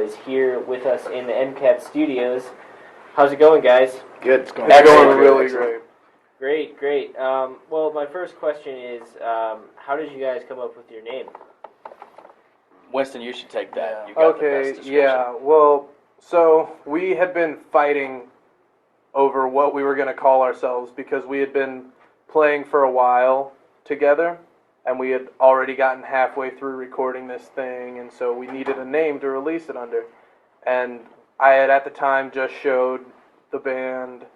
is here with us in the MCAT studios. How's it going, guys? Good. It's going really great. Great. Well, my first question is, how did you guys come up with your name? Winston, you should take that. You got the best description. Well, so we had been fighting over what we were going to call ourselves because we had been playing for a while together, and we had already gotten halfway through recording this thing, and so we needed a name to release it under. And I had at the time just showed the band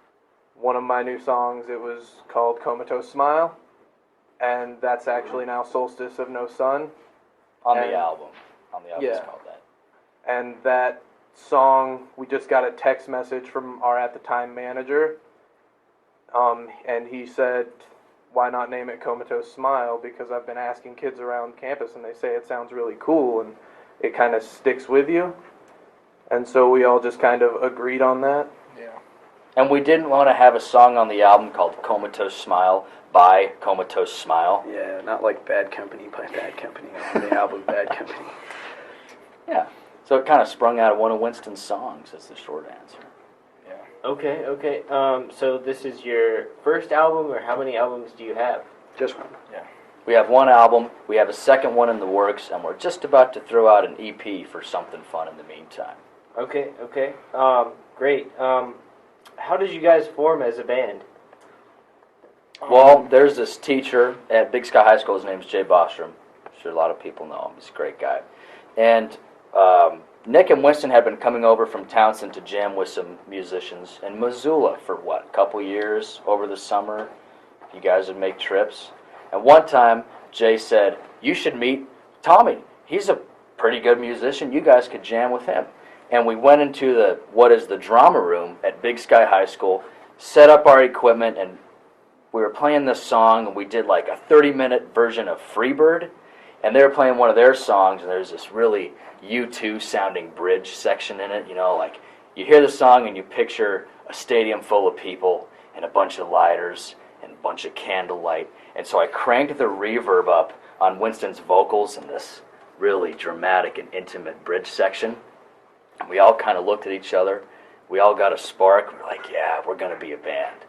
one of my new songs. It was called Comatose Smile, and that's actually now Solstice of No Sun. On the album it's called that. And that song, we just got a text message from our at the time manager, and he said, why not name it Comatose Smile, because I've been asking kids around campus and they say it sounds really cool and it kind of sticks with you. And so we all just kind of agreed on that. Yeah. And we didn't want to have a song on the album called Comatose Smile by Comatose Smile. Yeah, not like Bad Company by Bad Company on the album Bad Company. Yeah. So it kind of sprung out of one of Winston's songs, is the short answer. Yeah. Okay. So this is your first album, or how many albums do you have? Just one. Yeah. We have one album, we have a second one in the works, and we're just about to throw out an EP for something fun in the meantime. Okay. Great. How did you guys form as a band? Well, there's this teacher at Big Sky High School, his name's Jay Bostrom. I'm sure a lot of people know him, he's a great guy. And Nick and Winston had been coming over from Townsend to jam with some musicians in Missoula for a couple years over the summer. You guys would make trips. And one time, Jay said, you should meet Tommy. He's a pretty good musician. You guys could jam with him. And we went into the drama room at Big Sky High School, set up our equipment, and we were playing this song, and we did like a 30-minute version of Freebird, and they were playing one of their songs, and there's this really U2 sounding bridge section in it, like you hear the song and you picture a stadium full of people and a bunch of lighters and a bunch of candlelight. And so I cranked the reverb up on Winston's vocals in this really dramatic and intimate bridge section. And we all kind of looked at each other. We all got a spark. We're like, yeah, we're going to be a band.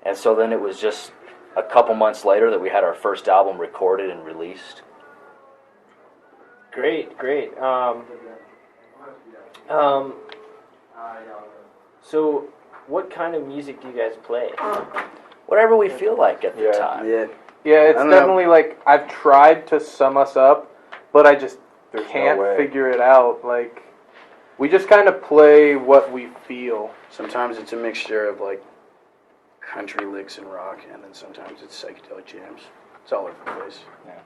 And so then it was just a couple months later that we had our first album recorded and released. Great. So what kind of music do you guys play? Whatever we feel like at the time. Yeah, it's definitely like, I've tried to sum us up, but I just can't figure it out. Like, we just kind of play what we feel. Sometimes it's a mixture of like country licks and rock, and then sometimes it's psychedelic jams. It's all over the place. Yeah.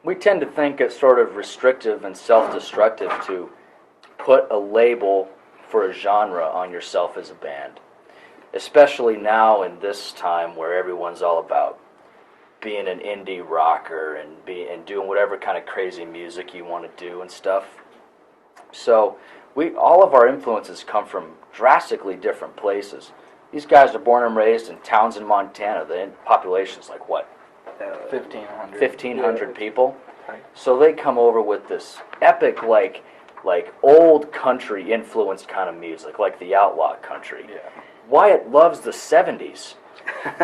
We tend to think it's sort of restrictive and self-destructive to put a label for a genre on yourself as a band, especially now in this time where everyone's all about being an indie rocker and doing whatever kind of crazy music you want to do and stuff. So all of our influences come from drastically different places. These guys are born and raised in Townsend, Montana. The population's like what? 1,500 people. So they come over with this epic, like old country influenced kind of music, like the outlaw country. Yeah. Wyatt loves the 70s,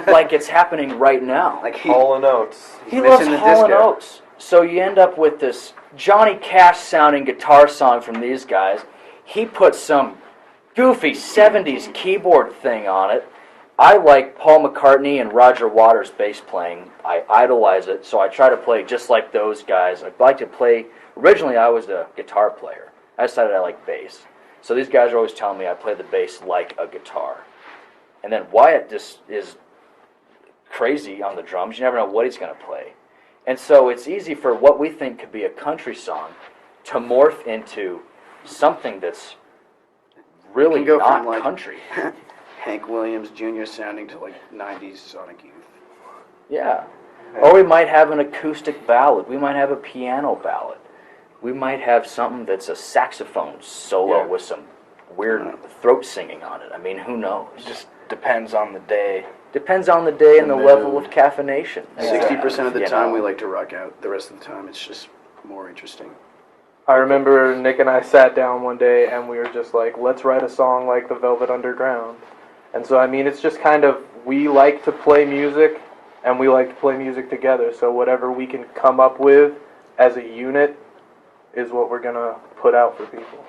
like it's happening right now. Like Hall & Oates. He loves Hall & Oates. So you end up with this Johnny Cash sounding guitar song from these guys. He puts some goofy 70s keyboard thing on it. I like Paul McCartney and Roger Waters' bass playing. I idolize it, so I try to play just like those guys. I'd like to play. Originally, I was a guitar player. I decided I like bass. So these guys are always telling me I play the bass like a guitar. And then Wyatt just is crazy on the drums. You never know what he's going to play. And so it's easy for what we think could be a country song to morph into something that's really not from, like, country. Hank Williams Jr. sounding to like 90s Sonic Youth. Yeah. Or we might have an acoustic ballad. We might have a piano ballad. We might have something that's a saxophone solo with some weird throat singing on it. I mean, who knows? It just depends on the day. Depends on the day and the level of caffeination. 60% of the time we like to rock out. The rest of the time it's just more interesting. I remember Nick and I sat down one day and we were just like, let's write a song like the Velvet Underground. And so, I mean, it's just kind of, we like to play music and we like to play music together. So whatever we can come up with as a unit is what we're going to put out for people.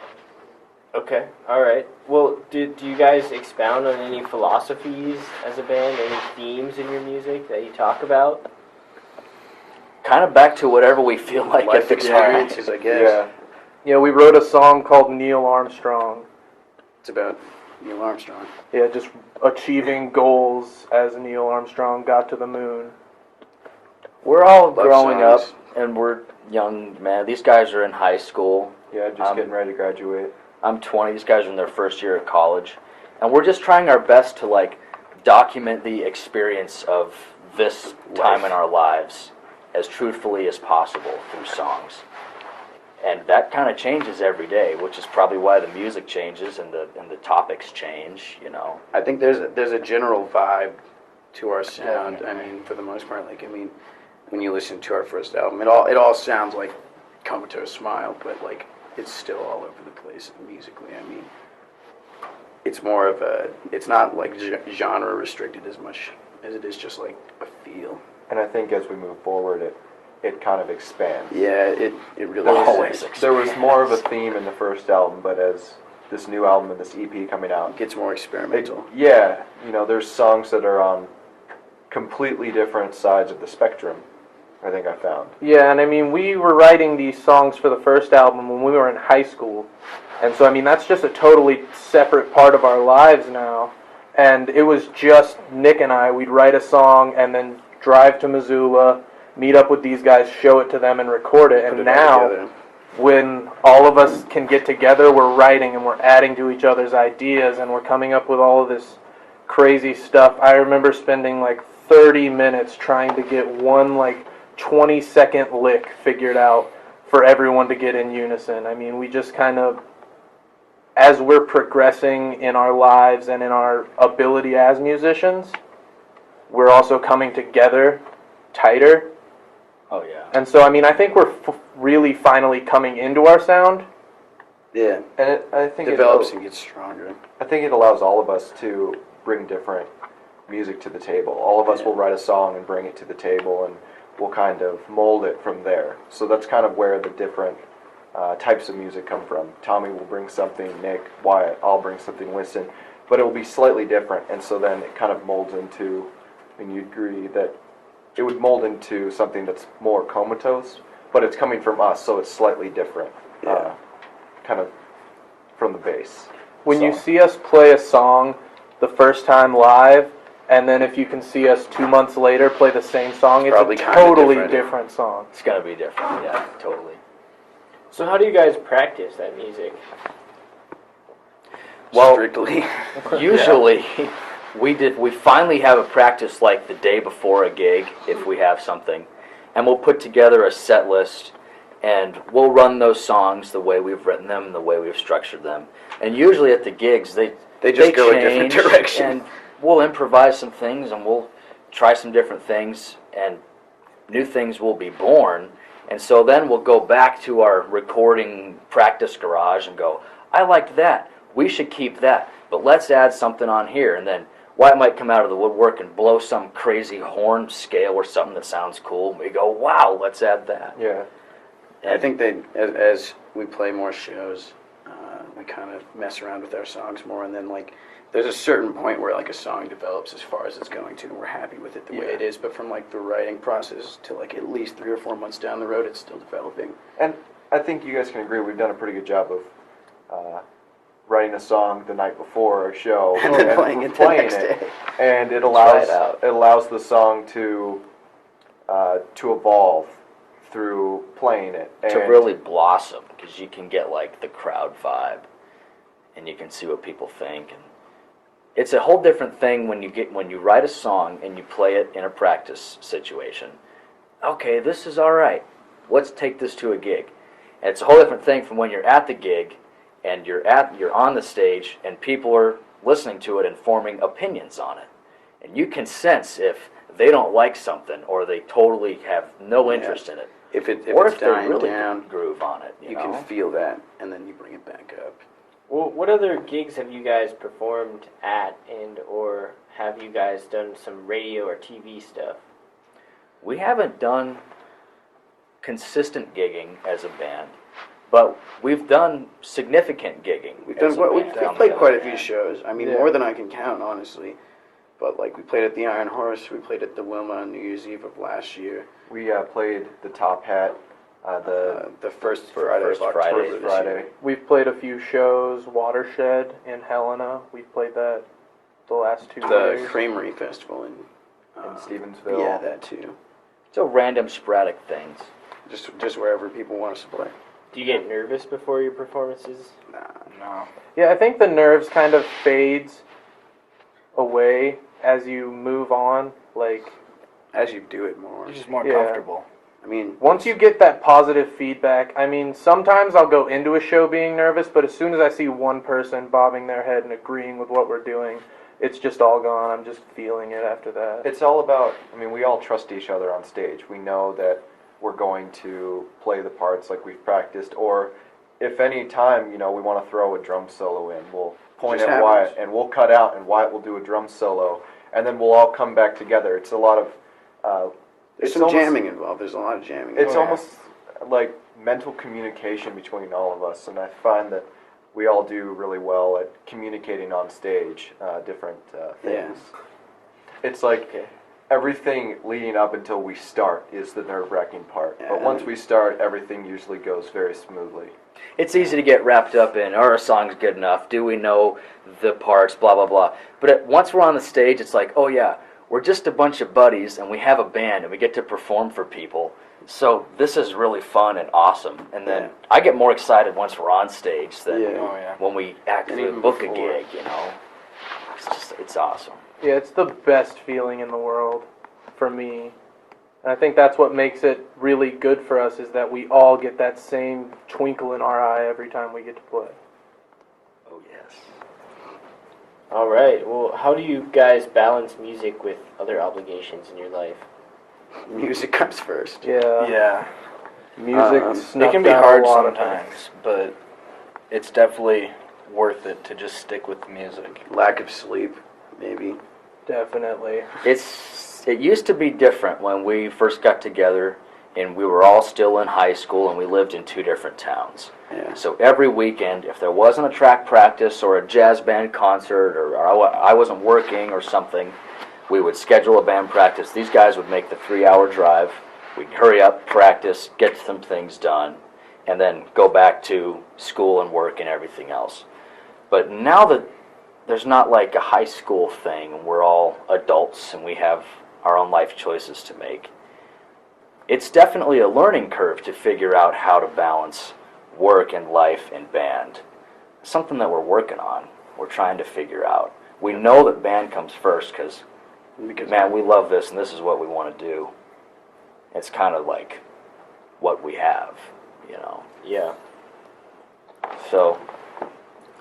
Okay, all right. Well, do you guys expound on any philosophies as a band, any themes in your music that you talk about? Kind of back to whatever we feel like Life at the time. experiences, I guess. Yeah. Yeah, we wrote a song called Neil Armstrong. It's about Neil Armstrong. Yeah, just achieving goals as Neil Armstrong got to the moon. We're all Love growing songs. up, and we're young, man. These guys are in high school. Yeah, just getting ready to graduate. I'm 20. These guys are in their first year of college. And we're just trying our best to, like, document the experience of this time in our lives as truthfully as possible through songs. And that kind of changes every day, which is probably why the music changes and the topics change, you know. I think there's a general vibe to our sound. I mean, for the most part, like, I mean, when you listen to our first album, it all sounds like Comatose Smile, but like it's still all over the place musically. I mean, it's more of it's not like genre restricted as much as it is just like a feel. And I think as we move forward, it kind of expands. Yeah, it really There was, Always there was more of a theme in the first album, but as this new album and this EP coming out, gets more experimental. yeah, you know, there's songs that are on completely different sides of the spectrum, I think I found. Yeah, and I mean, we were writing these songs for the first album when we were in high school. And so, I mean, that's just a totally separate part of our lives now. And it was just Nick and I. We'd write a song and then drive to Missoula, meet up with these guys, show it to them, and record it. Put And it all now, together. when all of us can get together, we're writing and we're adding to each other's ideas and we're coming up with all of this crazy stuff. I remember spending like 30 minutes trying to get one like 20-second lick figured out for everyone to get in unison. I mean, we just kind of, as we're progressing in our lives and in our ability as musicians, we're also coming together tighter. Oh, yeah. And so, I mean, I think we're really finally coming into our sound. Yeah, And I think develops and gets stronger. I think it allows all of us to bring different music to the table. All of us will write a song and bring it to the table, and we'll kind of mold it from there. So that's kind of where the different types of music come from. Tommy will bring something, Nick, Wyatt, I'll bring something, Winston, but it will be slightly different, and so then it kind of molds into, and you'd agree that it would mold into something that's more comatose, but it's coming from us, so it's slightly different, Yeah. kind of from the base. When you So- see us play a song the first time live, and then if you can see us 2 months later play the same song, it's Probably a kinda totally different. different song. It's going to be different, yeah, totally. So how do you guys practice that music? Well, Strictly. Usually, we finally have a practice like the day before a gig, if we have something, and we'll put together a set list, and we'll run those songs the way we've written them and the way we've structured them. And usually at the gigs, they just go a different change, direction. and we'll improvise some things, and we'll try some different things, and new things will be born. And so then we'll go back to our recording practice garage and go, I liked that. We should keep that. But let's add something on here. And then Wyatt might come out of the woodwork and blow some crazy horn scale or something that sounds cool. And we go, wow, let's add that. Yeah. I think that as we play more shows, we kind of mess around with our songs more, and then like there's a certain point where like a song develops as far as it's going to, and we're happy with it the way it is. But from like the writing process to like at least 3 or 4 months down the road, it's still developing. And I think you guys can agree we've done a pretty good job of writing a song the night before a show And then playing it the next day. and it Try allows it out. it allows the song to evolve through playing it and To really blossom, because you can get like the crowd vibe, and you can see what people think. And it's a whole different thing when you write a song and you play it in a practice situation. Okay, this is all right. Let's take this to a gig. And it's a whole different thing from when you're at the gig and you're on the stage and people are listening to it and forming opinions on it. And you can sense if they don't like something or they totally have no interest in it. if or it's if they dying really down, groove on it, you you know? can feel that, and then you bring it back up. Well, what other gigs have you guys performed at, and or have you guys done some radio or TV stuff? We haven't done consistent gigging as a band, but we've done significant gigging. We've as done a we've band on the played other quite a few hand. shows. I mean, Yeah. more than I can count, honestly. But like we played at the Iron Horse, we played at the Wilma on New Year's Eve of last year. We played the Top Hat, The first Friday first of Friday. October this Friday. year. We've played a few shows. Watershed in Helena. We've played that the last 2 The years. Creamery Festival in Stevensville. Yeah, that too. So random sporadic things. Just wherever people want us to play. Do you get nervous before your performances? Nah. No. Yeah, I think the nerves kind of fades away as you move on. Like, As you do it more. You're just more Yeah. comfortable. I mean, once you get that positive feedback, I mean, sometimes I'll go into a show being nervous, but as soon as I see one person bobbing their head and agreeing with what we're doing, it's just all gone. I'm just feeling it after that. It's all about, I mean, we all trust each other on stage. We know that we're going to play the parts like we've practiced, or if any time, you know, we want to throw a drum solo in, we'll point Just at happens. Wyatt and we'll cut out and Wyatt will do a drum solo, and then we'll all come back together. It's a lot of, there's it's some almost- jamming involved. There's a lot of jamming. It's involved. almost like mental communication between all of us, and I find that we all do really well at communicating on stage different things. It's like everything leading up until we start is the nerve-wracking part, but Yeah. once we start, everything usually goes very smoothly. It's easy to get wrapped up in, are our songs good enough? Do we know the parts? Blah, blah, blah. But once we're on the stage, it's like, oh yeah, we're just a bunch of buddies and we have a band and we get to perform for people. So this is really fun and awesome. And then Yeah. I get more excited once we're on stage than Yeah. Oh, yeah. when we actually even book before. a gig, you know. It's awesome. Yeah, it's the best feeling in the world for me. And I think that's what makes it really good for us is that we all get that same twinkle in our eye every time we get to play. Oh yes. All right. Well, how do you guys balance music with other obligations in your life? Music comes first. Yeah. Yeah. Music It It snuffed can be out hard a lot of sometimes, but it's definitely worth it to just stick with the music. Lack of sleep, maybe. things. Definitely. It used to be different when we first got together and we were all still in high school and we lived in two different towns. Yeah. So every weekend, if there wasn't a track practice or a jazz band concert or I wasn't working or something, we would schedule a band practice. These guys would make the 3-hour drive. We'd hurry up, practice, get some things done, and then go back to school and work and everything else. But now that there's not like a high school thing and we're all adults and we have our own life choices to make, it's definitely a learning curve to figure out how to balance work and life and band. Something that we're working on. We're trying to figure out. We know that band comes first because, man, we love this and this is what we want to do. It's kind of like what we have, you know. Yeah. So,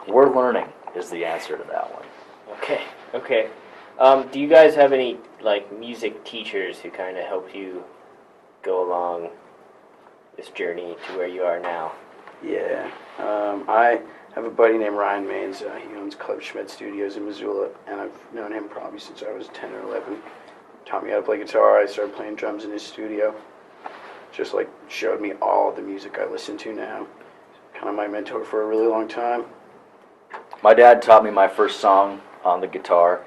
we're learning is the answer to that one. Okay. Okay. Do you guys have any like music teachers who kind of help you go along this journey to where you are now? Yeah. I have a buddy named Ryan Maines. He owns Club Schmidt Studios in Missoula, and I've known him probably since I was 10 or 11. Taught me how to play guitar. I started playing drums in his studio. Just like showed me all the music I listen to now. Kind of my mentor for a really long time. My dad taught me my first song on the guitar,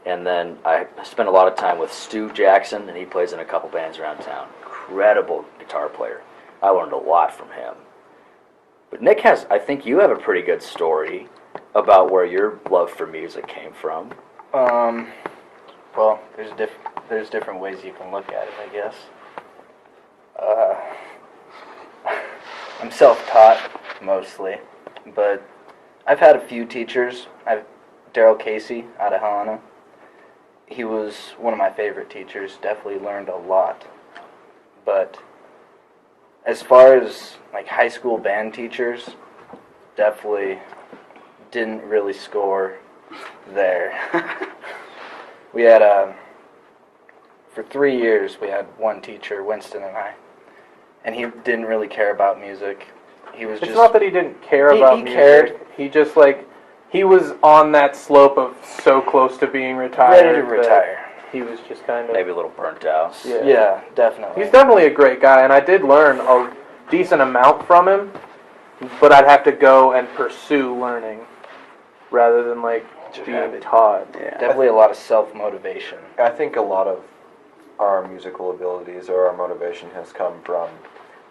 and then I spent a lot of time with Stu Jackson, and he plays in a couple bands around town. Incredible guitar player. I learned a lot from him. But Nick I think you have a pretty good story about where your love for music came from. Well, there's different ways you can look at it, I guess. I'm self-taught mostly, but I've had a few teachers. Daryl Casey out of Helena. He was one of my favorite teachers. Definitely learned a lot. But as far as like high school band teachers, definitely didn't really score there. We had for 3 years we had one teacher, Winston and I, and he didn't really care about music. He was It's just not that he didn't care He- about he music. cared. He just he was on that slope of so close to being retired. ready to that retire. He was just kind of Maybe a little burnt out. Yeah. Yeah, definitely. He's definitely a great guy, and I did learn a decent amount from him. But I'd have to go and pursue learning rather than Just have being it. taught. Yeah. Definitely a lot of self-motivation. I think a lot of our musical abilities or our motivation has come from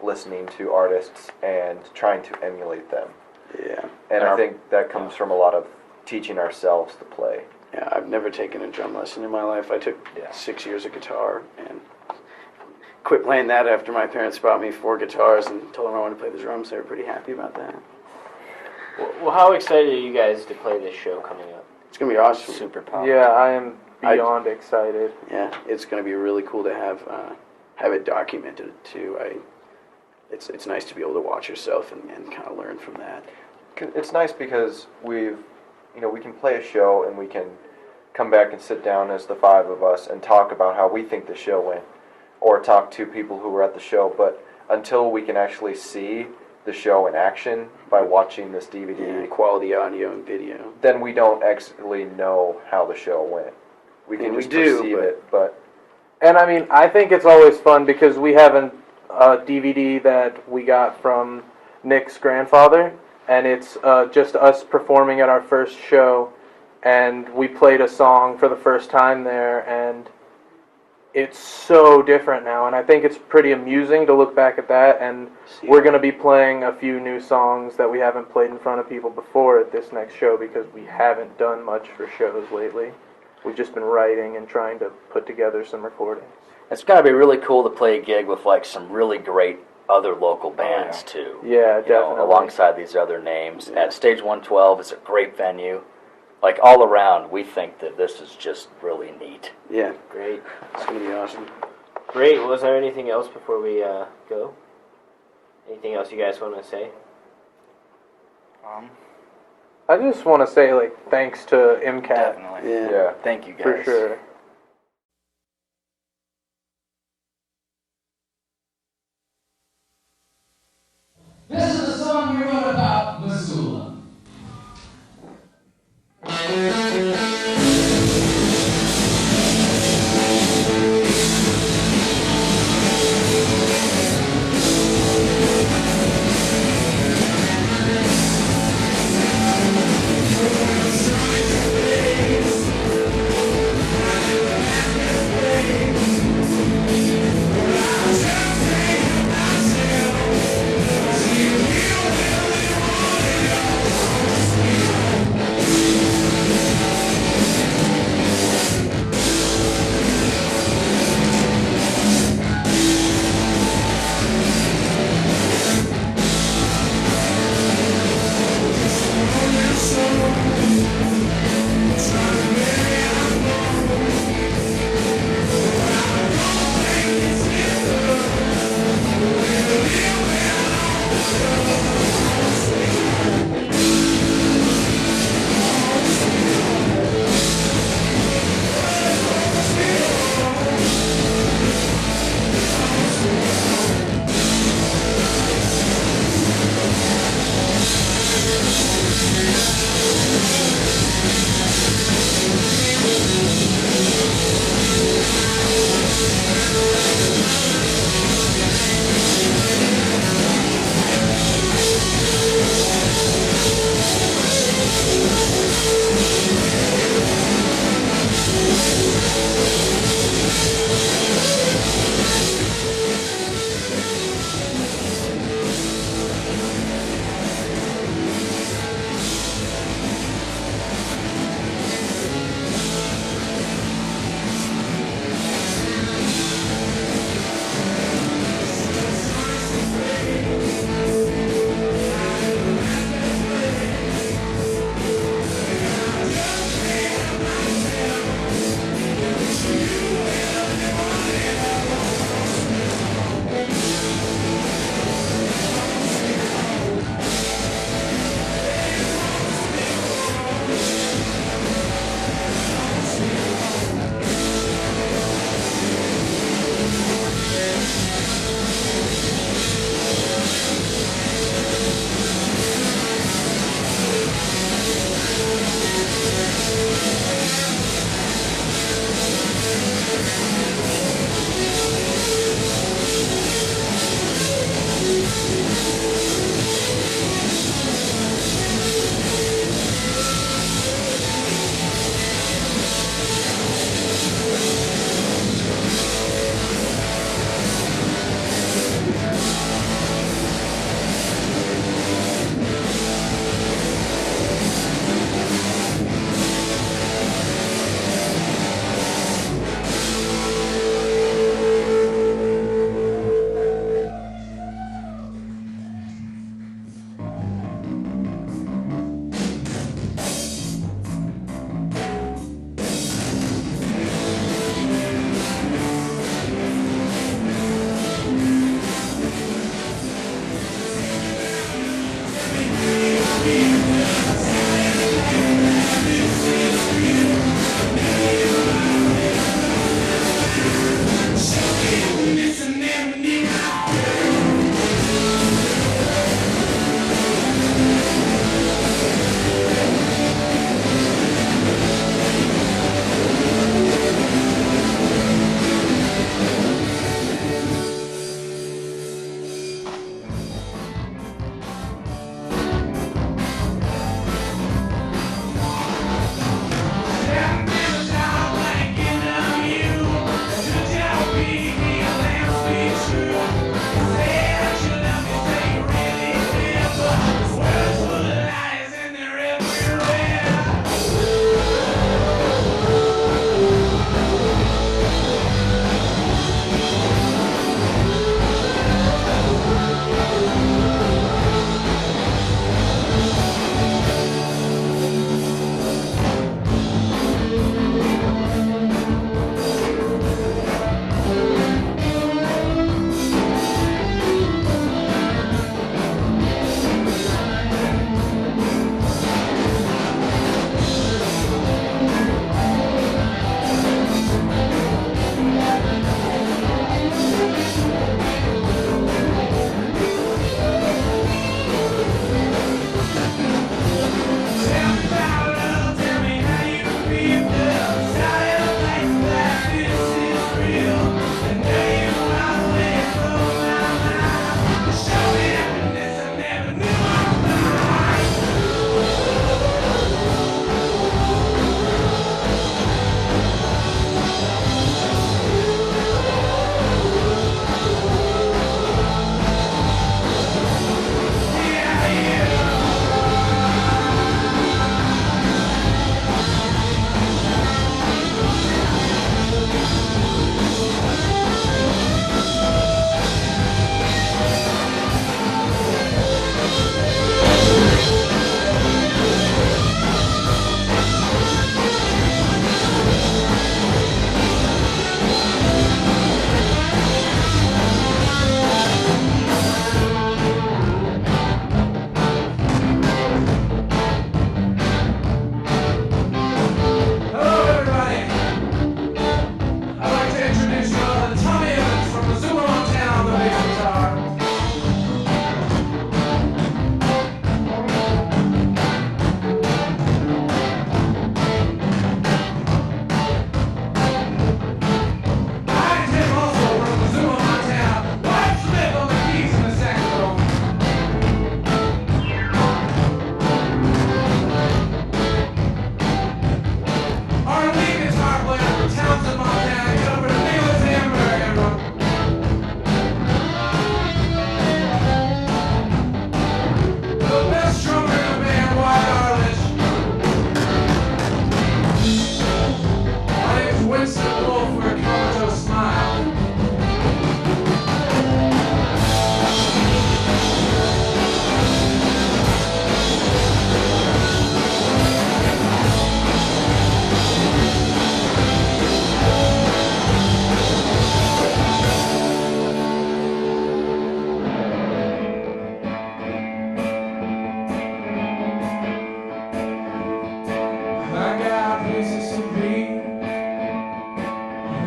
listening to artists and trying to emulate them. Yeah. And I think that comes from a lot of teaching ourselves to play. Yeah, I've never taken a drum lesson in my life. I took Yeah. 6 years of guitar and quit playing that after my parents bought me 4 guitars and told them I wanted to play the drums. They were pretty happy about that. Well, how excited are you guys to play this show coming up? It's going to be awesome. Super pumped. Yeah, I am beyond excited. Yeah, it's going to be really cool to have it documented too. It's nice to be able to watch yourself and kind of learn from that. It's nice because we can play a show and we can come back and sit down as the 5 of us and talk about how we think the show went, or talk to people who were at the show. But until we can actually see the show in action by watching this DVD, Yeah, quality audio and video. then we don't actually know how the show went. We can And we just do, perceive but- it, but And I mean, I think it's always fun because we have a DVD that we got from Nick's grandfather, and it's just us performing at our first show, and we played a song for the first time there, and it's so different now, and I think it's pretty amusing to look back at that, and we're going to be playing a few new songs that we haven't played in front of people before at this next show because we haven't done much for shows lately. We've just been writing and trying to put together some recordings. It's going to be really cool to play a gig with some really great other local bands too. Yeah, You definitely. know, alongside these other names. Yeah. At Stage 112, it's a great venue. All around, we think that this is just really neat. Yeah, Great. it's going to be awesome. Great. Was there anything else before we go? Anything else you guys want to say? I just want to say, thanks to MCAT, Definitely. Yeah. yeah. Thank you guys. for sure. This is a song we wrote about Missoula. You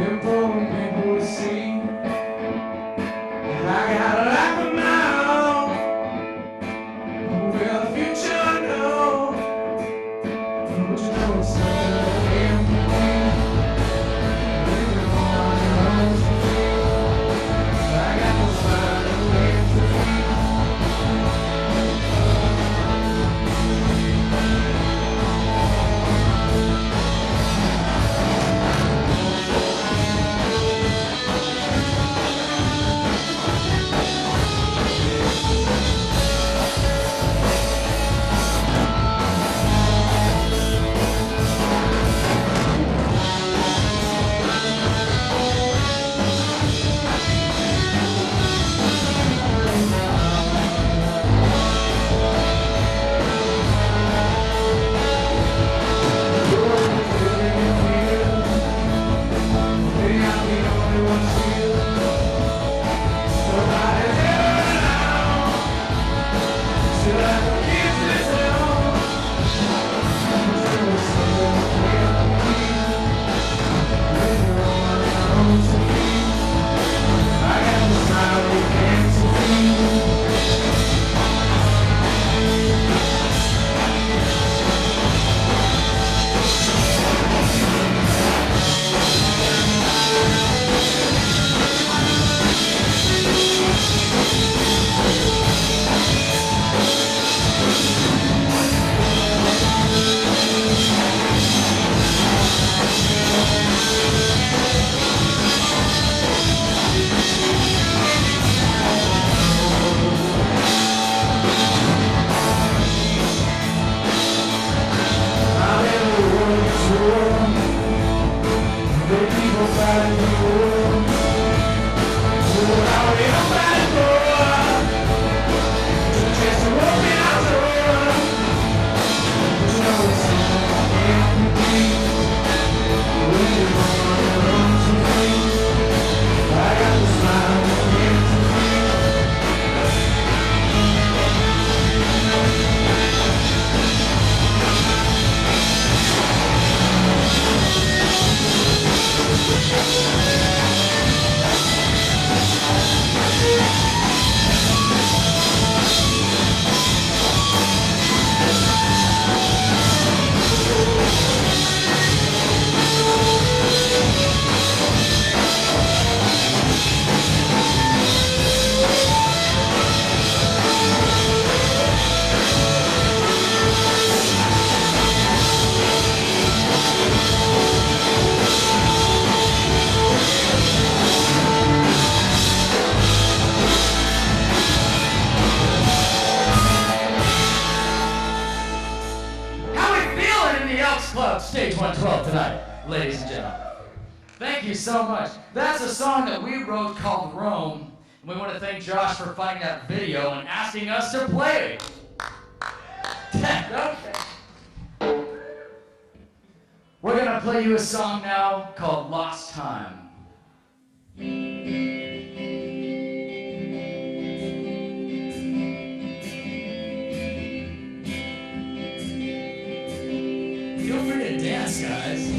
People and people to see. And I got a life of my own. With a future unknown. But you know it's something that can't be. When you're on your own to feel. I got no smile and can't feel. Club, Stage 112 tonight, ladies and gentlemen. Thank you so much. That's a song that we wrote called Rome. And we want to thank Josh for finding that video and asking us to play it. Okay. We're going to play you a song now called Lost Time. Feel free to dance, guys.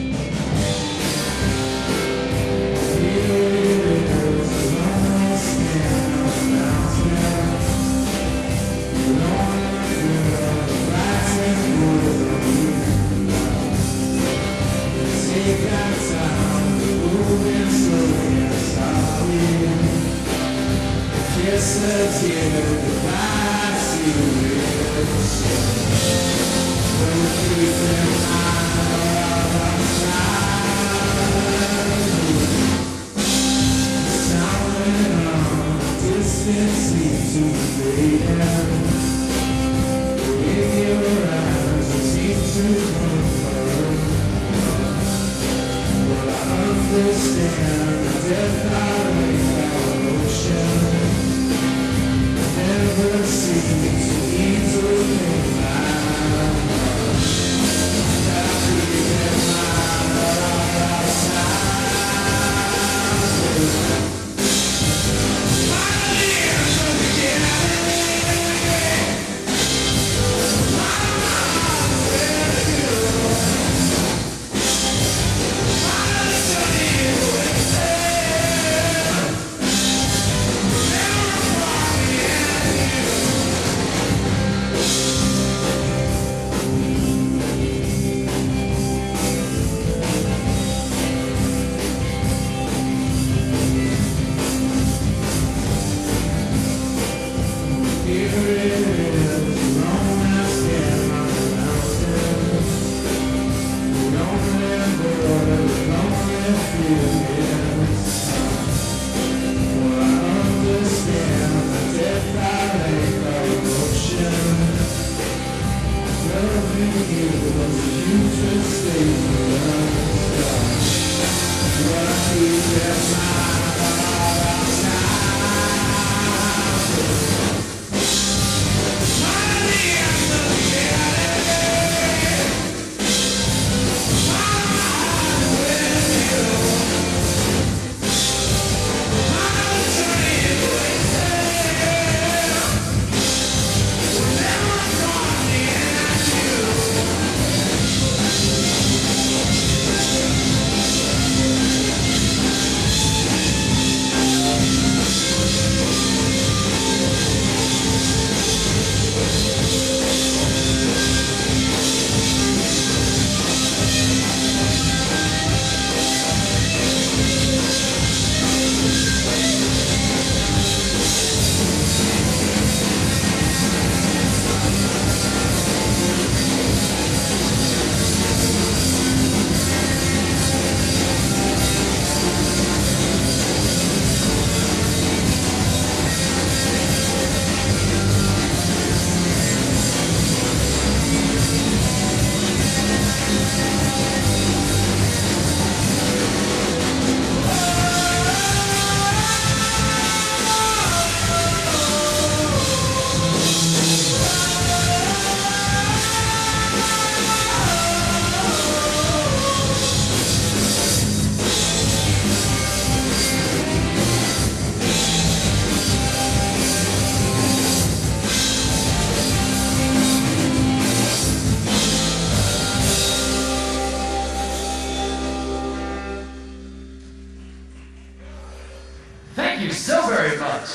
Thank you so very much.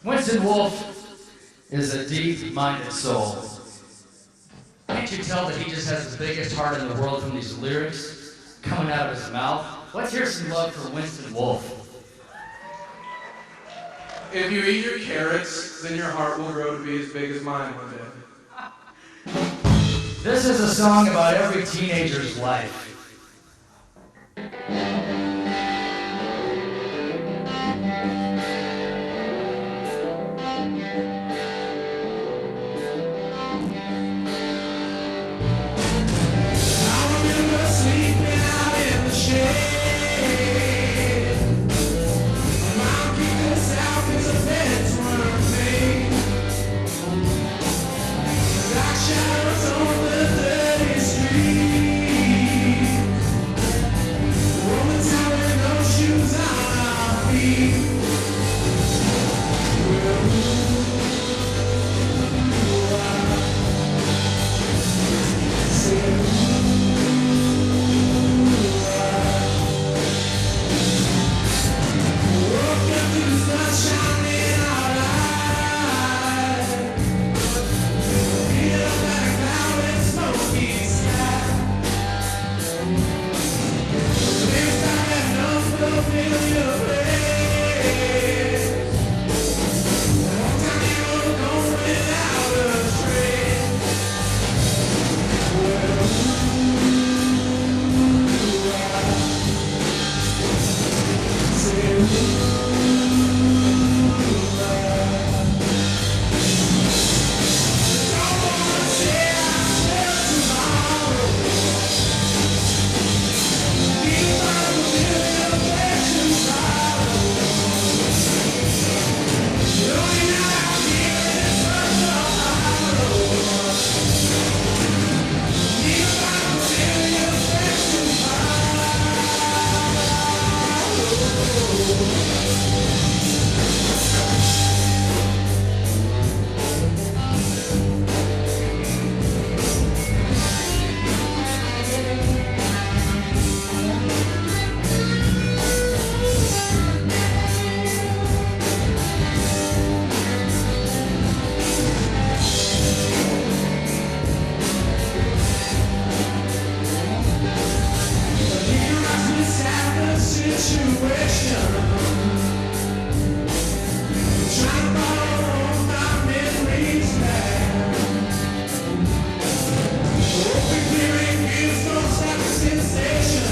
Winston Wolfe is a deep-minded soul. Can't you tell that he just has the biggest heart in the world from these lyrics coming out of his mouth? Let's hear some love for Winston Wolfe. If you eat your carrots, then your heart will grow to be as big as mine one day. This is a song about every teenager's life. Sensation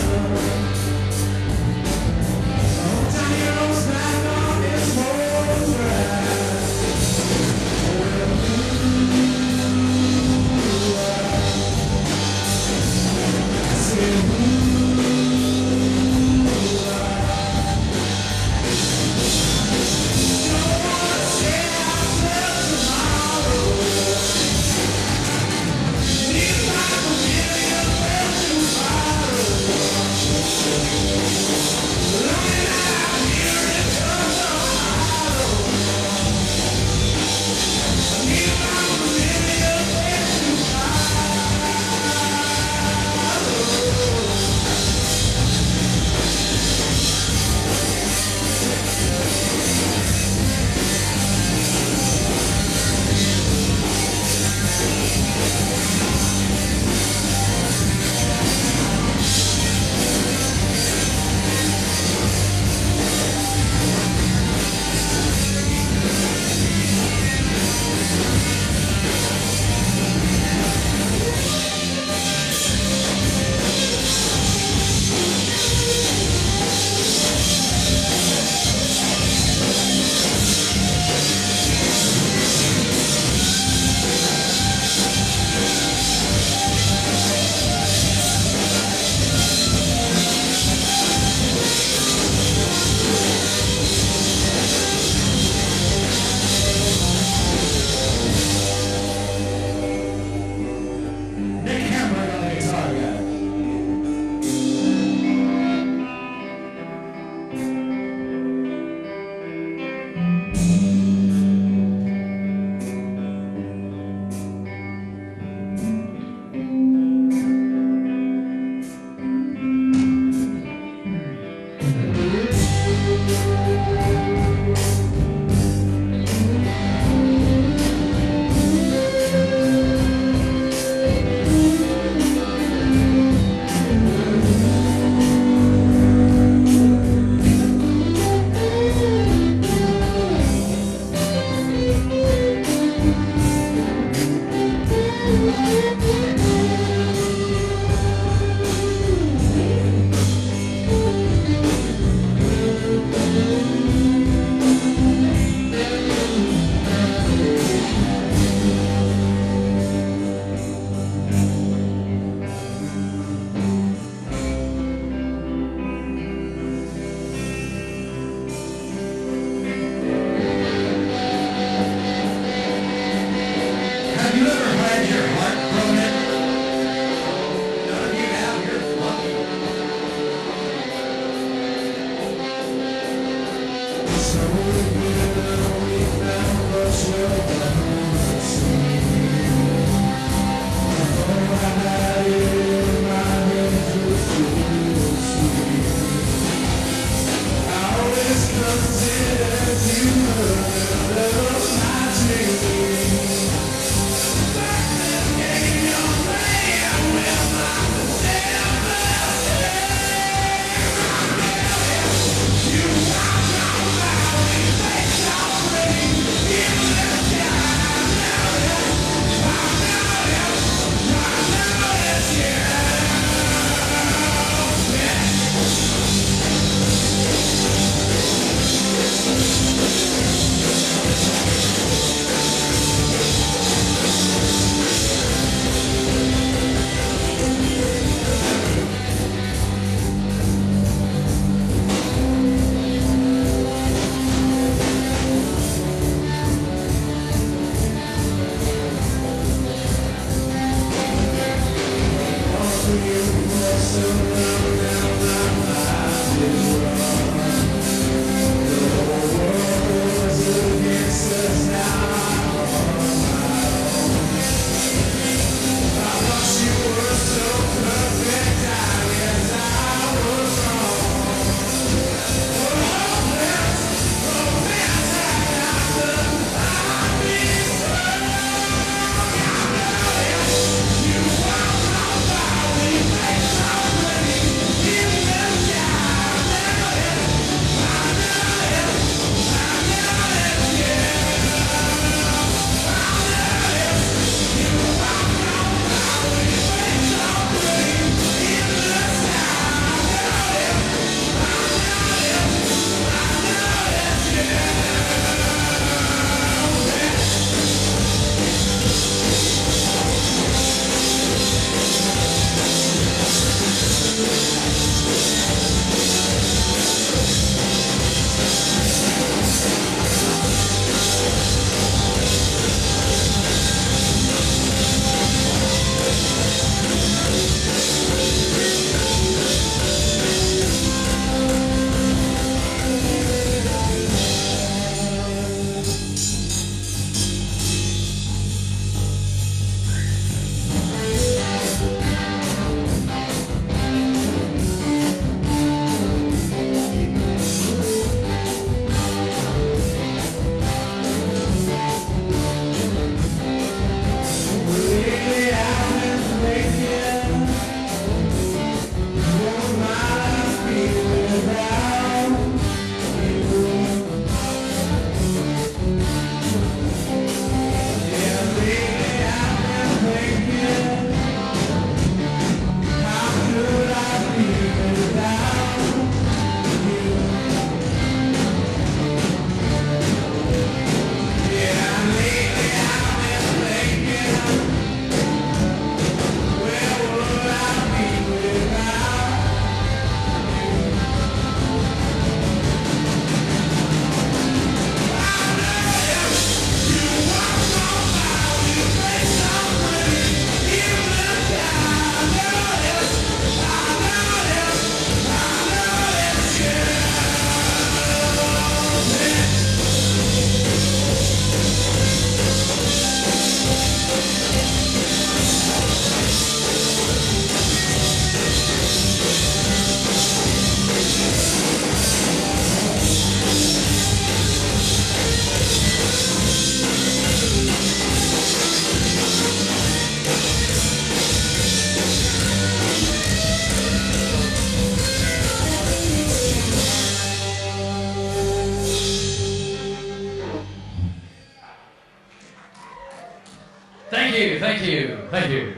Thank you.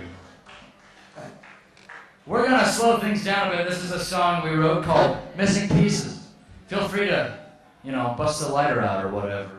We're gonna slow things down a bit. This is a song we wrote called Missing Pieces. Feel free to, bust the lighter out or whatever.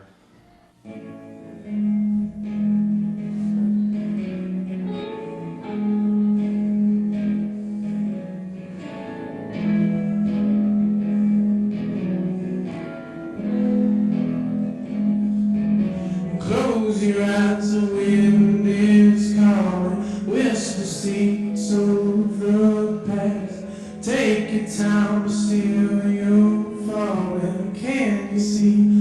Close your eyes, the wind is calling. Whisper secrets of the past. Take your time, but still you're falling. Can't you see?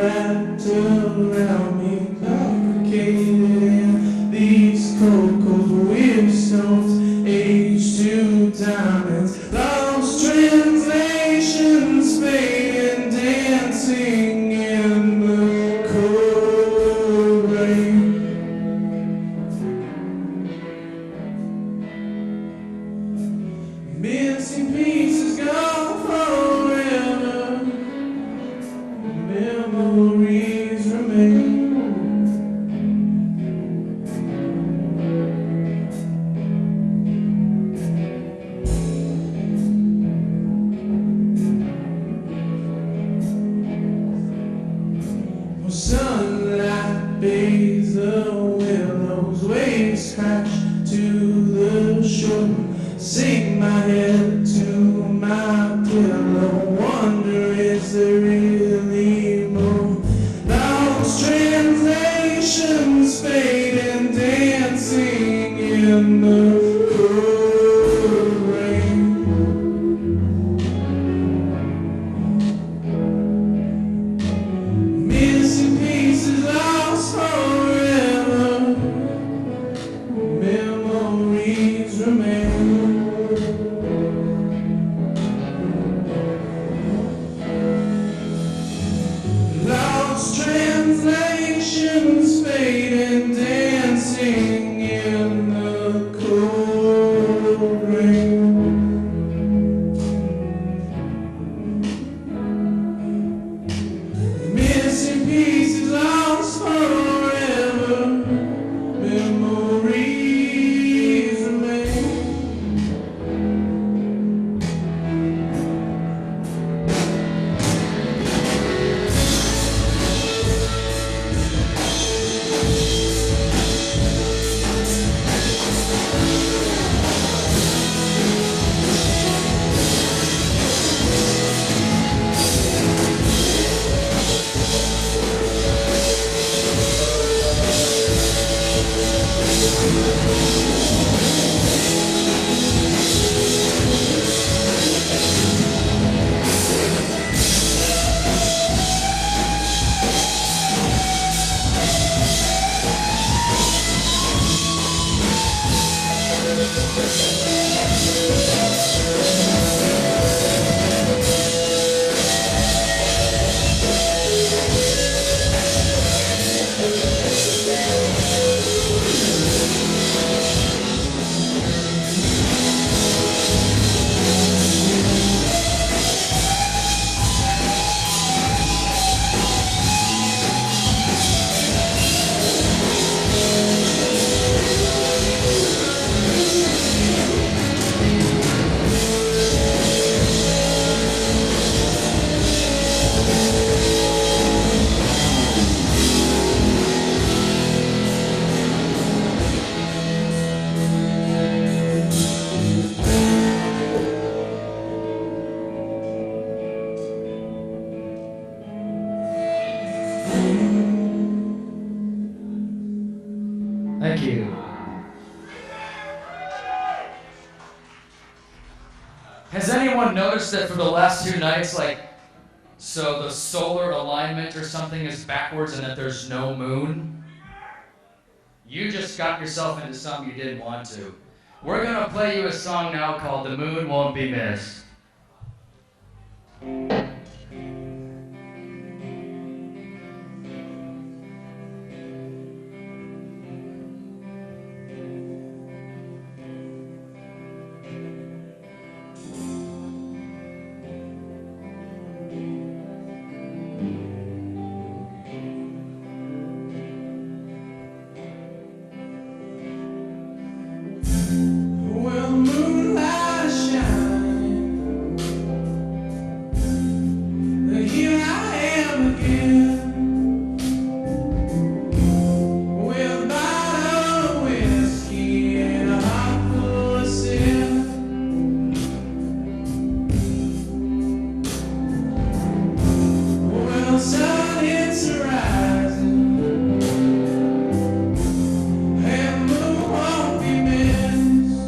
wrapped around me, complicated in these cold, cold weird stones, age to diamonds, lost translations, fading, dancing in the cold rain. Missing pieces gone forever, memories remain. When sunlight bathes the willows, waves crash to the shore. Sink my head to my pillow, wonder is there really more? Lost translations, fading, dancing in the cold rain. Missing pieces lost forever, memories remain. Lost translations, fading, dancing in the cold rain. Missing pieces lost forever, memories remain. Thank you. Has anyone noticed that for the last two nights, so the solar alignment or something is backwards and that there's no moon? You just got yourself into something you didn't want to. We're gonna play you a song now called The Moon Won't Be Missed. Well, moonlight shine, here I am again, with a bottle of whiskey and a heart full of sin. Well, sun hits the rising, and the moon won't be missed.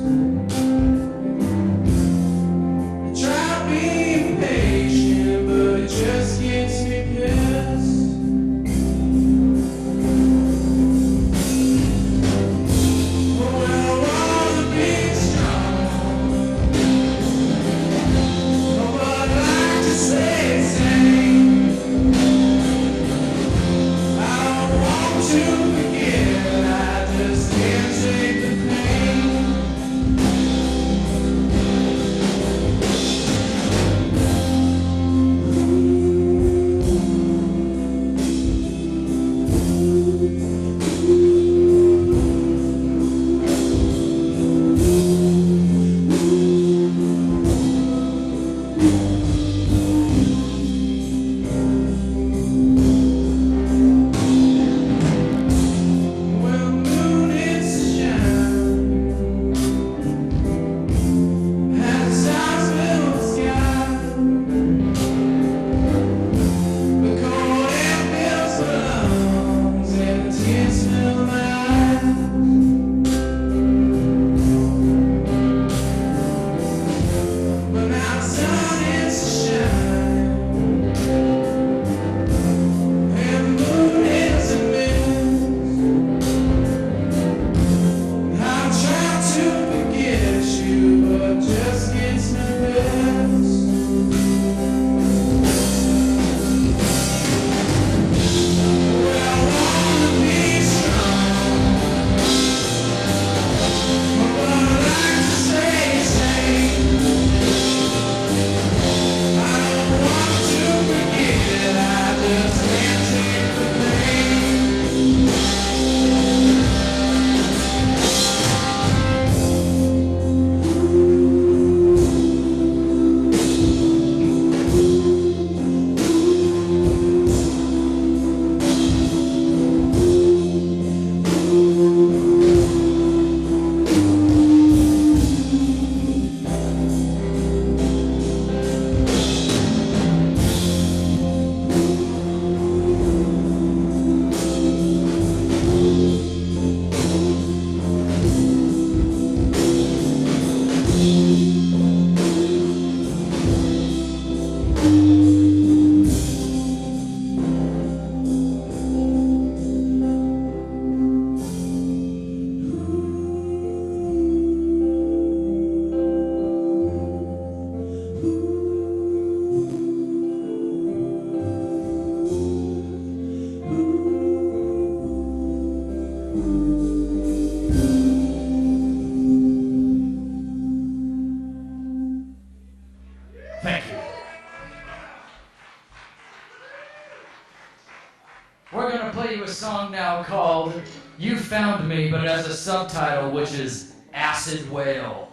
Found Me, but it has a subtitle which is Acid Whale.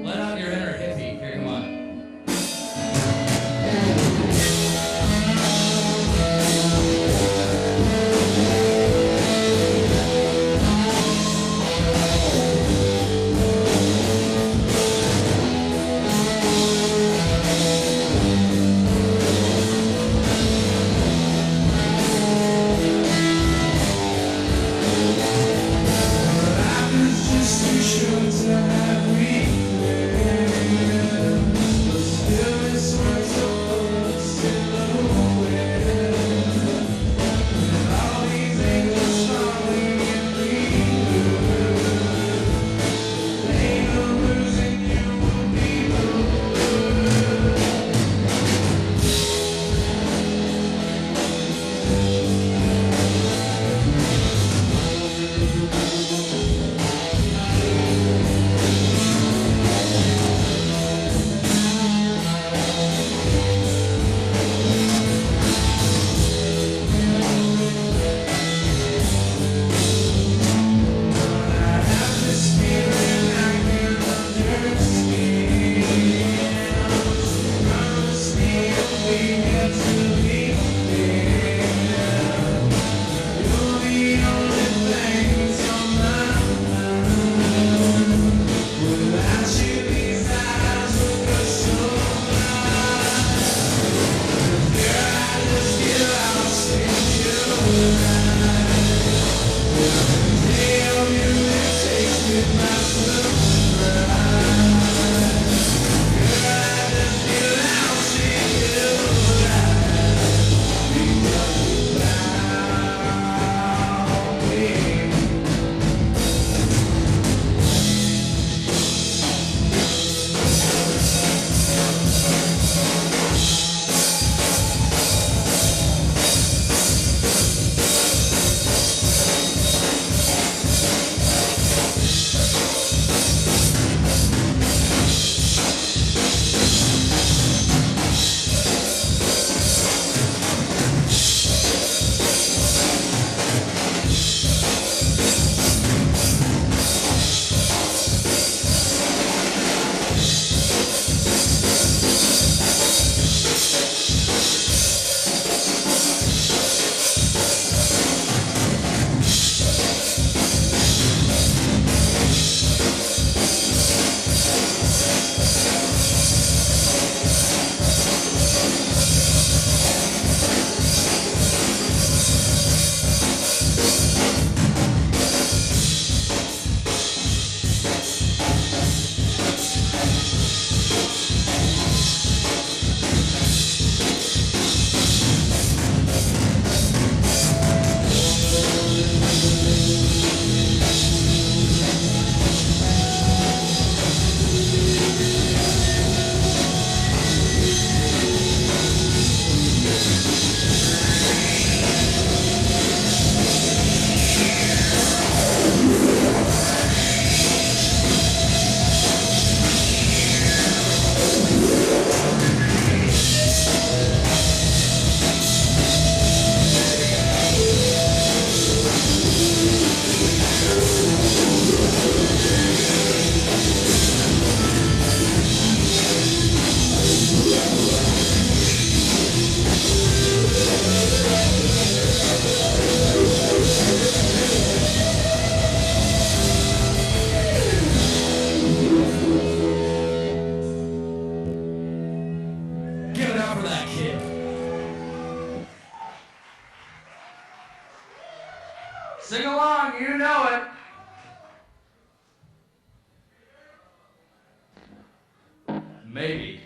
Let out your inner hippie. Here, come on. Sing along, you know it. Maybe.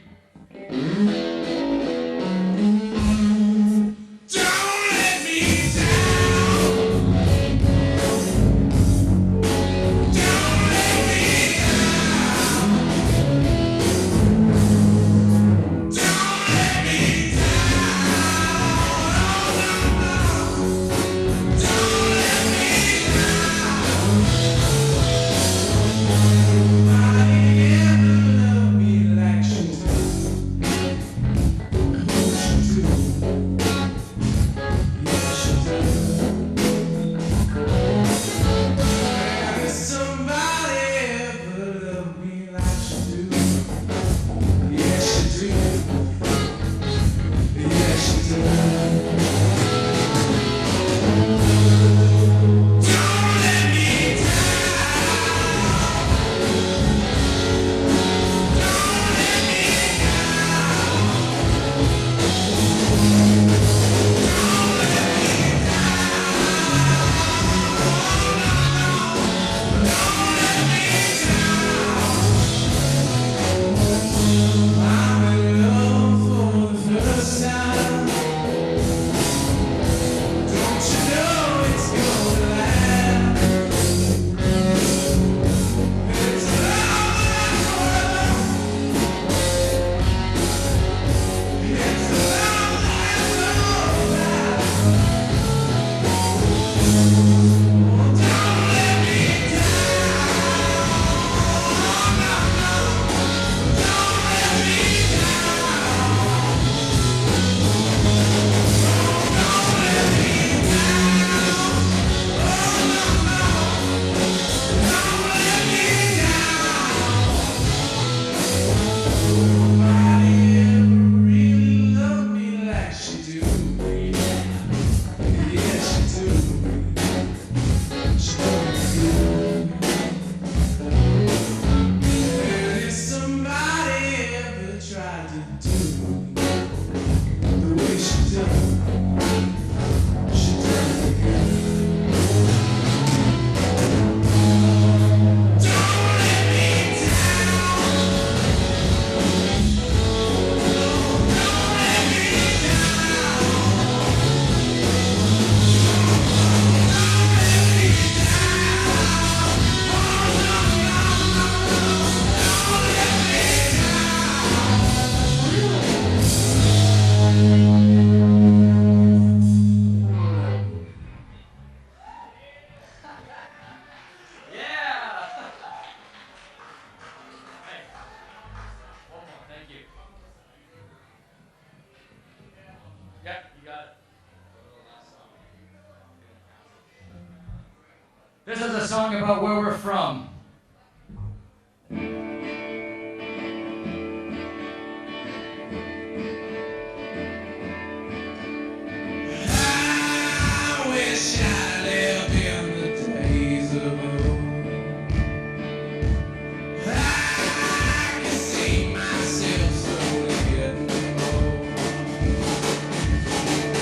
This is a song about where we're from. I wish I lived in the days of old. I can see myself slowly getting old.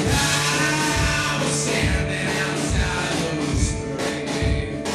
I was standing outside those stray gates.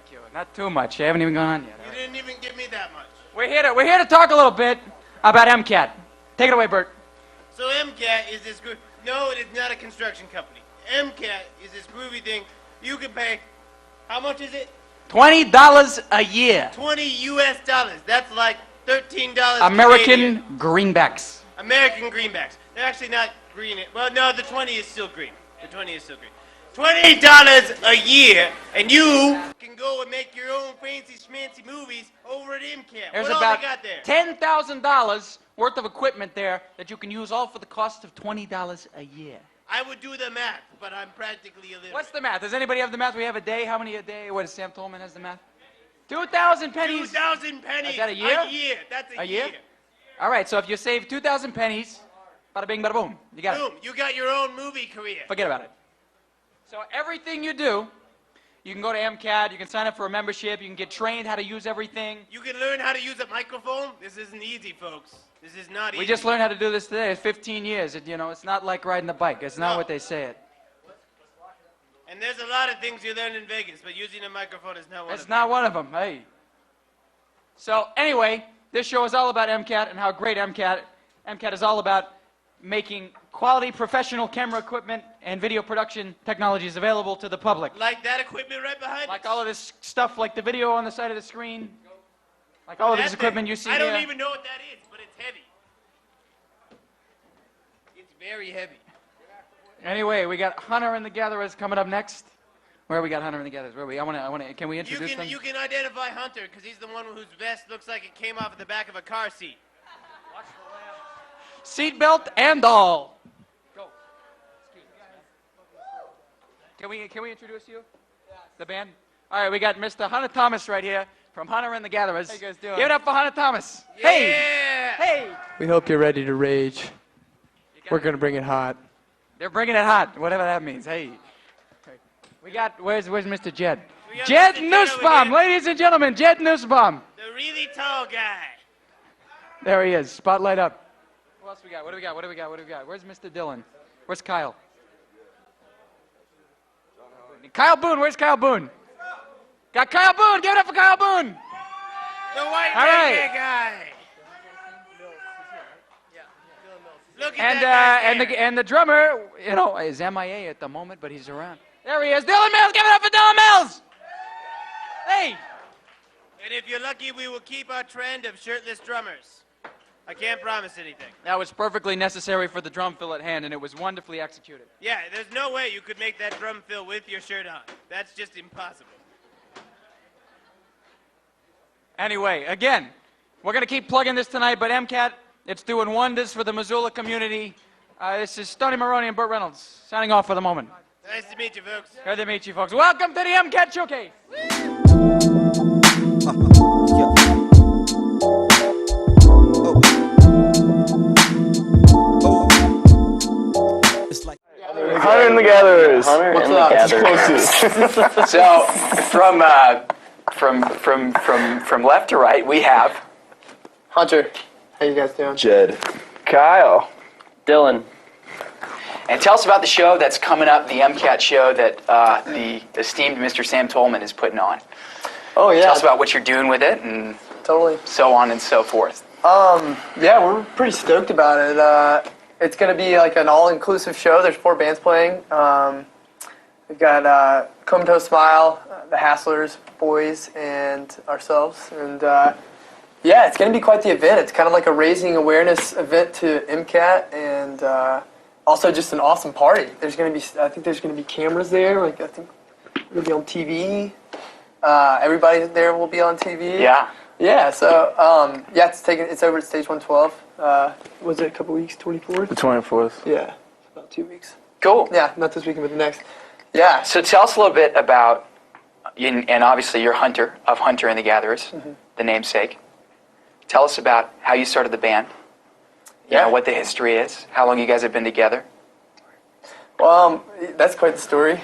Thank you. Not too much. I haven't even gone on yet. You didn't even give me that much. We're here to talk a little bit about MCAT. Take it away, Bert. So MCAT is this no, it is not a construction company. MCAT is this groovy thing. You can pay, how much is it? $20 a year. 20 US dollars. That's like $13 American Canadian. greenbacks. American greenbacks. They're actually not green. Well, no, the 20 is still green. The 20 is still green. $20 a year, and you can go and make your own fancy schmancy movies over at MCAT. There's What all about they got there? $10,000 worth of equipment there that you can use all for the cost of $20 a year. I would do the math, but I'm practically illiterate. What's the math? Does anybody have the math? We have a day. How many a day? What, Sam Tolman has the math? 2,000 pennies. 2,000 pennies. Is that a year? A year. That's a year? All right, so if you save 2,000 pennies, bada bing, bada boom. You got Boom. it. You got your own movie career. Forget about it. So everything you do, you can go to MCAT, you can sign up for a membership, you can get trained how to use everything. You can learn how to use a microphone. This isn't easy, folks. This is not easy. We just learned how to do this today. It's 15 years. It's not like riding a bike. It's not what they say it. And there's a lot of things you learn in Vegas, but using a microphone is not one of them. It's not one of them. Hey. So anyway, this show is all about MCAT and how great MCAT is all about making quality professional camera equipment and video production technologies available to the public. Like that equipment right behind Like us. all of this stuff, like the video on the side of the screen. Like all of this equipment you see I here. don't even know what that is, but it's heavy. It's very heavy. Anyway, we got Hunter and the Gatherers coming up next. Where we got Hunter and the Gatherers? Where are we? Can we introduce them? You can identify Hunter because he's the one whose vest looks like it came off of the back of a car seat. Seatbelt and all. Go. Can we introduce you? The band? All right, we got Mr. Hunter Thomas right here from Hunter and the Gatherers. How you guys doing? Give it up for Hunter Thomas. Yeah! Hey! We hope you're ready to rage. We're gonna bring it hot. They're bringing it hot, whatever that means. Hey. We got, where's Mr. Jed? We got Jed Mr. Jed over Nussbaum, here. ladies and gentlemen, Jed Nussbaum. The really tall guy. There he is, spotlight up. Who else we got? What do we got? Where's Mr. Dillon? Where's Kyle? Kyle Boone, where's Kyle Boone? Got Kyle Boone, give it up for Kyle Boone. The white All right. red guy. Look at that guy. And the drummer, is MIA at the moment, but he's around. There he is, Dylan Mills. Give it up for Dylan Mills. Hey. And if you're lucky, we will keep our trend of shirtless drummers. I can't promise anything. That was perfectly necessary for the drum fill at hand, and it was wonderfully executed. Yeah, there's no way you could make that drum fill with your shirt on. That's just impossible. Anyway, again, we're going to keep plugging this tonight, but MCAT, it's doing wonders for the Missoula community. This is Stoney Maroney and Burt Reynolds signing off for the moment. Nice to meet you, folks. Good to meet you, folks. Welcome to the MCAT Showcase. Hunter and the Gatherers. What's up? So, from left to right, we have Hunter, how you guys doing? Jed. Kyle. Dylan. And tell us about the show that's coming up, the MCAT show that the esteemed Mr. Sam Tolman is putting on. Oh yeah, Tell us about what you're doing with it and totally. so on and so forth. Yeah, we're pretty stoked about it. It's gonna be like an all-inclusive show. There's 4 bands playing. We've got Comatose Smile, the Hasslers, Boys, and ourselves. And yeah, it's gonna be quite the event. It's kind of like a raising awareness event to MCAT, and also just an awesome party. I think there's gonna be cameras there. Like I think we're gonna be on TV. Everybody there will be on TV. Yeah. Yeah. So yeah, it's over at Stage 112. Was it a couple weeks? 24th. The 24th. Yeah, about 2 weeks. Cool. Yeah, not this weekend, but the next. Yeah. So tell us a little bit about, and obviously you're Hunter of Hunter and the Gatherers, the namesake. Tell us about how you started the band. You know, what the history is, how long you guys have been together. Well, that's quite the story.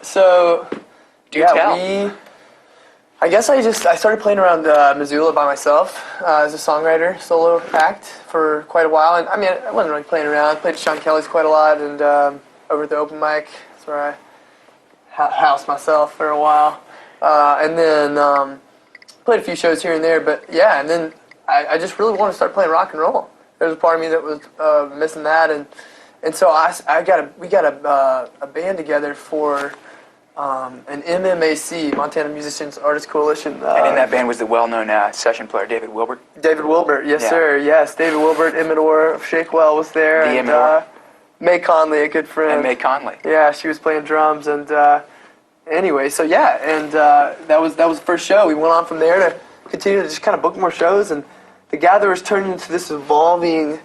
So, Do tell. I guess I started playing around Missoula by myself as a songwriter, solo act for quite a while. And I mean, I wasn't really playing around. I played at Sean Kelly's quite a lot, and over at the open mic, that's where I housed myself for a while. and then played a few shows here and there. But yeah, and then I just really wanted to start playing rock and roll. There was a part of me that was missing that, and so we got a band together for an MMAC, Montana Musicians Artists Coalition. And in that band was the well-known session player David Wilbert. David Wilbert, yes, Yeah. sir. Yes, David Wilbert, Immodore of Shakewell was there. The and Immodore. May Conley, a good friend. And May Conley. Yeah, she was playing drums. And anyway, so yeah, and that was the first show. We went on from there to continue to just kind of book more shows. And the Gatherers turned into this evolving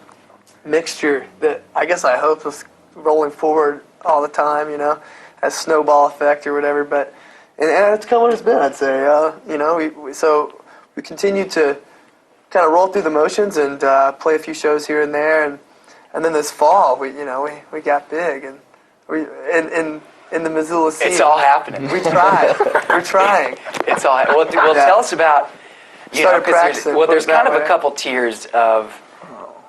mixture that I guess I hope was rolling forward all the time, you know, as snowball effect or whatever. But and it's kind of what it's been, I'd say. You know, so we continue to kind of roll through the motions and play a few shows here and there, and then this fall we got big and we in the Missoula scene. It's all happening. We tried. We're trying. It's all. Well, tell us about. Started practicing. There's kind of way. a couple tiers of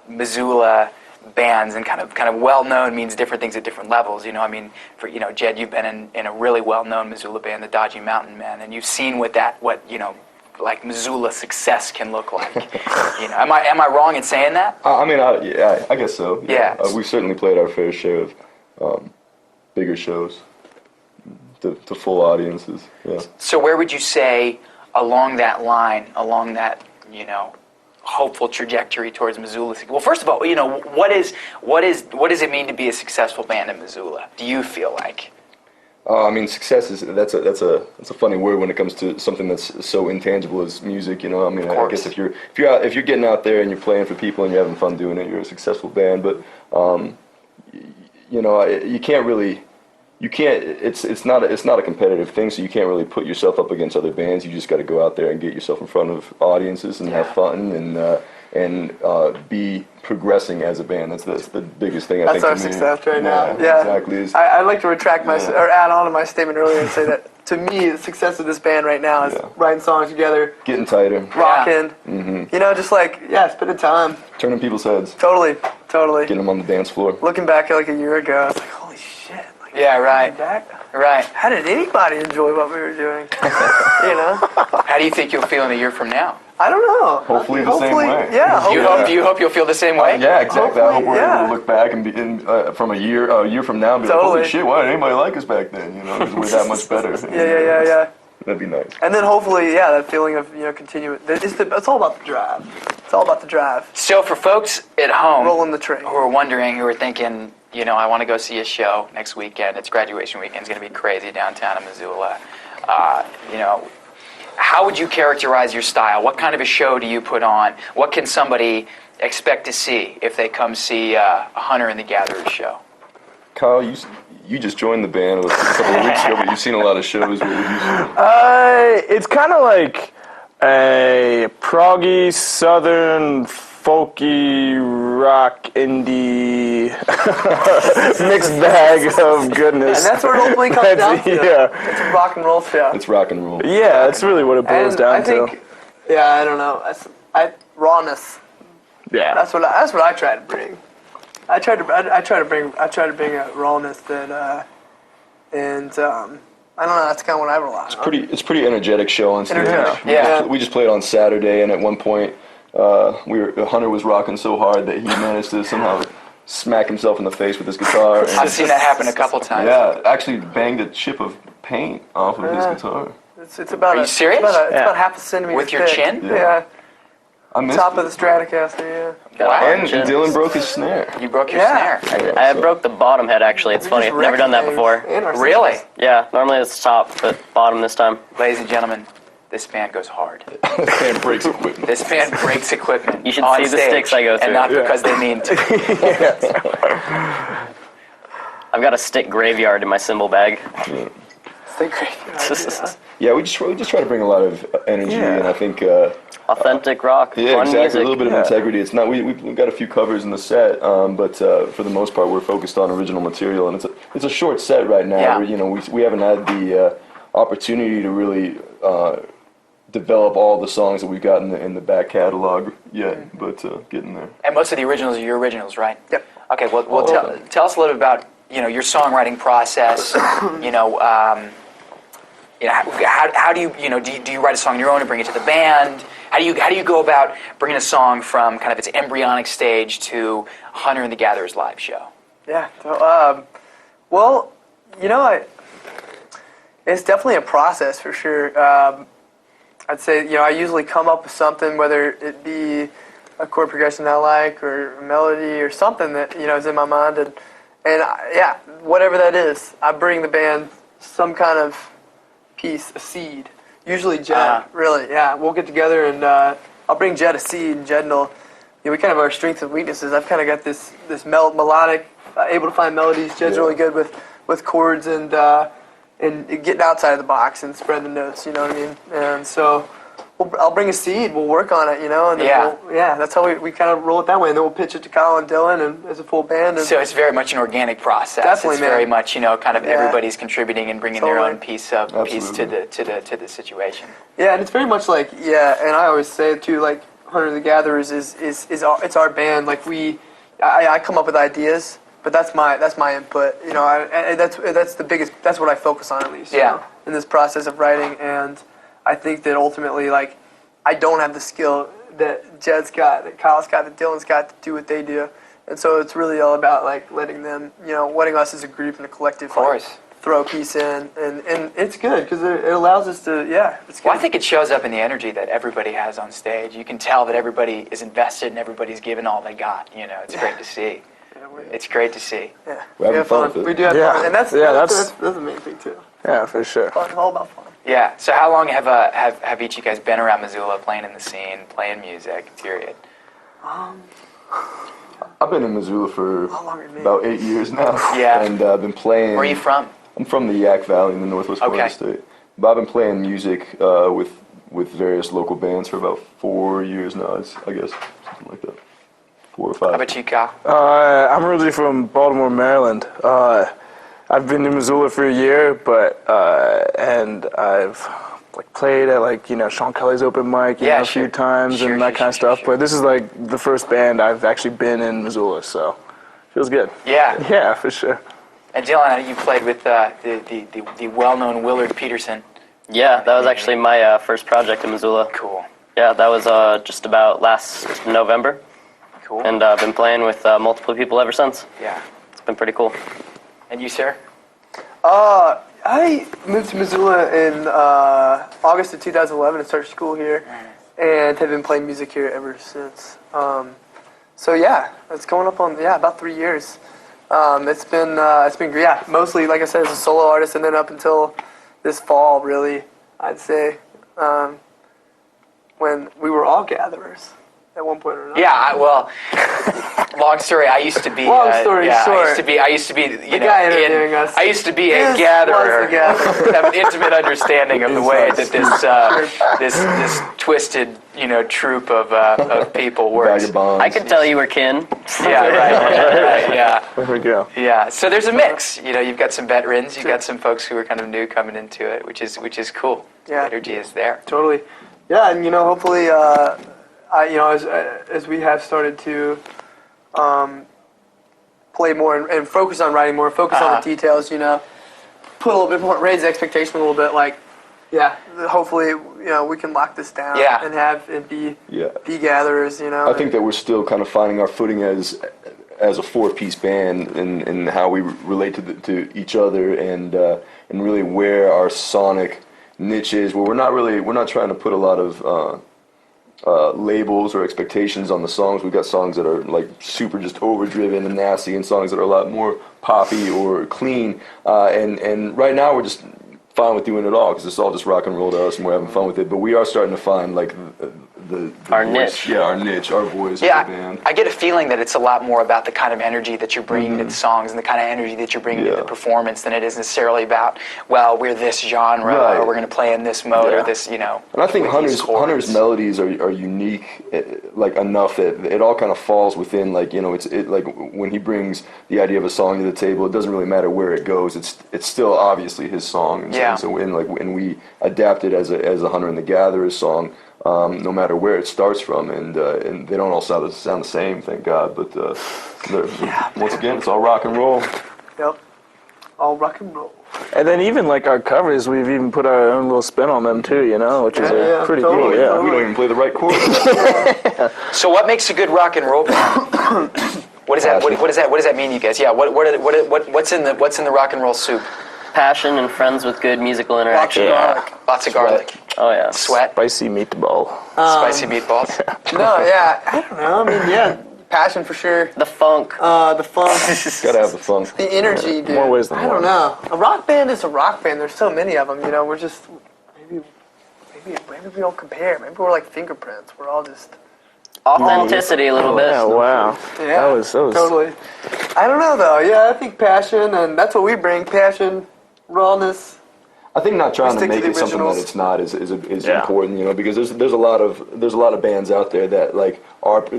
Missoula bands, and kind of well-known means different things at different levels. You know, I mean, for Jed, you've been in a really well-known Missoula band, the Dodgy Mountain Men, and you've seen what like Missoula success can look like. You know, am I wrong in saying that? I mean, I guess so. Yeah. We've certainly played our fair share of bigger shows to full audiences. Yeah. So where would you say along that line, along that hopeful trajectory towards Missoula? Well, first of all, what does it mean to be a successful band in Missoula? Do you feel like? I mean, success that's a funny word when it comes to something that's so intangible as music. You know, I mean, I guess if you're getting out there and you're playing for people and you're having fun doing it, you're a successful band. But you can't really. You can't. It's not a competitive thing, so you can't really put yourself up against other bands. You just got to go out there and get yourself in front of audiences and have fun and be progressing as a band. That's the biggest thing. That's our to me. success right now. Yeah, exactly. I'd like to retract or add on to my statement earlier and say that to me, the success of this band right now is writing songs together, getting tighter, rocking. Mm-hmm. You know, just like spending time, turning people's heads. Totally. Getting them on the dance floor. Looking back at like a year ago, I was like, holy shit. Like, yeah, right. Right. How did anybody enjoy what we were doing? You know? How do you think you'll feel in a year from now? I don't know. Hopefully the same way. Yeah. You hope you'll feel the same way? Yeah, exactly. I hope we're yeah. able to look back and begin from a year from now and be like, holy shit, why didn't anybody like us back then? You know, 'cause we're that much better. Yeah. That'd be nice. And then hopefully, that feeling of continuing. It's all about the drive. It's all about the drive. So for folks at home, rolling the train, who are wondering, who are thinking, I want to go see a show next weekend. It's graduation weekend. It's going to be crazy downtown in Missoula. How would you characterize your style? What kind of a show do you put on? What can somebody expect to see if they come see a Hunter and the Gatherers show? Kyle, you just joined the band a couple of weeks ago, but you've seen a lot of shows. What would you say? It's kind of like a proggy, southern, folky, rock, indie mixed bag of goodness. And that's what it ultimately comes down to. Yeah. It's a rock and roll show. It's rock and roll. Yeah, that's really what it boils down I think, to. I don't know. Rawness. Yeah. That's what I try to bring. I try to bring a rawness that, and I don't know. That's kind of what I rely on. It's pretty energetic show on stage. Yeah. We just played on Saturday, and at one point, Hunter was rocking so hard that he managed to somehow smack himself in the face with his guitar. I've seen that happen a couple times. Yeah, actually banged a chip of paint off of his guitar. It's about. Are you serious? It's about half a centimeter with your thick. chin? Yeah. I missed Top it. of the Stratocaster. Yeah. Wow. And Dylan broke his snare. You broke your Yeah. snare. I broke the bottom head, actually. It's funny. I've never done that before. Really? Yeah, normally it's top, but bottom this time. Ladies and gentlemen, this band goes hard. This band breaks equipment. This band breaks equipment. You should on see the stage, sticks I go through. and not because they mean to. I've got a stick graveyard in my cymbal bag. Stick graveyard. Yeah, we just try to bring a lot of energy, and I think authentic rock, yeah, fun exactly. music. A little bit of integrity. It's not we've got a few covers in the set, but for the most part, we're focused on original material, and it's a short set right now. Yeah. We haven't had the opportunity to really develop all the songs that we've got in the back catalog yet, but getting there. And most of the originals are your originals, right? Yep. Okay. Well, tell us a little bit about your songwriting process. how do you, do you write a song on your own and bring it to the band? How do you go about bringing a song from kind of its embryonic stage to Hunter and the Gatherers live show? Yeah. So, well, it's definitely a process for sure. I'd say, I usually come up with something, whether it be a chord progression I like or a melody or something that, is in my mind. And whatever that is, I bring the band some kind of piece, a seed. Usually Jed, really, yeah. We'll get together and I'll bring Jed a seed, and Jed will, we kind of have our strengths and weaknesses. I've kind of got this melodic, able to find melodies. Jed's really good with chords and getting outside of the box and spreading the notes, you know what I mean? And so I'll bring a seed, we'll work on it, and then that's how we kind of roll it that way, and then we'll pitch it to Kyle and Dylan and as a full band. And so it's very much an organic process. Definitely, it's very much, kind of everybody's contributing and bringing their own piece to the situation. Yeah, and it's very much like, and I always say it too, like Hunter the Gatherers it's our band. Like I come up with ideas, but that's my input. And that's the biggest. That's what I focus on at least. In this process of writing, and I think that ultimately, like, I don't have the skill that Jed's got, that Kyle's got, that Dylan's got to do what they do, and so it's really all about like letting them, letting us as a group and a collective, of course, throw a piece in, and it's good because it allows us to, it's good. Well, I think it shows up in the energy that everybody has on stage. You can tell that everybody is invested and everybody's given all they got. It's great to see. It's great to see. Yeah, we have fun. We do have fun, and that's the main thing too. Yeah, for sure. Fun, all about fun. Yeah. So how long have each of you guys been around Missoula, playing in the scene, playing music? Period. I've been in Missoula for about 8 years now. Yeah. And I've been playing. Where are you from? I'm from the Yak Valley in the northwest part of the state. But I've been playing music with various local bands for about 4 years now. I guess something like that. 4 or 5. How about you, Kyle? I'm originally from Baltimore, Maryland. I've been in Missoula for a year, and I've played at Sean Kelly's open mic a few times and that kind of stuff. But this is the first band I've actually been in Missoula, so feels good. Yeah. Yeah, for sure. And Dylan, you played with the well-known Willard Peterson. Yeah, that was actually my first project in Missoula. Cool. Yeah, that was just about last November. Cool. And I've been playing with multiple people ever since. Yeah. It's been pretty cool. And you, sir? I moved to Missoula in August of 2011 and started school here, and have been playing music here ever since. So it's going up on about 3 years. It's been great. Mostly, like I said, as a solo artist, and then up until this fall, really, I'd say, when we were all gatherers at one point or another. Yeah, long story. I used to be. Long story short. I used to be. The guy interviewing us. I used to be a gatherer. Have an intimate understanding of the way that this twisted, troop of people works. I could tell you were kin. Yeah, right. Yeah. There we go. Yeah. So there's a mix. You've got some veterans. You've got some folks who are kind of new coming into it, which is cool. Yeah. The energy is there. Totally. Yeah, and hopefully. As we have started to play more and focus on writing more, focus on the details, put a little bit more, raise the expectation a little bit, hopefully, we can lock this down and have it be gatherers, I think that we're still kind of finding our footing as a 4-piece band and how we relate to each other and really where our sonic niche is, where we're not trying to put a lot of labels or expectations on the songs. We've got songs that are super just overdriven and nasty, and songs that are a lot more poppy or clean. And right now we're just fine with doing it all because it's all just rock and roll to us, and we're having fun with it. But we are starting to find our voice, niche. Yeah, our niche, our voice. Yeah, of the band. I get a feeling that it's a lot more about the kind of energy that you're bringing to the songs and the kind of energy that you're bringing to the performance than it is necessarily about, we're this genre or we're going to play in this mode or this, And I think Hunter's melodies are unique, enough that it all kind of falls within, it's when he brings the idea of a song to the table, it doesn't really matter where it goes. It's still obviously his song. And so when we adapt it as a Hunter and the Gatherers song, no matter where it starts from, and they don't all sound the same, thank God. But once again, it's all rock and roll. Yep, all rock and roll. And then even like our covers, we've even put our own little spin on them too, you know, which is pretty cool. Yeah, we don't even play the right chord. So what makes a good rock and roll band? What does that mean, you guys? Yeah, what's in the rock and roll soup? Passion and friends with good musical interaction. Lots of garlic. Oh yeah. Sweat. Spicy meatball. Spicy meatballs. No, yeah, I don't know. I mean, yeah, passion for sure. The funk. The funk. Gotta have the funk. The energy, dude. More ways than I don't one. know. A rock band is a rock band. There's so many of them. You know, we're just maybe we don't compare. Maybe we're like fingerprints. We're all just Authenticity a little bit. Yeah, wow. yeah. That was Totally. I don't know though. Yeah, I think passion, and that's what we bring. Passion, rawness. I think not trying to Stick to make the it something that originals. it's not is important, you know, because there's a lot of bands out there that like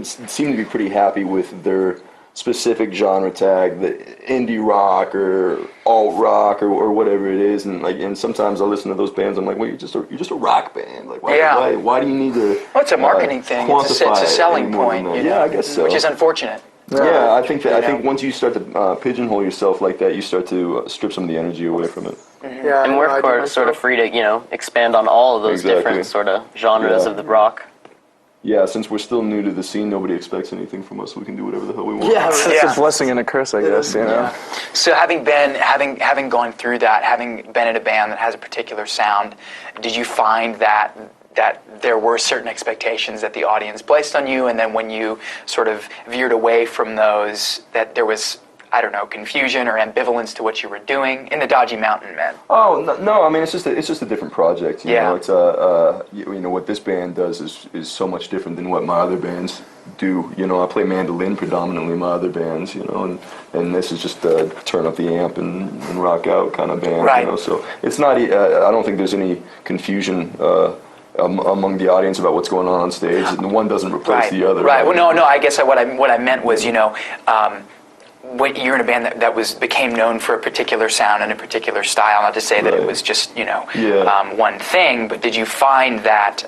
seem to be pretty happy with their specific genre tag, the indie rock or alt rock or whatever it is, and sometimes I listen to those bands, I'm like, well, you're just a rock band, like why do you need to? Well, it's a marketing thing. It's a selling point. You know, yeah, I guess so. Which is unfortunate. Yeah, I think once you start to pigeonhole yourself like that, you start to strip some of the energy away from it. Yeah, And we're sort of free to, expand on all of those different sort of genres of the rock. Yeah, since we're still new to the scene, nobody expects anything from us. We can do whatever the hell we want. Yeah, It's a blessing and a curse, I guess, you know. Yeah. So having gone through that, having been in a band that has a particular sound, did you find that there were certain expectations that the audience placed on you, and then when you sort of veered away from those, that there was, I don't know, confusion or ambivalence to what you were doing in the Dodgy Mountain Men? Oh no! I mean, it's just a different project. You Yeah. know, it's what this band does is so much different than what my other bands do. You know, I play mandolin predominantly in my other bands. You know, and this is just a turn up the amp and rock out kind of band. Right. You know, so it's not. I don't think there's any confusion. Among the audience about what's going on stage, and one doesn't replace the other. Right. Well, no. I guess what I meant was, when you're in a band that became known for a particular sound and a particular style. Not to say that it was just one thing, but did you find that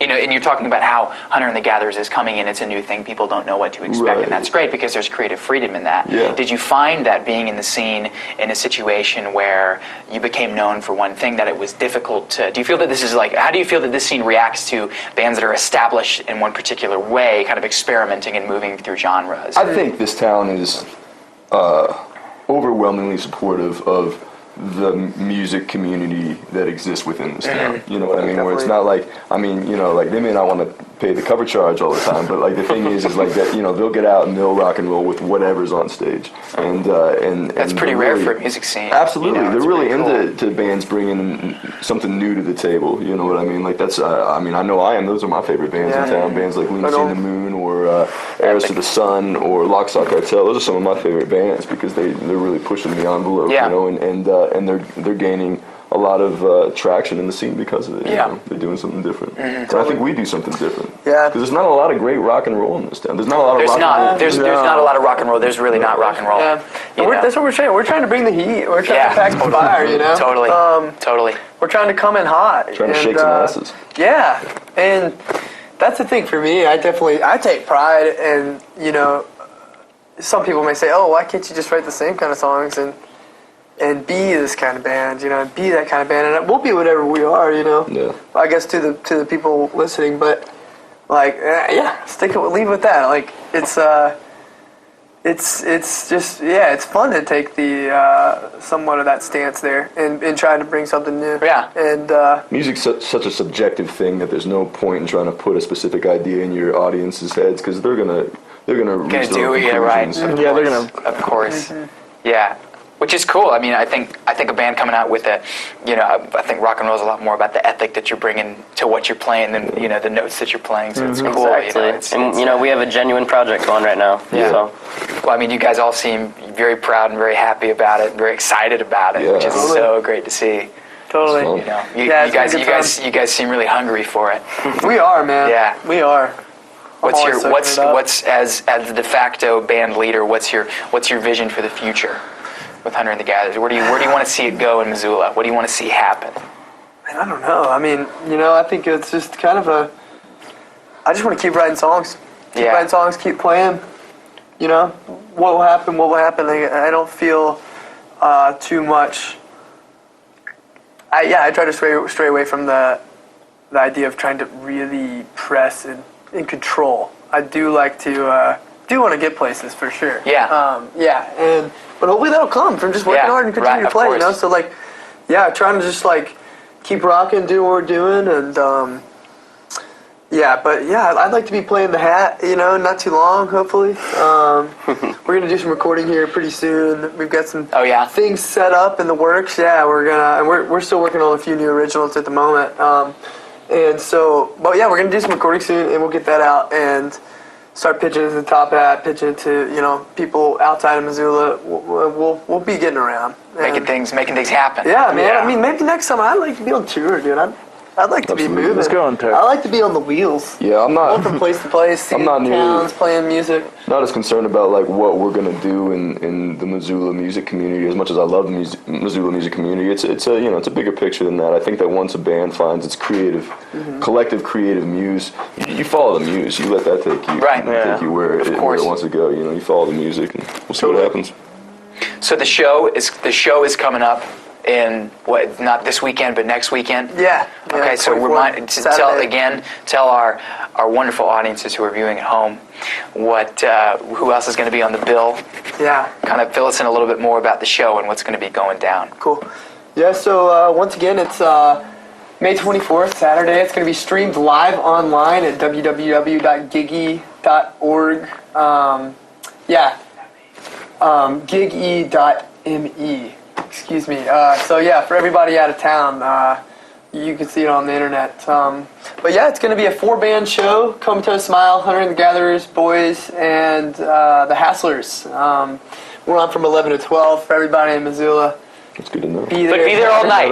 and you're talking about how Hunter and the Gatherers is coming in, it's a new thing, people don't know what to expect, and that's great because there's creative freedom in that. Yeah. Did you find that being in the scene in a situation where you became known for one thing, that it was difficult to? Do you feel that this is how do you feel that this scene reacts to bands that are established in one particular way, kind of experimenting and moving through genres? I think this town is overwhelmingly supportive of the music community that exists within this town. You know what I mean? Where it's not like, I mean, they may not want to pay the cover charge all the time, but the thing is like that, they'll get out and they'll rock and roll with whatever's on stage. And that's pretty rare for a music scene. Absolutely. They're really cool. into bands bringing something new to the table. You know what I mean? That's, I know I am. Those are my favorite bands in town. Bands like Lunacy in the Moon or Heirs to the Sun or Lock, Stock, Cartel. Those are some of my favorite bands because they're really pushing the envelope, and they're gaining a lot of traction in the scene because of it. You know? They're doing something different. And I think we do something different. Yeah. Because there's not a lot of great rock and roll in this town. There's not a lot of rock and roll. There's not a lot of rock and roll. There's really not rock and roll. Yeah. That's what we're trying. We're trying to bring the heat. We're trying to pack the fire, Totally. Totally. We're trying to come in hot. Trying to shake some asses. Yeah. And that's the thing for me. I take pride in, some people may say, oh, why can't you just write the same kind of songs and be this kind of band, and be that kind of band, and we'll be whatever we are, Yeah. I guess to the people listening, but leave with that. It's just it's fun to take the somewhat of that stance there and try to bring something new. Yeah. And music's such a subjective thing that there's no point in trying to put a specific idea in your audience's heads because they're gonna reach their own conclusions. Yeah, they're gonna. Of course. Yeah. Which is cool. I mean, I think a band coming out with I think rock and roll is a lot more about the ethic that you're bringing to what you're playing than the notes that you're playing. So it's cool. Exactly. And we have a genuine project going right now. Yeah. So. Well, I mean, you guys all seem very proud and very happy about it, and very excited about it, which is so great to see. Totally. You guys seem really hungry for it. We are, man. Yeah, we are. What's as the de facto band leader? What's your vision for the future with Hunter and the Gatherers? Where do you want to see it go in Missoula? What do you want to see happen? Man, I don't know. I mean, I think it's just kind of I just want to keep writing songs. Keep writing songs, keep playing. What will happen, what will happen. I don't feel too much I try to stray away from the idea of trying to really press and control. I do like to do want to get places for sure. Yeah. But hopefully that'll come from just working hard and continue to play. You know, so like, trying to just like keep rocking, do what we're doing, and I'd like to be playing the hat. You know, not too long, hopefully. We're gonna do some recording here pretty soon. We've got some things set up in the works. Yeah, we're still working on a few new originals at the moment. We're gonna do some recording soon, and we'll get that out and start pitching it to the top hat, pitching it to people outside of Missoula. We'll be getting around, making things happen. Yeah, man. Yeah. I mean, maybe next summer I'd like to be on tour, dude. I'd like to be moving. Let's go on tour. I like to be on the wheels. Yeah, I'm not. Going from place to place, seeing towns, playing music. Not as concerned about like what we're gonna do in the Missoula music community as much as I love the Missoula music community. It's a bigger picture than that. I think that once a band finds its collective creative muse, you follow the muse. You let that take you take you where it wants to go. You follow the music, and we'll see what happens. So the show is coming up in not this weekend but next weekend. Yeah. Okay, so tell our wonderful audiences who are viewing at home who else is going to be on the bill. Yeah. Kind of fill us in a little bit more about the show and what's going to be going down. Cool. Yeah. So once again, it's May 24th, Saturday. It's going to be streamed live online at www.gigi.org. Gigi.me. Excuse me. For everybody out of town, you can see it on the internet. It's going to be a 4-band show. Comatose Smile, Hunter and the Gatherers, Boys, and the Hasslers. We're on from 11 to 12 for everybody in Missoula. That's good to know. Be there all night.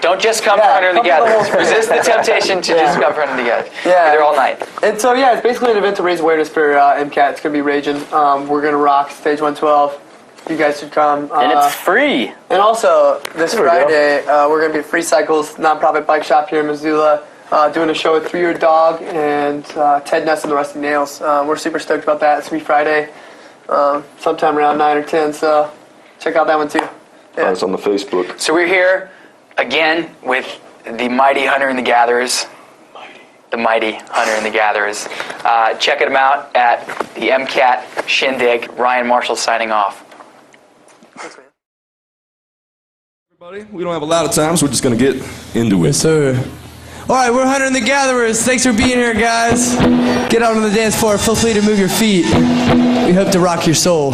Don't just come for Hunter and the Gatherers. Resist the temptation to just come for Hunter and the Gatherers. Yeah. Be there all night. And so, it's basically an event to raise awareness for MCAT. It's going to be raging. We're going to rock Stage 112. You guys should come. And it's free. And also, this Friday, we're going to be at Free Cycles, nonprofit bike shop here in Missoula, doing a show with 3 Year Dog and Ted Ness and the Rusty Nails. We're super stoked about that. It's going to be Friday, sometime around 9 or 10, so check out that one too. Yeah. It's on the Facebook. So we're here again with the mighty Hunter and the Gatherers. The mighty Hunter and the Gatherers. Check them out at the MCAT Shindig. Ryan Marshall signing off. Everybody, we don't have a lot of time, so we're just going to get into it. Yes, sir. All right, we're Hunter and the Gatherers. Thanks for being here, guys. Get out on the dance floor. Feel free to move your feet. We hope to rock your soul.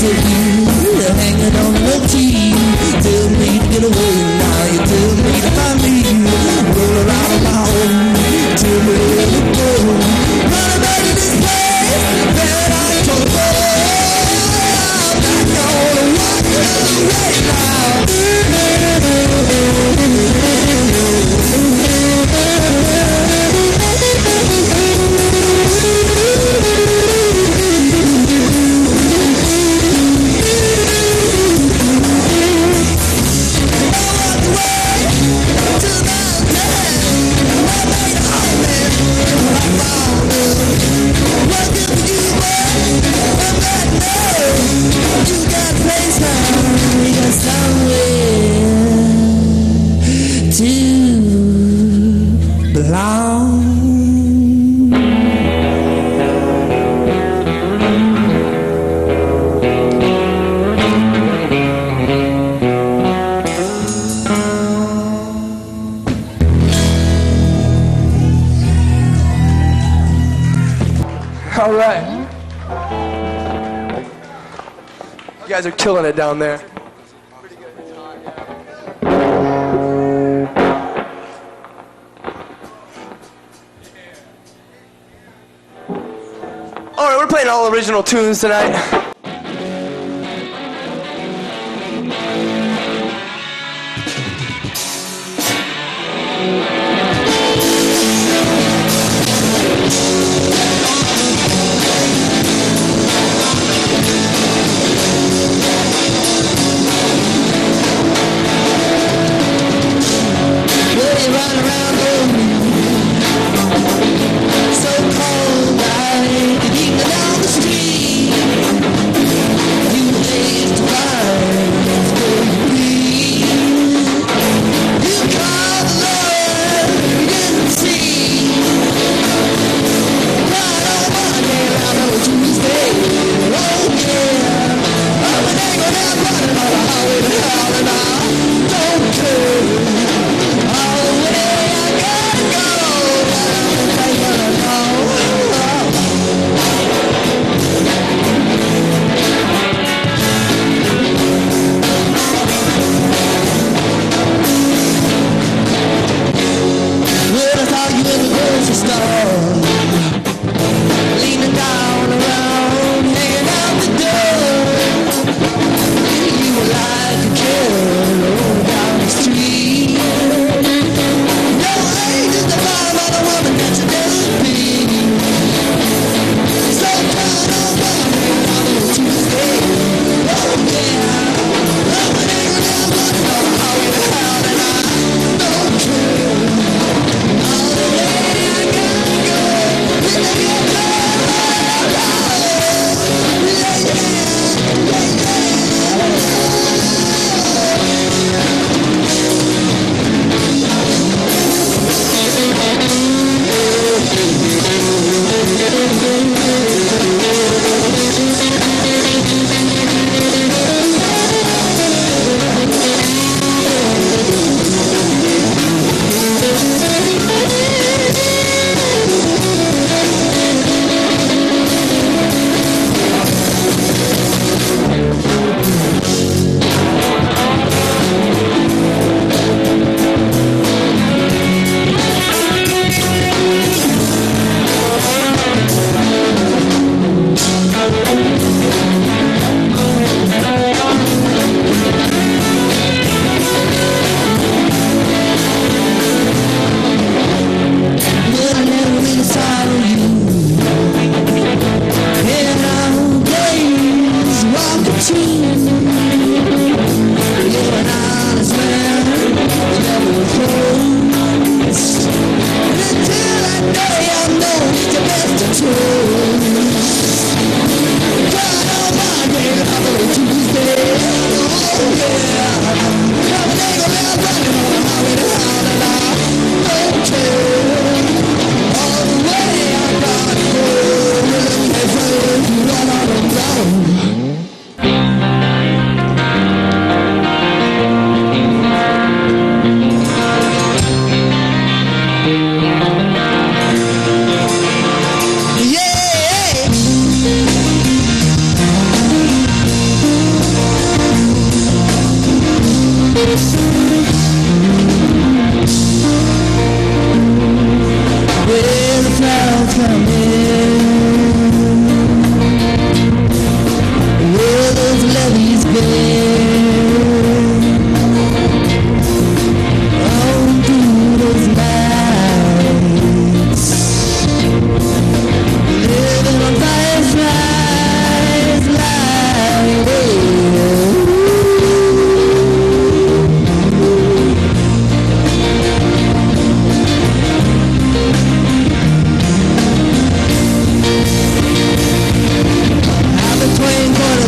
pictures of you hanging on the tree. Tell me to get away now, you tell me to find me. Roll around on my own, tell me where to go. Running back to this place, paradise for the I'm not gonna walk away now. All right. You guys are killing it down there. All right, we're playing all original tunes tonight. So cold, I can hear down the street.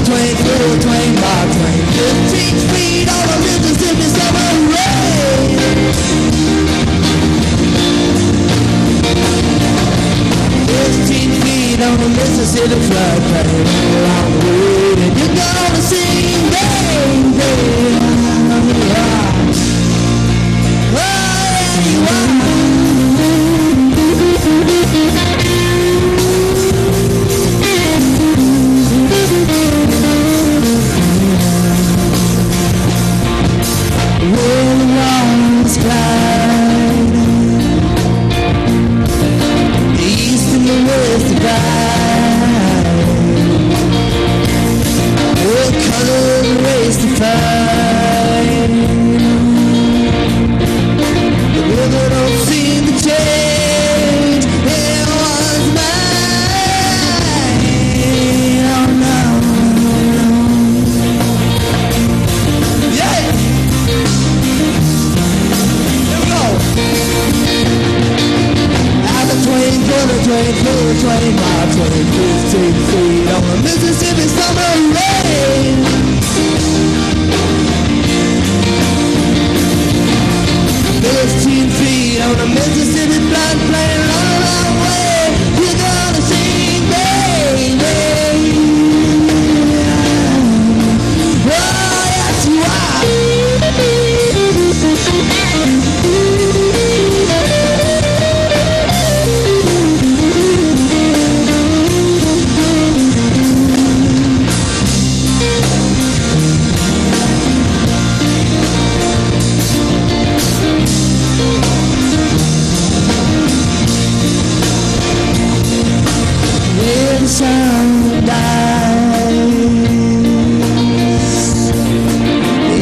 Twain, Little Twain, Mark Twain. 15 feet on the Mississippi summer rain. 15 feet on the Mississippi floodplain. Along the road, and you're gonna sing, baby. Oh, yeah, you are. Where the walls glide, the east and the west divide. What color the race to fight? The river don't seem to change. It was mine. Oh no, no. Yeah. Twain, for the Twain, Mark Twain, 15 feet on the Mississippi summer rain. 15 feet on the Mississippi floodplain, long, long way. You're gonna sing, baby. Oh, yes, you are. When the sun dies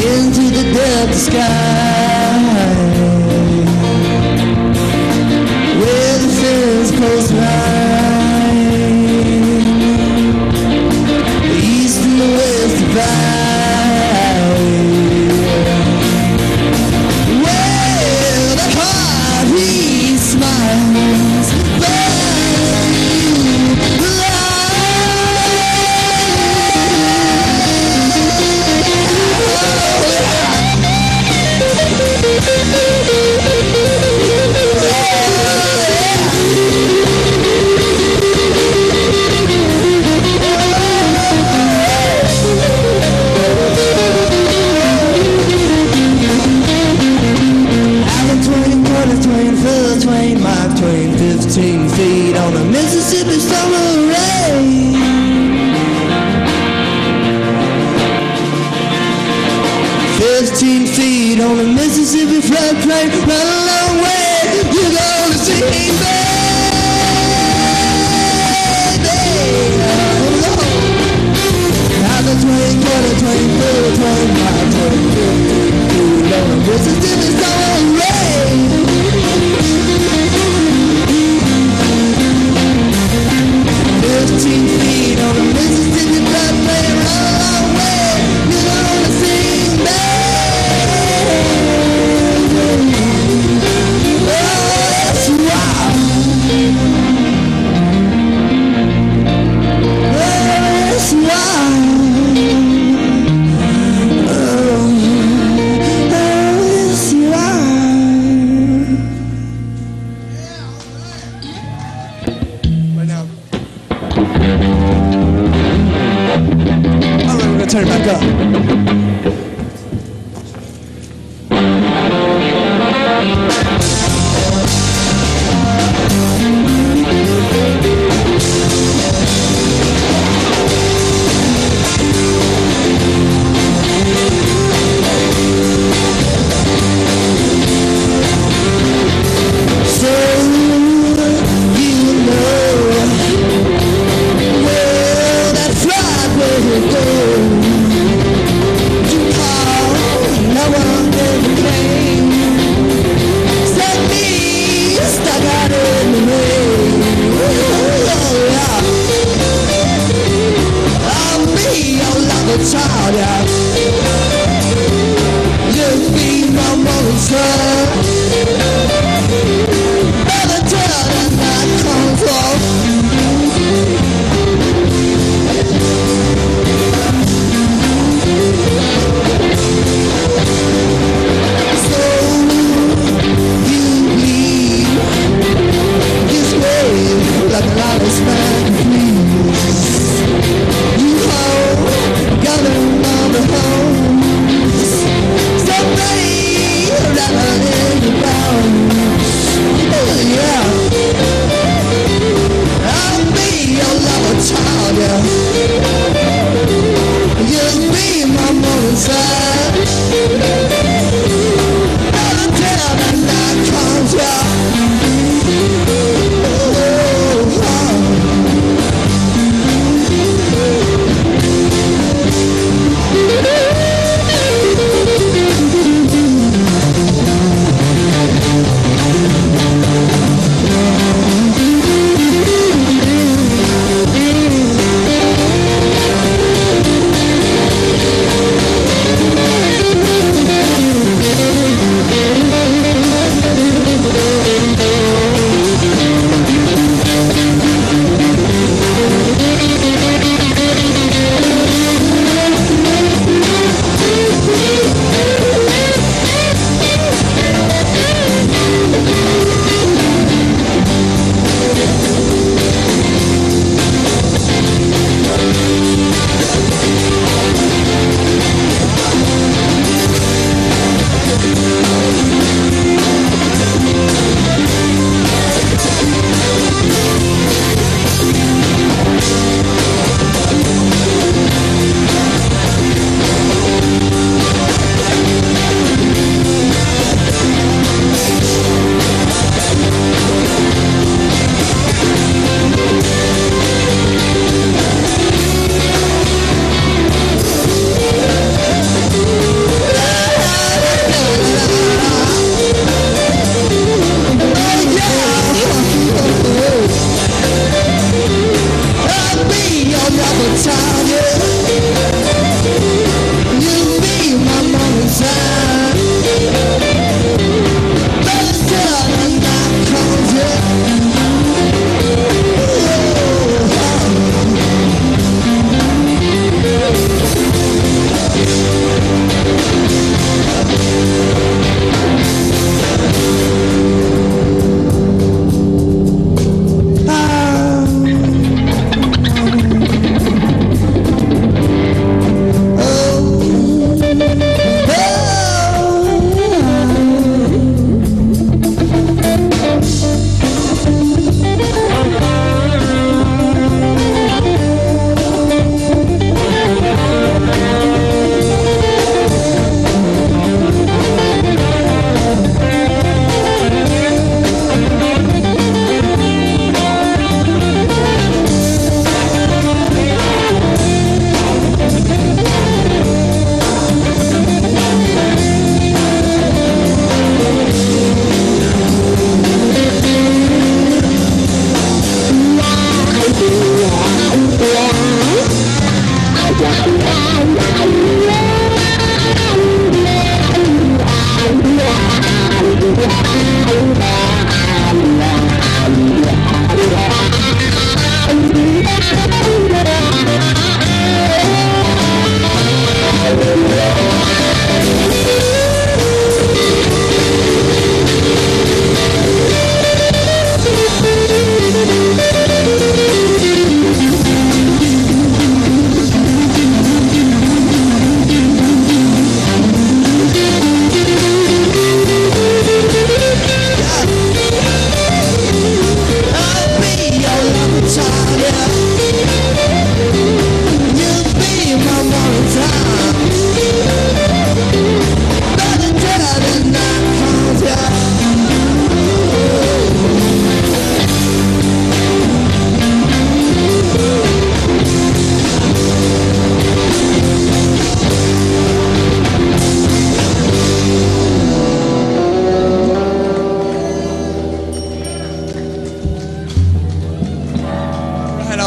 into the depth of sky, where the fields coastline, the east and the west divide. Well, the heart he smiles. Twain, Mark Twain, 15 feet on the Mississippi summer rain. 15 feet on the Mississippi floodplain, run a long way, you're gonna see me, the Twain, quarter Twain, full Twain, Mark Twain, 15 feet on the Mississippi summer rain. 15 feet on the Mississippi floodplain, run a long way, you're gonna sing, baby. Oh, yes, you are. Oh, yes, you are. Oh, yes, you are. Right now. All right, we're gonna turn it back up. So you know where that flight will go.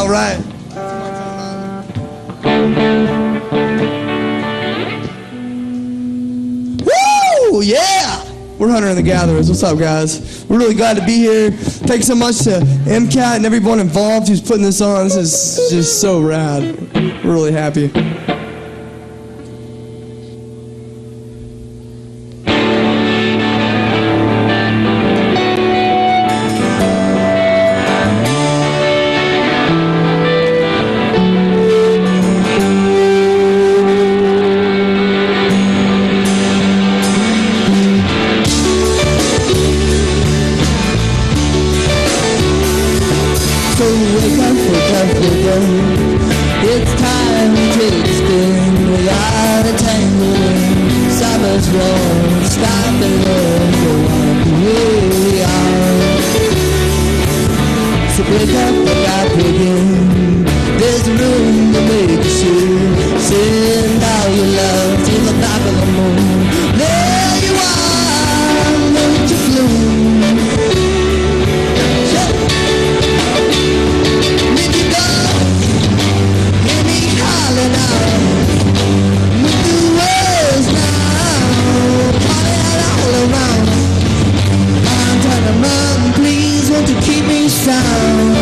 All right. Woo! Yeah! We're Hunter and the Gatherers. What's up, guys? We're really glad to be here. Thanks so much to MCAT and everyone involved who's putting this on. This is just so rad. We're really happy. It's time to spin without a tangle. Summer's wrong, stop and learn for what we really are. So pick up the guy again. There's room to make sure. Send all your love to the back of the moon. There you are, won't you bloom? To keep me sound.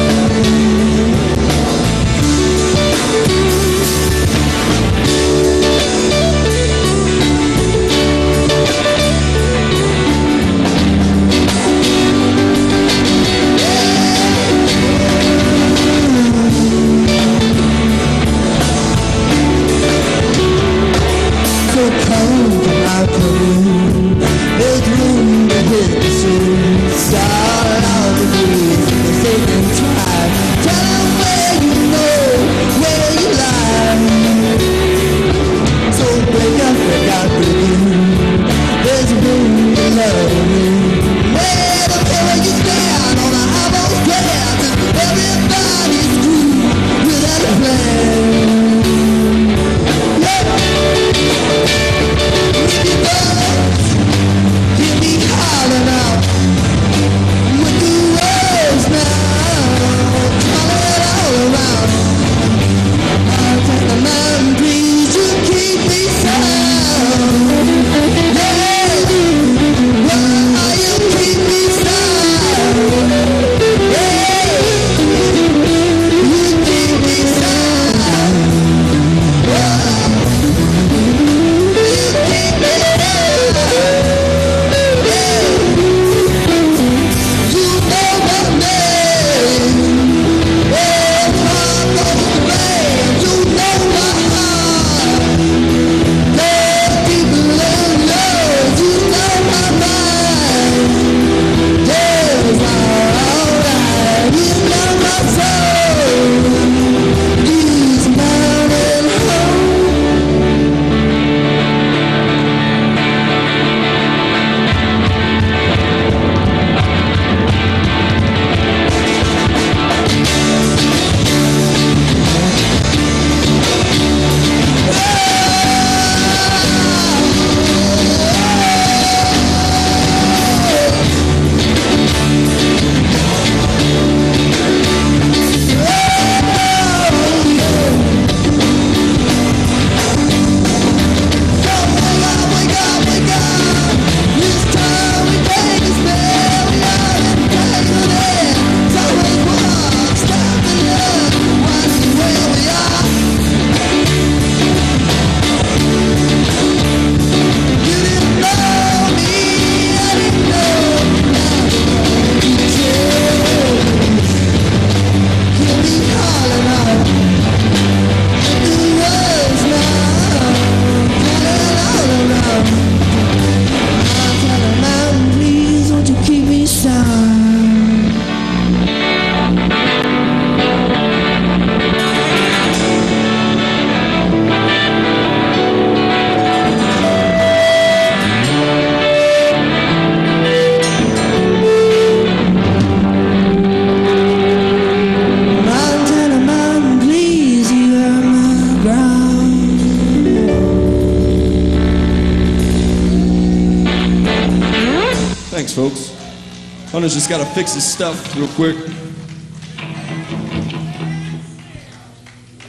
Thanks, folks. Hunter's just got to fix his stuff real quick.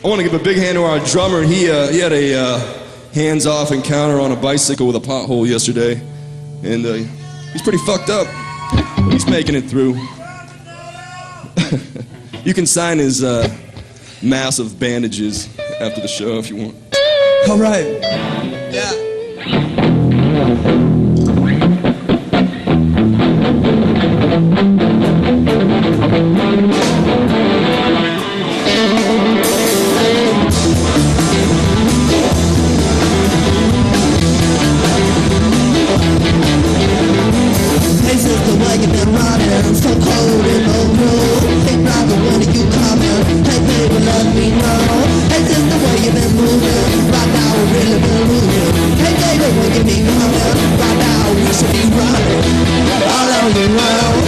I want to give a big hand to our drummer. He had a hands-off encounter on a bicycle with a pothole yesterday, and he's pretty fucked up. But he's making it through. You can sign his massive bandages after the show if you want. All right. Yeah. This is the way you've been running, so cold in the room. Hey brother, when are you coming? Hey baby, let me know. Hey, this is the way you've been moving. Right now we're really been moving. Hey baby, when you be coming? Right now we should be running all on your own.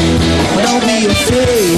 Don't be afraid.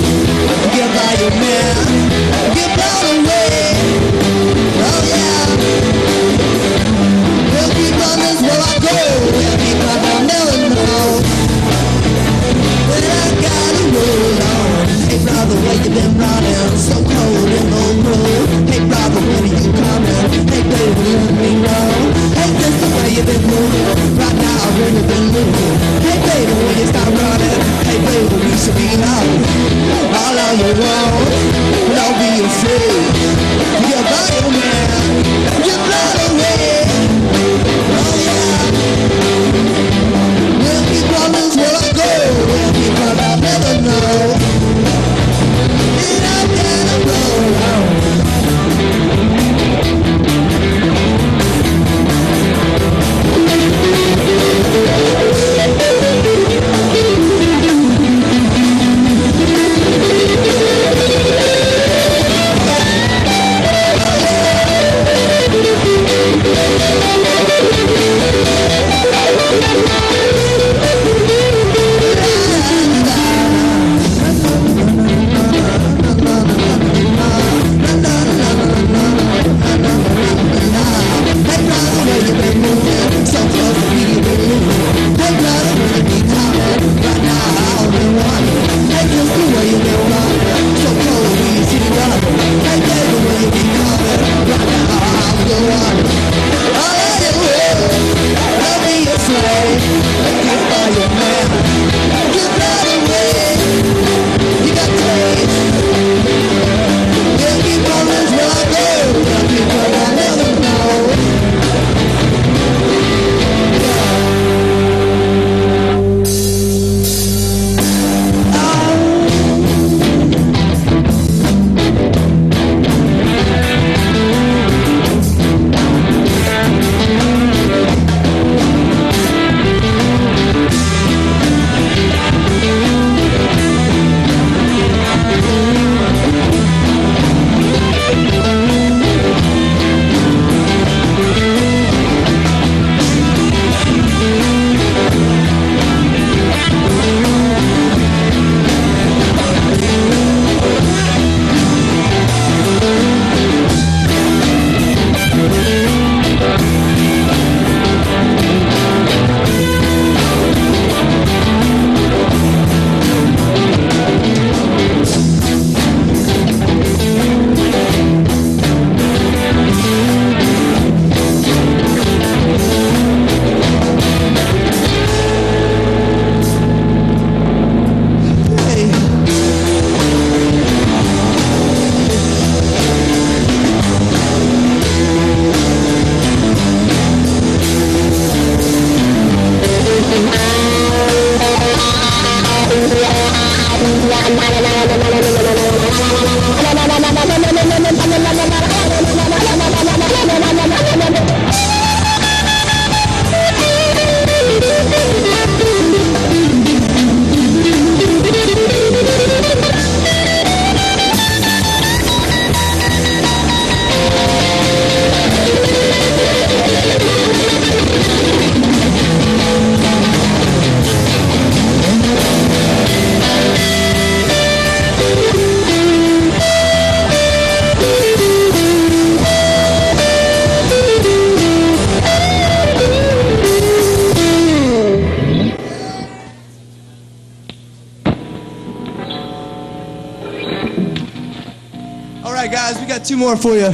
two more for you.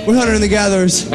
We're Hunter and the Gatherers.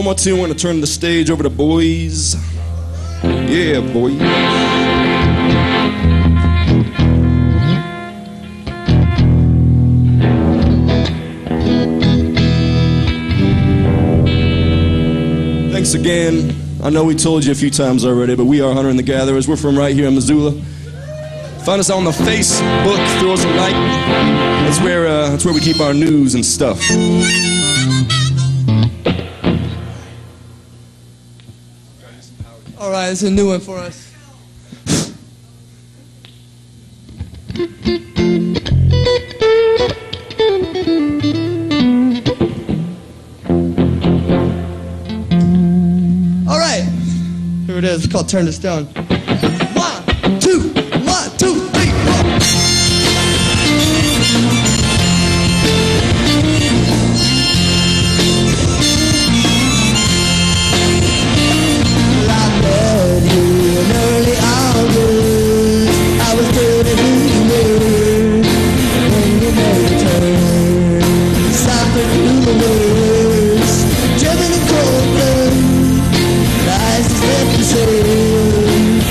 More tune. Want to turn the stage over to boys. Yeah, boys. Thanks again. I know we told you a few times already, but we are Hunter and the Gatherers. We're from right here in Missoula. Find us on the Facebook. Throw us a like. That's where we keep our news and stuff. All right, it's a new one for us. All right, here it is. It's called Turn to Stone. 1, 2, 1, 2, 3, 4. Driven in cold blood, lies is left to say.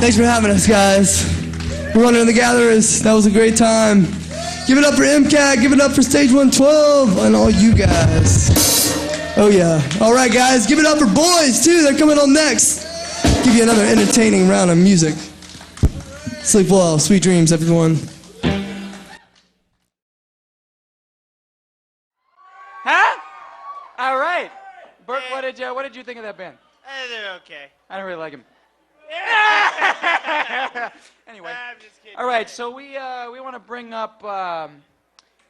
Thanks for having us, guys. We're Wonder and the Gatherers. That was a great time. Give it up for MCAT. Give it up for Stage 112 and all you guys. Oh, yeah. All right, guys. Give it up for boys, too. They're coming on next. Give you another entertaining round of music. Sleep well. Sweet dreams, everyone. Huh? All right. Bert, what did you think of that band? They're okay. I don't really like him. Anyway. I'm just kidding. All right, so we want to bring up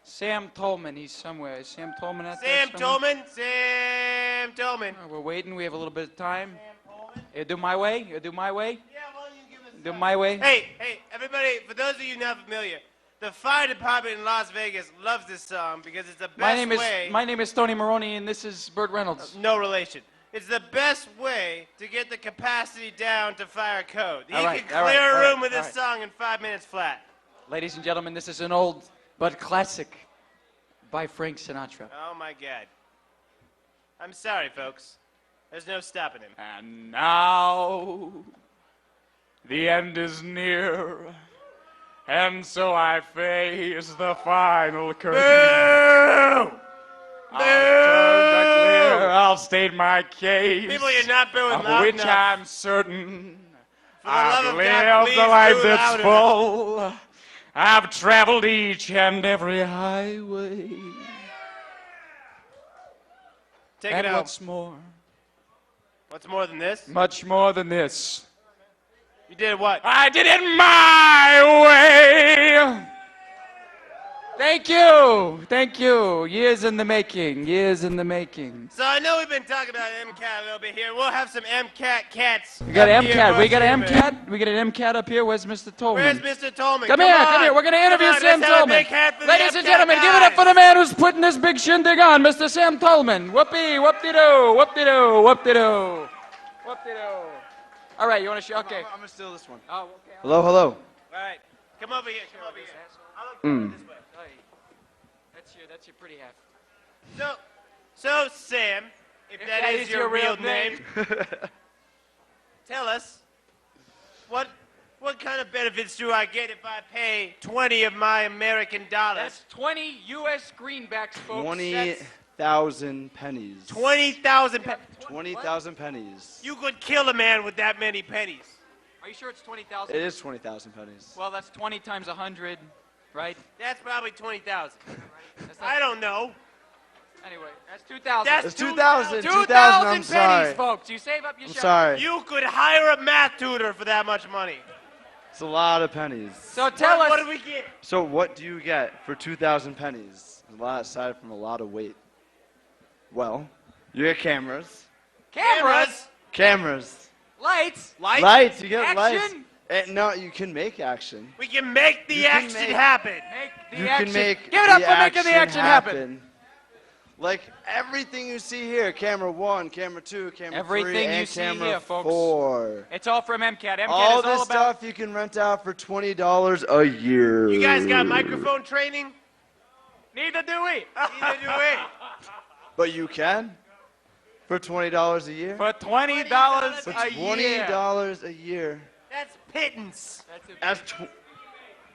Sam Tolman. He's somewhere. Is Sam Tolman out there? Sam Tolman. We're waiting. We have a little bit of time. You do my way? You do my way? Yeah, why don't you give us Do my way? Hey, everybody, for those of you not familiar, the fire department in Las Vegas loves this song because it's the best way. My name is Tony Maroney, and this is Burt Reynolds. No relation. It's the best way to get the capacity down to fire code. You can clear a room with this song in 5 minutes flat. Ladies and gentlemen, this is an old but classic by Frank Sinatra. Oh, my God. I'm sorry, folks. There's no stopping him. And now the end is near, and so I face the final curtain. Boo! I'll state my case. People, you're not booing of loud which enough. I'm certain. For the love I've of God, lived please a life boo that's loud full. I've traveled each and every highway. Take and it out. what's more? What's more than this? Much more than this. You did what? I did it my way. Thank you. Thank you. Years in the making. Years in the making. So I know we've been talking about MCAT a little bit here. We'll have some MCAT cats. We got up here MCAT. We for got us here, MCAT. man. We got an MCAT up here. Where's Mr. Tolman? Where's Mr. Tolman? Come here. on. Come here. We're going to interview Come on, Sam let's have a Tolman. big hand for the Ladies and MCAT gentlemen, give it up for the man who's putting this big shindig on, Mr. Sam Tolman. Whoopee, whoop-de-doo, whoop-de-doo, whoop-de-doo, whoop-de-doo. All right, you want to show? Okay. I'm going to steal this one. Oh, okay. Hello, hello. All right. Come over here. Come over here. I'll look this way. That's your pretty half. So Sam, if that is your real name, tell us, what kind of benefits do I get if I pay 20 of my American dollars? That's 20 U.S. greenbacks, folks. 20,000 pennies. 20,000 pennies. 20,000 pennies. You could kill a man with that many pennies. Are you sure it's 20,000? It is 20,000 pennies. Well, that's 20 times 100, right? That's probably 20,000. I don't know. Anyway, that's 2,000. That's 2,000. 2,000 I'm pennies, sorry. folks. You save up your I'm shop. sorry. You could hire a math tutor for that much money. It's a lot of pennies. So tell us. What do we get? So what do you get for 2,000 pennies? A lot aside from a lot of weight. Well, you get cameras. Cameras. Cameras. Lights. Lights. You get Action. lights. No, you can make action. We can make the You can action make- happen. Make the You action. can make Give it up the for making the action happen. Like everything you see here, camera 1, camera 2, camera 3, Everything and you see camera here, folks. 4. It's all from MCAT. MCAT All is this all about. stuff you can rent out for $20 a year. You guys got microphone training? Neither do we. Neither do we. But you can for $20 a year. For $20 For a year. $20 a year. That's pittance. That's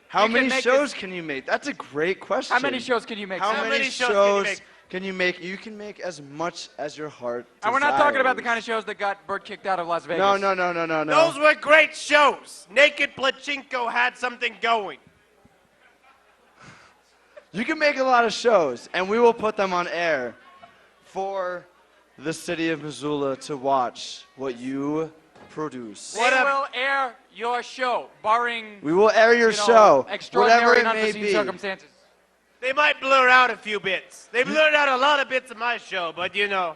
How You can many make shows can you make? That's a great question. How many shows can you make? How Sam? many shows can you make? You can make as much as your heart And we're not talking about the desires. kind of shows that got Bert kicked out of Las Vegas. No. Those were great shows. Naked Pachinko had something going. You can make a lot of shows, and we will put them on air for the city of Missoula to watch what you produce. They will air your show, barring. We will air your you know, show, Extraordinary whatever and it may unforeseen be. circumstances. They might blur out a few bits. They blurred out a lot of bits of my show, but you know,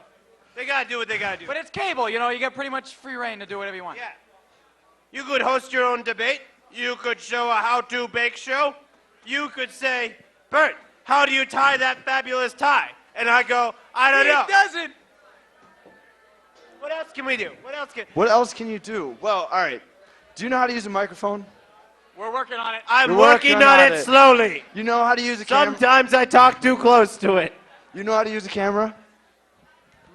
they gotta do what they gotta do. But it's cable, you know. You got pretty much free reign to do whatever you want. Yeah. You could host your own debate. You could show a how-to bake show. You could say, Bert, how do you tie that fabulous tie? And I go, I don't know. He doesn't. What else can we do? What else can? What else can you do? Well, all right. Do you know how to use a microphone? We're working on it. I'm You're working on it slowly. You know how to use a camera? Sometimes I talk too close to it. You know how to use a camera?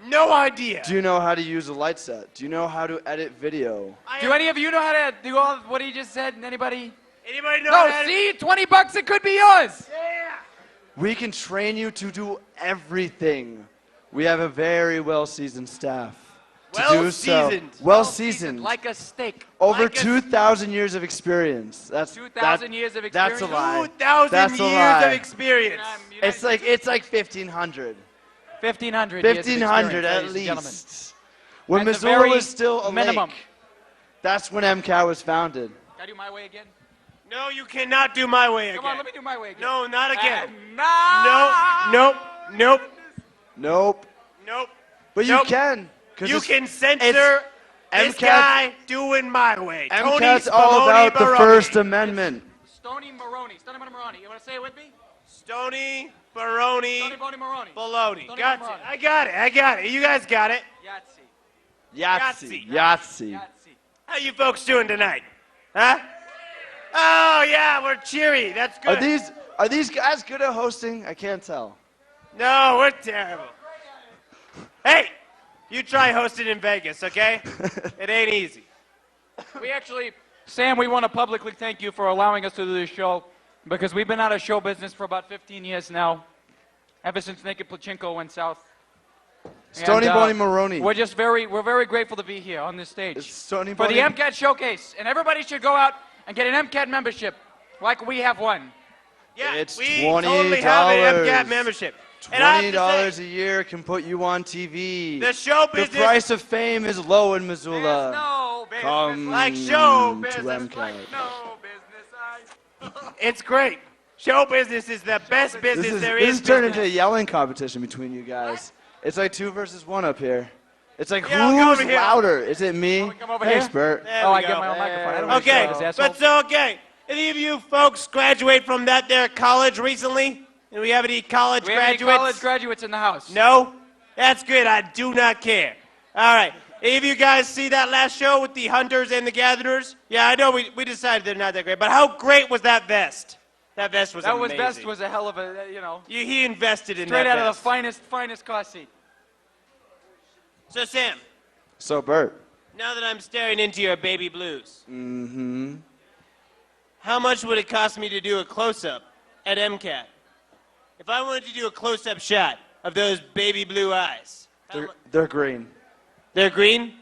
No idea. Do you know how to use a light set? Do you know how to edit video? Do any of you know how to do all of what he just said? Anybody? Anybody know No, how to... see? $20, it could be yours. We can train you to do everything. We have a very well-seasoned staff. To do so. Well-seasoned. Like a steak. Over Like a 2,000 years of experience. That's 2,000 years of experience? That's a lie. 2,000 That's a years lie. of experience. It's like 1,500. 1,500 1,500 at ladies and gentlemen. least. When At the Missoula very was still a minimum. lake. That's when MCAT was founded. Can I do my way again? No, you cannot do my way again. Come on, let me do my way again. No, not again. No. Nope. Nope. But you Nope. can. 'Cause You it's- can censor this MCAT guy doing my way. MCAT's all about the First Amendment. Stony Maroney. You want to say it with me? Stony Baroni. Stony Boney Maroney. Baloney. Stony Gotcha. Maroney. I got it. You guys got it. Yahtzee. Yahtzee. How you folks doing tonight? Huh? Oh, yeah, we're cheery. That's good. Are these guys good at hosting? I can't tell. No, we're terrible. Hey, you try hosting in Vegas, okay? It ain't easy. We actually, Sam, we want to publicly thank you for allowing us to do this show because we've been out of show business for about 15 years now, ever since Naked Pachinko went south. Stony And, Boney Maroney. We're very grateful to be here on this stage Stony for the Boney- MCAT Showcase, and everybody should go out and get an MCAT membership, like we have one. Yeah, It's we $20. totally have an MCAT membership. And I have to $20 a year can put you on TV. The show The business- price of fame is low in Missoula. Come like show to business, MCAT. It's great. Show business is the best business there This is. is turned business. into a yelling competition between you guys. It's like 2 versus 1 up here. It's like Yeah, I'll come who's over here. louder? Is it me? over Thanks, here? Bert. There Oh, we I get go. my own microphone. I don't want to Okay, show this asshole. but so okay. Any of you folks graduate from that there college recently? Do we have any college We have any graduates? college graduates in the house? No? That's good. I do not care. All right. Any of you guys see that last show with the hunters and the gatherers? Yeah, I know we decided they're not that great, but how great was that vest? That vest was amazing. Vest was a hell of a, you know. He invested in Straight that out vest. of the finest car seat. So Sam, So, Bert. now that I'm staring into your baby blues, Mm-hmm. how much would it cost me to do a close-up at MCAT? If I wanted to do a close-up shot of those baby blue eyes. They're green. They're green?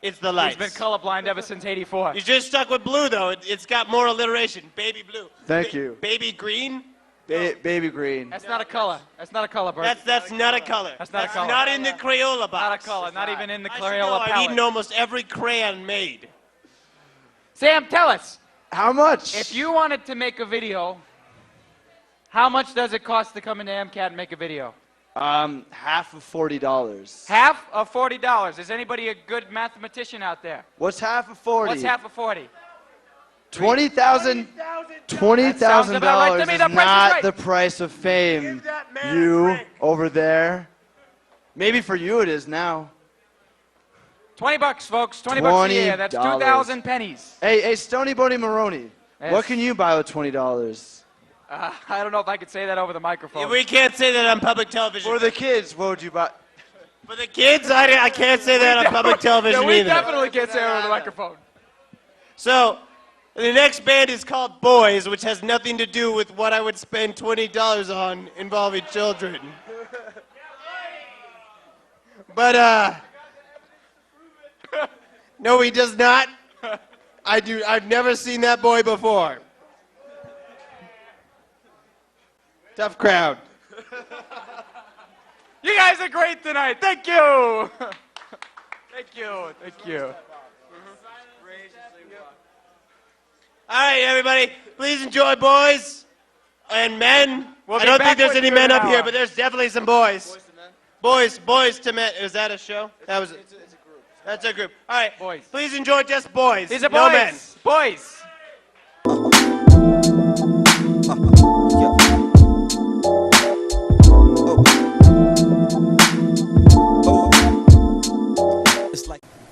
It's the lights. He's been colorblind ever since '84. You're just stuck with blue, though. It's got more alliteration. Baby blue. Thank you. Baby green? Baby green. That's not a color. That's not a color, Bert. That's not a color. That's not a color. Not in the Crayola box. Not a color. Not even in the I should know. Crayola I've palette. eaten almost every crayon made. Sam, tell us. How much? If you wanted to make a video, how much does it cost to come into MCAT and make a video? Half of $40. Half of $40. Is anybody a good mathematician out there? What's half of 40? What's half of 40? $20,000 about right to me. is The price is not right. the price of fame. You over there. Maybe for you it is now. $20, folks. $20 a year. That's $20. 2,000 pennies. Hey, Stony Boney Maroney. Yes. What can you buy with $20? I don't know if I could say that over the microphone. We can't say that on public television. For the kids, what would you buy? For the kids, I can't say that on public television Yeah, we either. definitely can't say it over the microphone. So, the next band is called Boys, which has nothing to do with what I would spend $20 on involving children. But, no, he does not. I've never seen that boy before. Tough crowd. You guys are great tonight. Thank you. Thank you. Thank you. All right, everybody, please enjoy Boys and Men. We'll I be don't back think there's with any you men in up an here, hour. but there's definitely some boys. Boys to Men. Is that a show? That was. It's a group. That's a group. All right. Boys. Please enjoy just boys. These are no boys. men. Boys.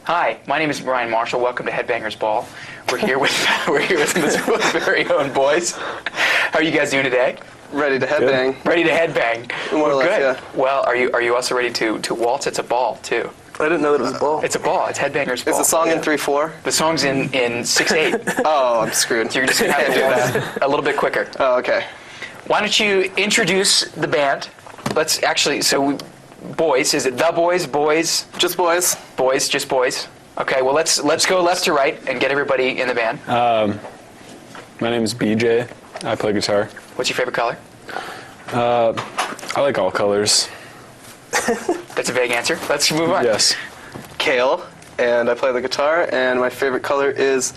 Hi, my name is Brian Marshall. Welcome to Headbangers Ball. We're here with Missoula's very own boys. How are you guys doing today? Ready to headbang. Ready to headbang. More or less, good. yeah. Well, are you also ready to waltz? It's a ball too. I didn't know that it was a ball. It's a ball. It's headbanger's ball. Is the song in 3/4? The song's in 6/8. Oh, I'm screwed. You're just gonna have to do that a little bit quicker. Oh, okay. Why don't you introduce the band? Let's actually. Boys. Is it the boys? Boys. Just boys. Boys. Just boys. Okay. Well, let's go left to right and get everybody in the band. My name is BJ. I play guitar. What's your favorite color? I like all colors. That's a vague answer. Let's move on. Yes. Kale, and I play the guitar, and my favorite color is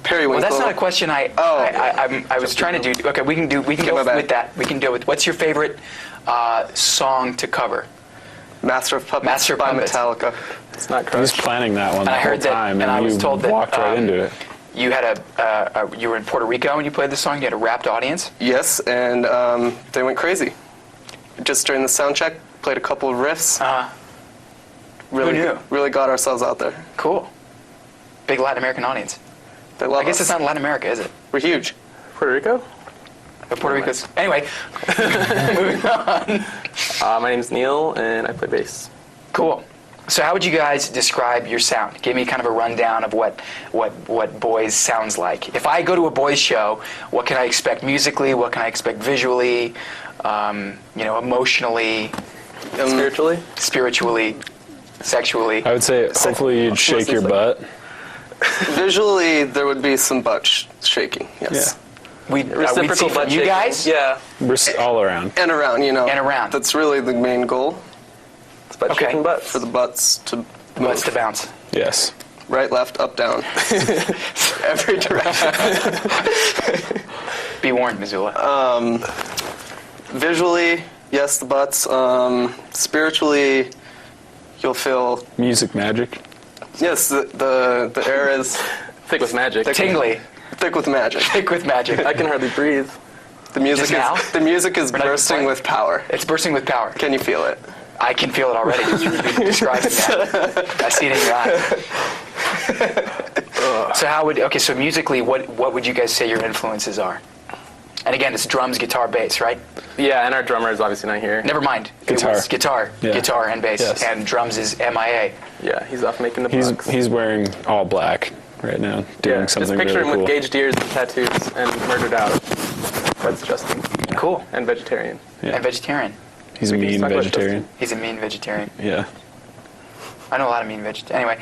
periwinkle. Well, that's not a question I was trying to do. Okay, we can go with that. We can do it with. What's your favorite song to cover? Master of Puppets Master of by Puppets. Metallica. It's not crush. He was planning that one And the I whole heard that, time, and I was you told that walked right into it. You had you were in Puerto Rico and you played the song. You had a rapt audience. Yes, and they went crazy. Just during the sound check, played a couple of riffs. Really, Who knew? Really got ourselves out there. Cool. Big Latin American audience. They love I guess us. it's not Latin America, is it? We're huge. Puerto Rico? But Puerto Rico's. Anyway, moving on. My name's Neil, and I play bass. Cool. So how would you guys describe your sound? Give me kind of a rundown of what Boys sounds like. If I go to a Boys show, what can I expect musically? What can I expect visually? Emotionally? Spiritually? Sexually? I would say hopefully you'd shake your butt. Visually, there would be some butt shaking, yes. We'd see from you guys? Yeah. We're all around. And around, And around. That's really the main goal. It's butt shaking butts. For the butts to move. Butts to bounce. Yes. Right, left, up, down. Every direction. Be warned, Missoula. Visually, yes, the butts. Spiritually, you'll feel... Music magic. Yes, the air is... Thick with magic. Tingly. Thick with magic. Thick with magic. I can hardly breathe. The music Just now? is bursting with power. It's bursting with power. Can you feel it? I can feel it already. Just from you describing that. I see it in your eye. So musically, what would you guys say your influences are? And again, it's drums, guitar, bass, right? Yeah, and our drummer is obviously not here. Never mind. Guitar. It was guitar, Yeah. guitar and bass, Yes. and drums is MIA. Yeah, he's off making the bucks. He's wearing all black right now, doing something Just picture really him cool. with gauged ears and tattoos and murdered out. That's Justin. Cool. And vegetarian. Yeah. And vegetarian. He's a mean vegetarian. He's a mean vegetarian. Yeah. I know a lot of mean vegetarians. Anyway,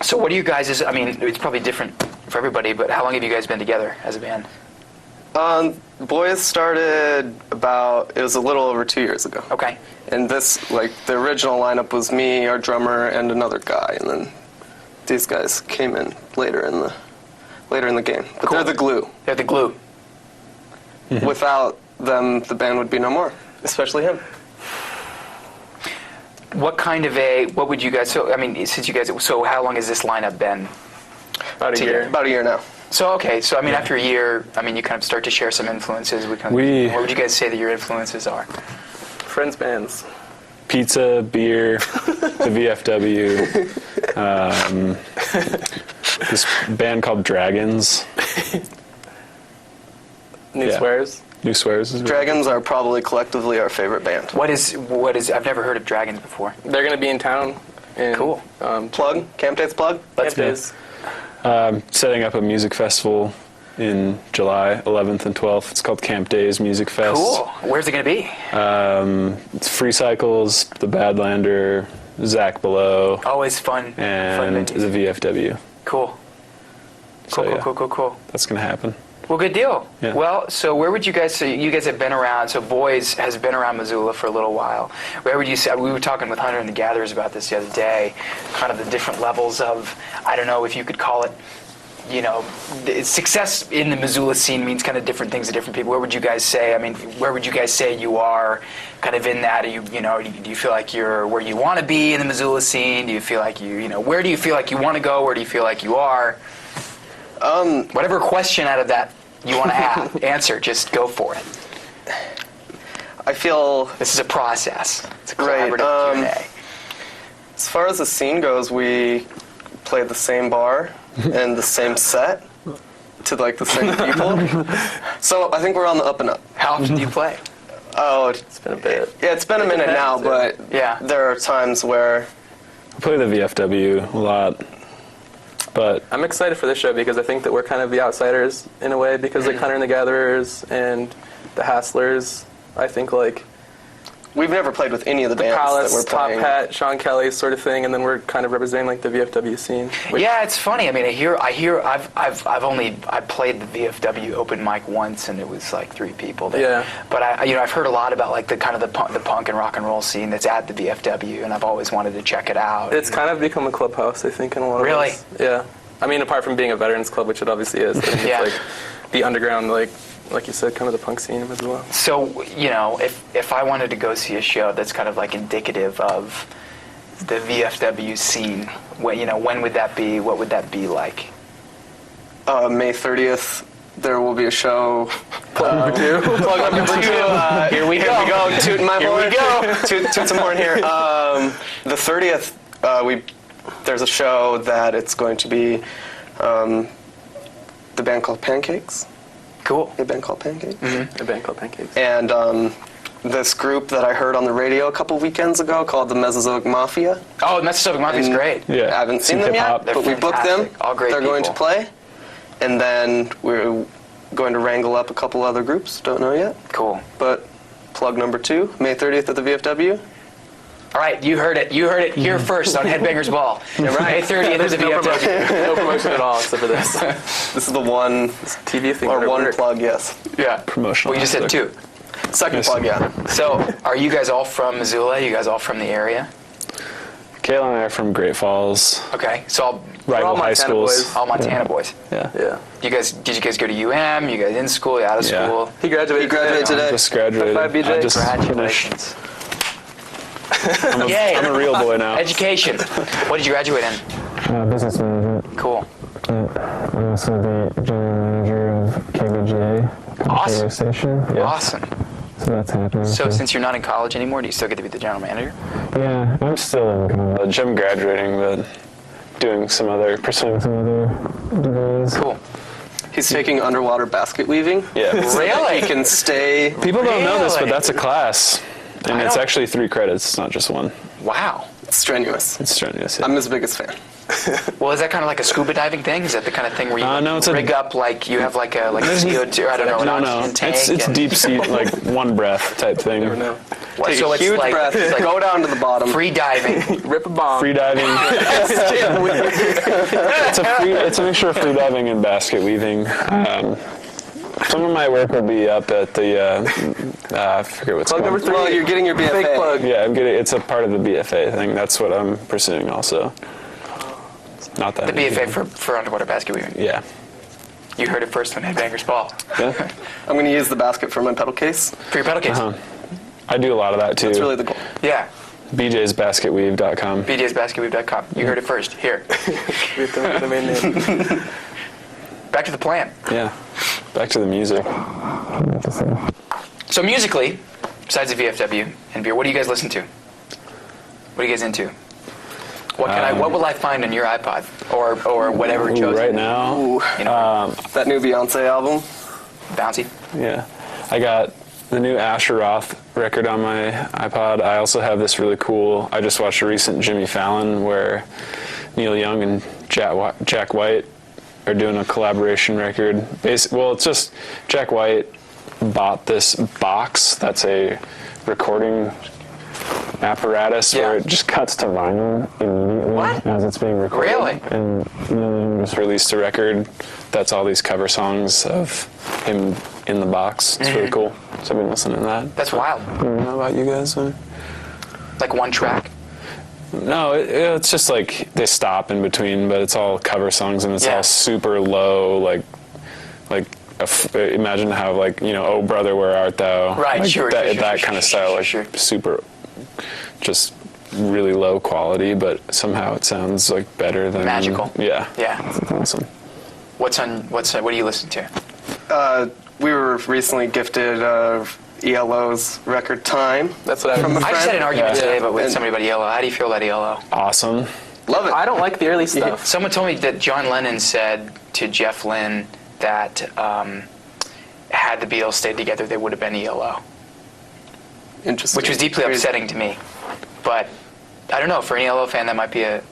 so what do you guys? It's probably different for everybody, but how long have you guys been together as a band? Boys started it was a little over 2 years ago. Okay. And the original lineup was me, our drummer, and another guy, and then these guys came in later in the game. But Cool. they're the glue. They're the glue. Without them, the band would be no more. Especially him. What would you guys, so how long has this lineup been? About a year. About a year now. So, after a year, you kind of start to share some influences. What would you guys say that your influences are? Friends bands. Pizza, beer, the VFW, this band called Dragons. New Swears. New Swears. Dragons are probably collectively our favorite band. What is? I've never heard of Dragons before. They're going to be in town. Cool. Plug? Camp Days plug? Let's do it. Setting up a music festival in July 11th and 12th. It's called Camp Days Music Fest. Cool. Where's it going to be? It's Free Cycles, The Badlander, Zach Below. Always fun. And the VFW. Cool. Cool. That's going to happen. Well, good deal. Yeah. Well, so where would you guys say, you guys have been around, so Boys has been around Missoula for a little while. Where would you say, we were talking with Hunter and the Gatherers about this the other day, kind of the different levels of, I don't know if you could call it, success in the Missoula scene means kind of different things to different people. Where would you guys say, where would you guys say you are kind of in that? Do you feel like you're where you want to be in the Missoula scene? Do you feel like where do you feel like you want to go? Where do you feel like you are? Whatever question out of that you want to answer, just go for it. I feel... This is a process. It's a collaborative Q&A. As far as the scene goes, we play the same bar and the same set to the same people. So I think we're on the up and up. How often do you play? Oh, it's been a bit. Yeah, it's been a minute now, but there are times where I play the VFW a lot, but I'm excited for this show because I think that we're kind of the outsiders in a way because like Hunter and the Gatherers and the Hasslers, I think like we've never played with any of the bands Palace, that we're Top playing. Hat, Sean Kelly sort of thing, and then we're kind of representing like the VFW scene. Yeah, it's funny. I mean, I played the VFW open mic once, and it was like 3 people there. Yeah. But I've heard a lot about like the kind of the punk and rock and roll scene that's at the VFW, and I've always wanted to check it out. It's kind of become a clubhouse, I think, in a lot of Really? ways. Yeah. I mean, apart from being a veterans club, which it obviously is, I think Yeah. it's like the underground, like you said, kind of the punk scene as well. So, if I wanted to go see a show that's kind of like indicative of the VFW scene, when would that be? What would that be like? May 30th, there will be a show. Plug number 2. Plug number 2. Here we go. Tooting my horn. Here we go. Toot some horn here. The 30th, there's a show that it's going to be the band called Pancakes. Cool. A band called Pancakes. Mm-hmm. A band called Pancakes. And this group that I heard on the radio a couple weekends ago called the Mesozoic Mafia. Oh, the Mesozoic Mafia is great. I haven't seen them yet, but we booked them. All great They're going to people. play. And then we're going to wrangle up a couple other groups. Don't know yet. Cool. But plug number 2, May 30th at the VFW. All right, you heard it. You heard it here first on Headbangers Ball. May 30th at the VFW. No promotion at all except for this. This is the one TV thing. or one work. plug, yes. Yeah. Promotional. Well, you just said aspect. 2. Second plug, yeah. So, are you guys all from Missoula? You guys all from the area? Kayla and I are from Great Falls. Okay, so all Rival high schools. All Montana boys. Yeah. Yeah. Did you guys go to UM? You guys in school? You out of Yeah. school? He graduated today. Just graduated. High five, BJ. I just Congratulations. Yay. I'm a real boy now. Education. What did you graduate in? Business management. Cool. I'm also the general manager of KBGA. Awesome. Radio station. Yeah. Awesome. So that's happening. So since you're not in college anymore, do you still get to be the general manager? Yeah, I'm still in college. I'm graduating, but pursuing some other degrees. Cool. He's taking underwater basket weaving. Yeah. So that Really? he can stay. People don't know this, but Really? that's a class. And I it's don't- actually 3 credits, it's not just 1. Wow. It's strenuous. It's strenuous, yeah. I'm his biggest fan. Well, is that kind of like a scuba diving thing? Is that the kind of thing where you no, it's a- rig up like you have like a CO2? I don't know. An oxygen tank. It's and- deep sea, like 1 breath type thing. Never know. What, Take so a it's huge like, breath, it's like go down to the bottom. free diving. Rip a bomb. Free diving. It's a mixture of free diving and basket weaving. Some of my work will be up at the I forget what's Plug called. number 3. Well, you're getting your BFA. Fake plug. Yeah, it's a part of the BFA thing. That's what I'm pursuing also. Not that The many BFA people. for underwater basket weaving. Yeah. You heard it first on Headbangers Ball. Yeah. I'm going to use the basket for my pedal case. For your pedal case. Uh-huh. I do a lot of that too. That's really the goal. Yeah. BJsbasketweave.com. BJsbasketweave.com. You heard it first. Here. We have to make the main name. Back to the plan. Yeah. Back to the music. So musically, besides the VFW and beer, what do you guys listen to? What are you guys into? What will I find on your iPod or whatever chosen? Right now, You know, That new Beyonce album. bouncy. yeah, I got the new Asher Roth record on my iPod. I also have this really cool. I just watched a recent Jimmy Fallon where Neil Young and Jack White are doing a collaboration record. Well, it's just Jack White bought this box that's a recording apparatus where it just cuts to vinyl immediately as it's being recorded. Really? And Neil Young just released a record that's all these cover songs of him in the box. It's really cool. So I've been listening to that. That's wild. How about you guys? Like one track? No, it's just like they stop in between, but it's all cover songs and it's all super low, like imagine how Oh Brother Where Art Thou? Right, that kind of style, super, just really low quality, but somehow it sounds like better than magical. Yeah, Yeah. it's awesome. What do you listen to? We were recently gifted ELO's record Time. That's what from a I just friend. had an argument today with somebody about ELO. How do you feel about ELO? Awesome. Love it. I don't like the early stuff. Someone told me that John Lennon said to Jeff Lynne that had the Beatles stayed together, they would have been ELO. Interesting. Which was deeply upsetting to me. But I don't know, for an ELO fan, that might be a...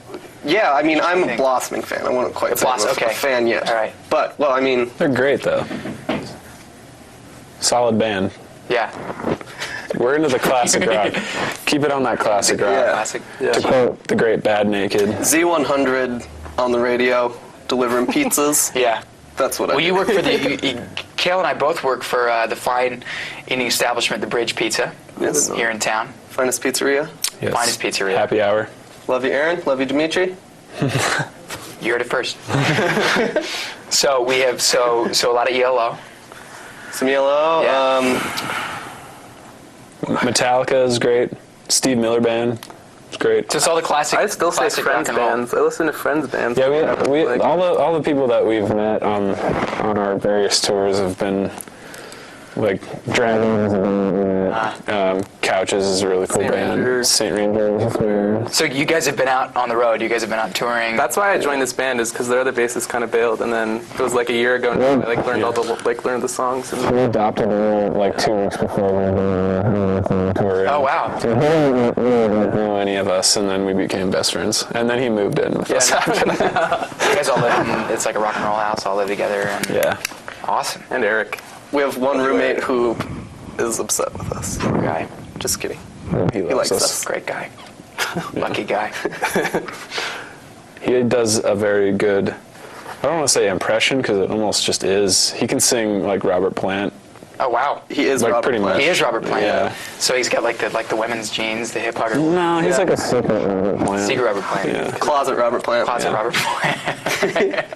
Yeah, I mean, I'm a blossoming fan. I wouldn't quite say I'm a fan yet. All right. But, well, I mean... They're great, though. Solid band. Yeah. We're into the classic rock. Keep it on that classic rock. Classic. To quote the great Bad Naked. Z100 on the radio, delivering pizzas. Yeah. That's what I Well, do. you work for the... Kale and I both work for the fine eating establishment, The Bridge Pizza, here in town. Finest pizzeria. Yes. Finest pizzeria. Happy hour. Love you, Aaron. Love you, Dimitri. You heard it first. So we have so a lot of ELO. Some ELO. Metallica is great. Steve Miller Band is great. So it's all the classic. I still say classic friends rock and roll. bands. I listen to friends bands. Yeah, we all the people that we've met on our various tours have been like Dragons, Couches is a really cool band. St. Rangers. So you guys have been out on the road. You guys have been out touring. That's why I joined this band, is because their other bassist kind of bailed, and then it was like a year ago. And I learned all the learned the songs. And We adopted him like 2 weeks before we were on tour. Oh wow! So he didn't know any of us, and then we became best friends. And then he moved in with us. You guys all live in, it's like a rock and roll house, all live together. And Yeah. Awesome. And Eric. We have one roommate who is upset with us. Poor guy. Just kidding. He likes us. us. Great guy. Lucky guy. He does a very good, I don't want to say impression, because it almost just is. He can sing like Robert Plant. Oh wow. He is Like, Robert pretty Plant. much. He is Robert Plant. Yeah. So he's got like the women's jeans, the hip hop. No, he's like a secret Robert Plant. Secret Robert Plant. Yeah. Closet Robert Plant. Closet Robert Plant.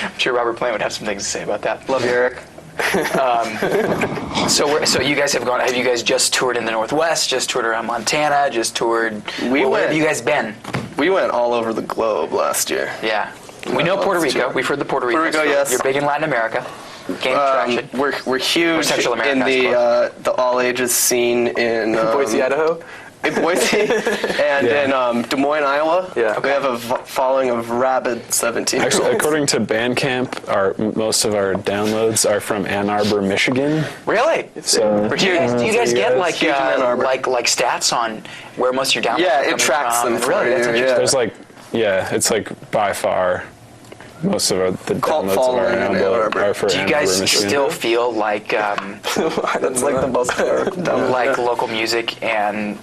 I'm sure Robert Plant would have some things to say about that. Love you, Eric. So you guys have gone? Have you guys just toured in the Northwest? Just toured around Montana? Just toured? Where have you guys been? We went all over the globe last year. Yeah. We know Puerto Rico. We've heard the Puerto Rico. Puerto Rico, yes. You're big in Latin America. Gaining traction. We're huge Central America, in I the all ages scene in Boise, Idaho. In Boise and in Des Moines, Iowa. Yeah. We have a following of rabid 17-year-olds. Actually, according to Bandcamp, most of our downloads are from Ann Arbor, Michigan. Really? So Do you guys get like Huge in Ann Arbor. like stats on where most of your downloads Yeah, are it coming tracks from? them for Really, you, that's yeah. interesting. There's like, it's like by far most of the Cult downloads of our following in Ann album Arbor. are for Do you Ann guys Arbor, Michigan. still feel like That's like the most like local music and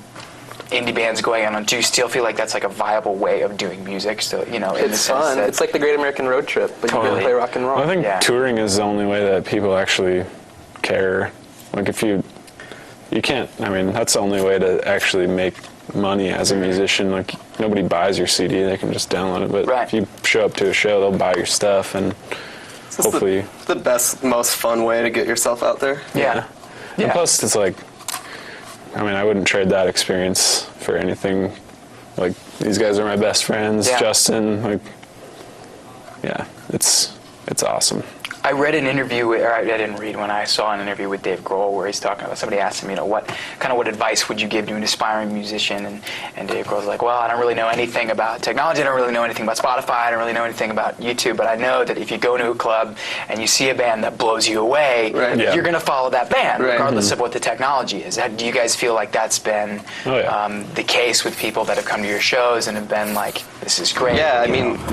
indie bands going on? Do you still feel like that's like a viable way of doing music? Still, in the It's sense fun. that It's like the Great American Road Trip, but you Totally. can play rock and roll. I think Yeah. touring is the only way that people actually care. Like if you can't, that's the only way to actually make money as a musician. Like nobody buys your CD, they can just download it. But Right. if you show up to a show, they'll buy your stuff and It's hopefully. the best, most fun way to get yourself out there. yeah. And plus it's like, I wouldn't trade that experience for anything. Like these guys are my best friends, Yeah. Justin, like, yeah, it's awesome. I read an interview, or I didn't read when I saw an interview with Dave Grohl where he's talking about, somebody asked him, what advice would you give to an aspiring musician? And Dave Grohl's like, well, I don't really know anything about technology, I don't really know anything about Spotify, I don't really know anything about YouTube, but I know that if you go to a club and you see a band that blows you away, you're going to follow that band, regardless of what the technology is. Do you guys feel like that's been the case with people that have come to your shows and have been like, this is great? Yeah,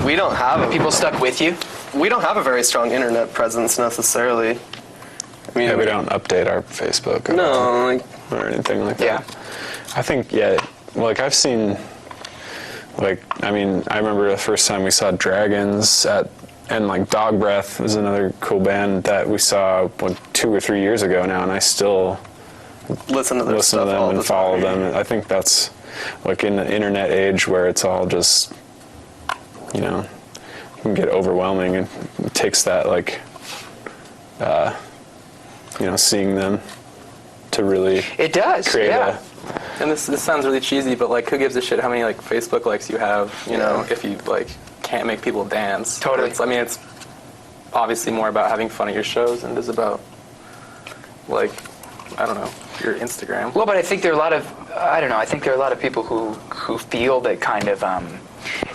we don't have people stuck with you? We don't have a very strong internet presence necessarily. We don't update our Facebook or anything like that. Yeah. I think, I've seen, I remember the first time we saw Dragons and Dog Breath is another cool band that we saw 2 or 3 years ago now, and I still listen to them and follow them. I think that's in the internet age where it's all just, can get overwhelming, and it takes that seeing them to really it does create And this sounds really cheesy, but who gives a shit how many Facebook likes you have, if you can't make people dance. Totally. It's obviously more about having fun at your shows than it is about your Instagram. Well, but I think there are a lot of, I think there are a lot of people who feel that kind of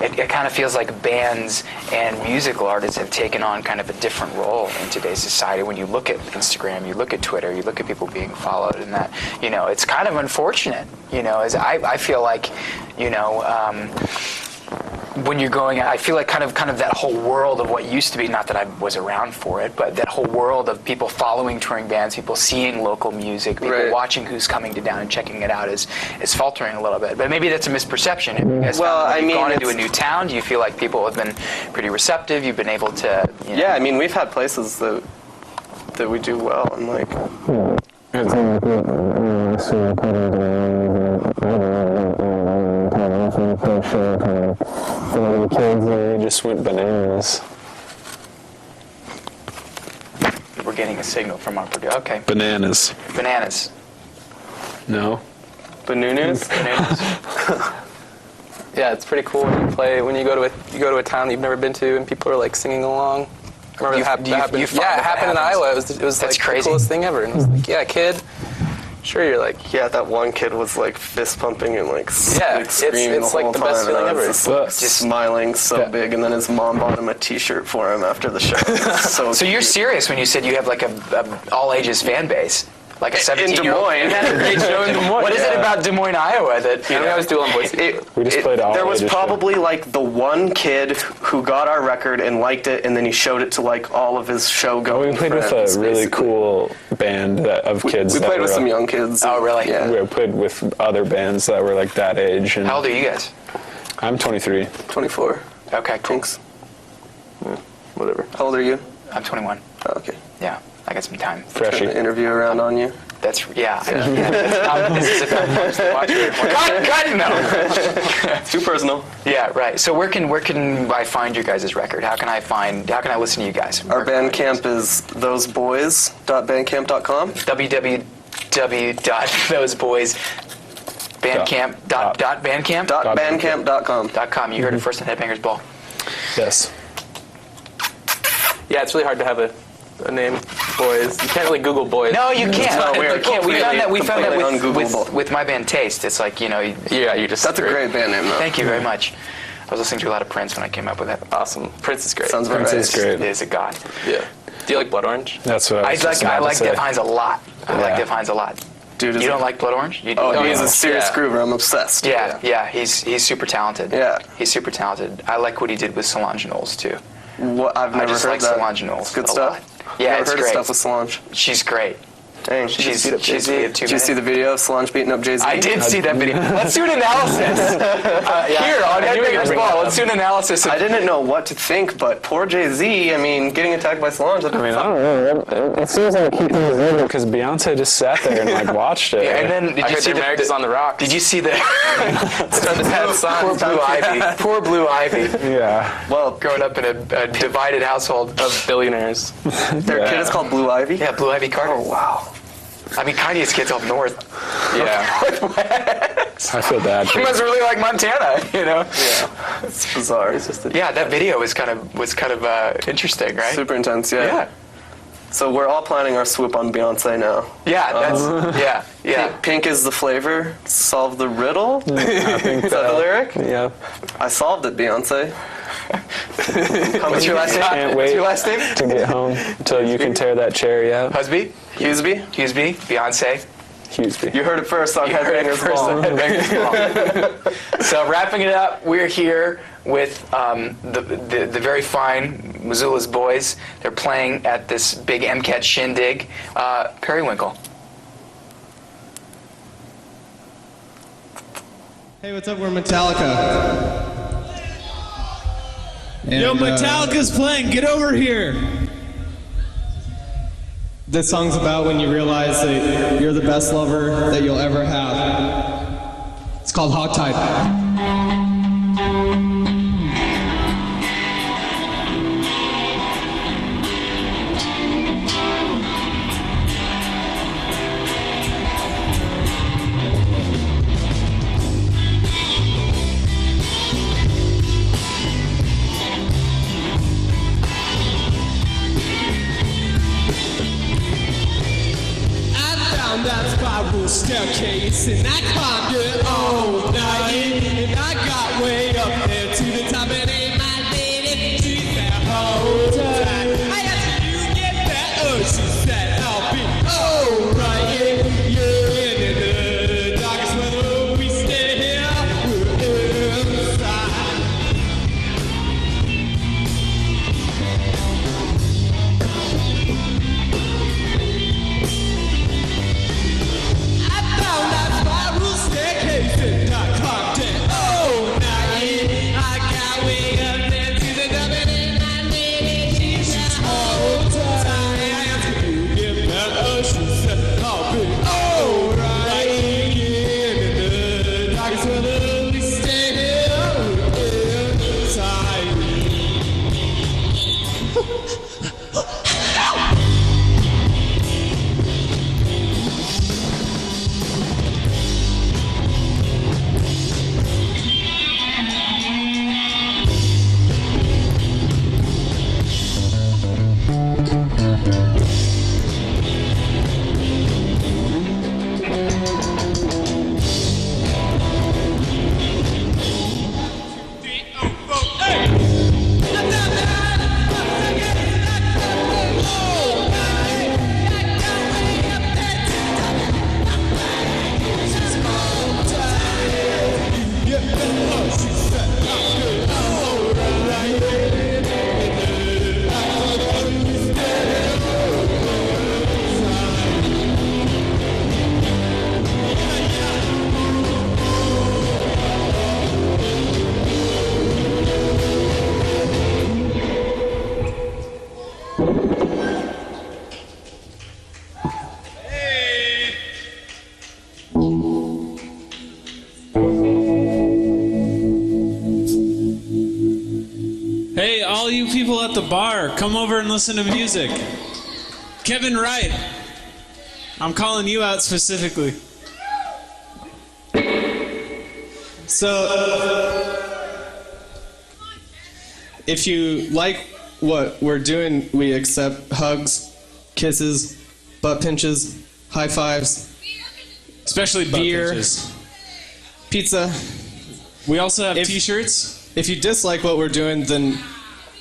it kind of feels like bands and musical artists have taken on kind of a different role in today's society. When you look at Instagram, you look at Twitter, you look at people being followed, and that, it's kind of unfortunate. As I feel like, when you're going, I feel like kind of that whole world of what used to be, not that I was around for it, but that whole world of people following touring bands, people seeing local music, people watching who's coming to town and checking it out is faltering a little bit. But maybe that's a misperception. Have you guys found when you've gone into a new town, do you feel like people have been pretty receptive? You've been able to, Yeah, I mean, we've had places that we do well, and like... The kids, they just went bananas. We're getting a signal from our producer. Okay. Bananas. Bananas. No. Bananas? Bananas. Yeah, it's pretty cool when you go to a town that you've never been to and people are like singing along. I remember that happened. Yeah, it happened in Iowa. It was like crazy. The coolest thing ever. And it was like, yeah, kid. Sure, you're like, yeah, that one kid was like fist pumping and like screaming it's the whole like the best time, feeling and I ever. was just smiling so big, and then his mom bought him a T-shirt for him after the show. So you're serious when you said you have like a all ages fan base, like a 17-year-old. In Des Moines. What is it about Des Moines, Iowa that I was doing voice? We just played all There was ages probably like the one kid who got our record and liked it, and then he showed it to like all of his show-going We played with friends, a really basically. cool band of kids. We that played with were, some young kids. Oh, really? Yeah. We played with other bands that were like that age. And How old are you guys? I'm 23. 24. Okay, cool. Thanks. Yeah, whatever. How old are you? I'm 21. Oh, okay. Yeah, I got some time. Turn the interview around on you. This is about much to watch. Cut, no. Too personal. Yeah, right. So where can I find your guys' record? How can I listen to you guys? Our Bandcamp is thoseboys.bandcamp.com. www.thoseboys.bandcamp.com. You heard it first on Headbangers Ball. Yes. Yeah, it's really hard to have a name, boys. You can't really Google boys. No, you can't. No, You can't. We found that ungoogleable. with my band Taste. It's like, you just... That's a great band name, though. Thank you very much. I was listening to a lot of Prince when I came up with that. Awesome. Prince is great. Sounds very Prince nice. is great. He is a god. Yeah. Do you like Blood Orange? That's what I was just I about like to say. Def Hines a lot. I like Yeah. Def Hines a lot. Dude, You don't like Blood Orange? You do? Oh, he's no. a serious groover. I'm obsessed. Yeah. He's super talented. Yeah. He's super talented. I like what he did with Solange Knowles too. What? I've never I just heard like that. Solange Knowles. It's good a stuff. lot. Yeah, Never it's heard great. of stuff with Solange. She's great. Dang, She's Did you see the video of Solange beating up Jay-Z? I did see that video. Let's do an analysis. Here on Headbangers Ball, let's do an analysis. I didn't know what to think, but poor Jay-Z, I mean, getting attacked by Solange. I don't know. It seems like keeping his in because Beyonce just sat there and like watched it. And then did I you heard see their marriage is on the rocks. Did you see the Poor Blue Ivy? Poor Blue Ivy. Yeah. Well, Growing up in a divided household of billionaires. Their kid is called Blue Ivy? Yeah, Blue Ivy Carter. Oh, wow. I mean, Kanye's kid's up north. Yeah. I feel bad. He must really like Montana, Yeah. It's bizarre. It's just that video was kind of interesting, right? super intense, yeah. So we're all planning our swoop on Beyonce now. Yeah, that's yeah. Pink is the flavor. Solve the riddle. I think Is that the lyric? Yeah. I solved it, Beyonce. What's your last name? Can't wait What's your last name? to get home until you can tear that cherry out. Husby? Hughesby? Beyonce. Hughesby. You heard it first on Headbangers Ball. So wrapping it up, we're here with the very fine Missoula's boys. They're playing at this big MCAT shindig. Periwinkle. Hey, what's up? We're Metallica. Yo, Metallica's playing. Get over here. This song's about when you realize that you're the best lover that you'll ever have. It's called Hogtied. That spiral staircase, and I climbed it all night, and I got way up there too you people at the bar, come over and listen to music. Kevin Wright, I'm calling you out specifically. So, if you like what we're doing, we accept hugs, kisses, butt pinches, high fives, especially butt beer, pinches. pizza. We also have t-shirts. If you dislike what we're doing, then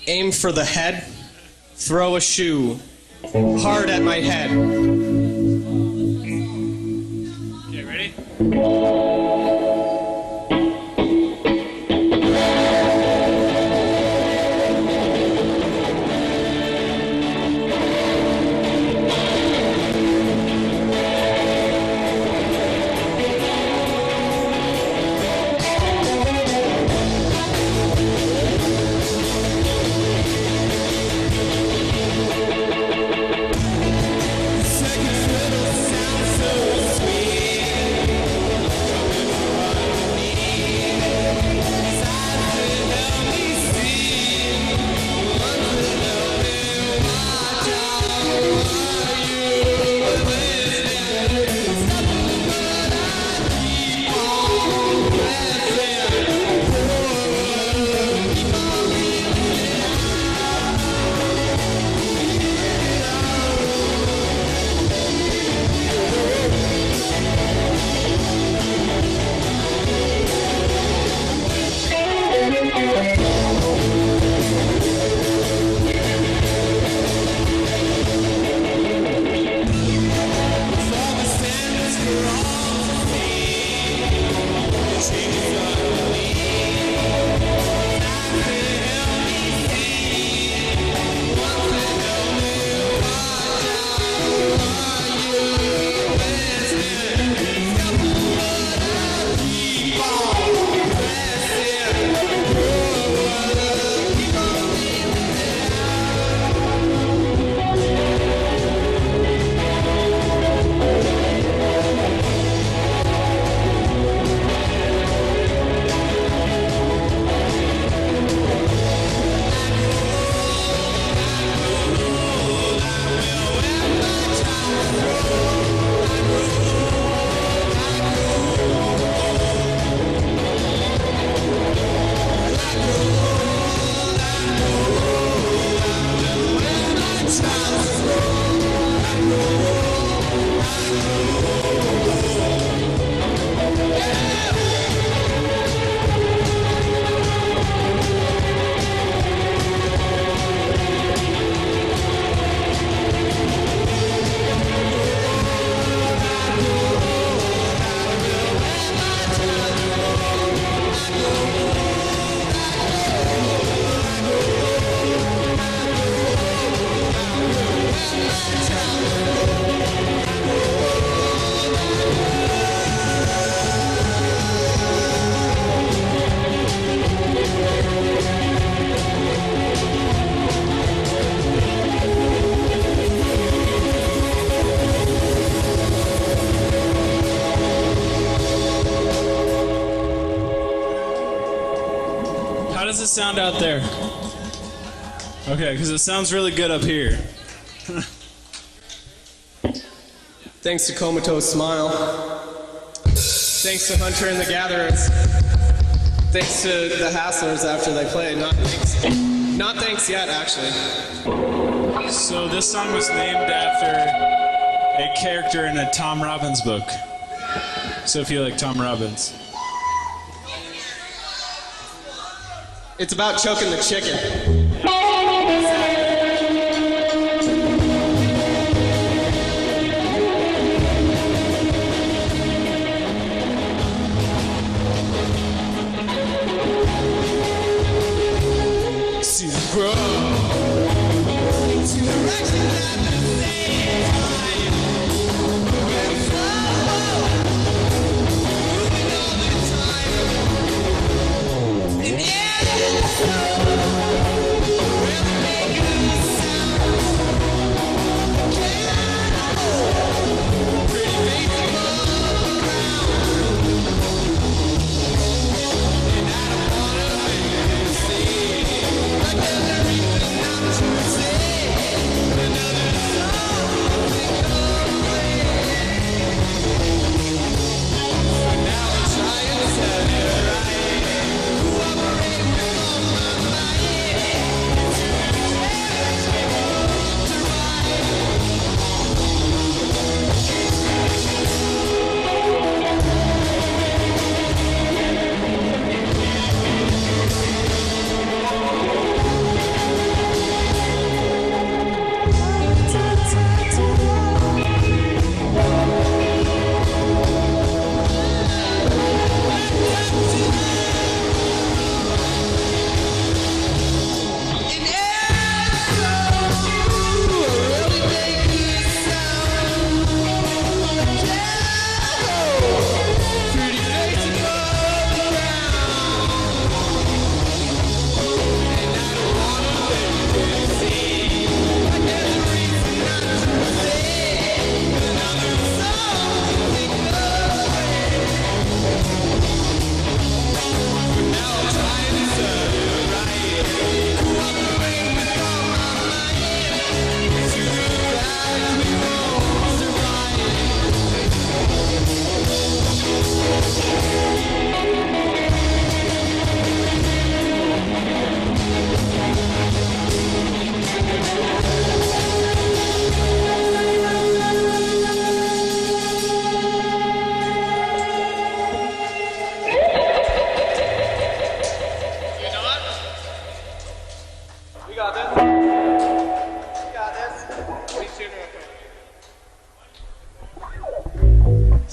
aim for the head, throw a shoe hard at my head. Okay, ready? How does it sound out there? Okay, because it sounds really good up here. Thanks to Comatose Smile. Thanks to Hunter and the Gatherers. Thanks to the Hasslers after they played. Not thanks yet, actually. So this song was named after a character in a Tom Robbins book. So if you like Tom Robbins. It's about choking the chicken. See it grow into direction at the same time. Moving slow, moving all the time. And yeah,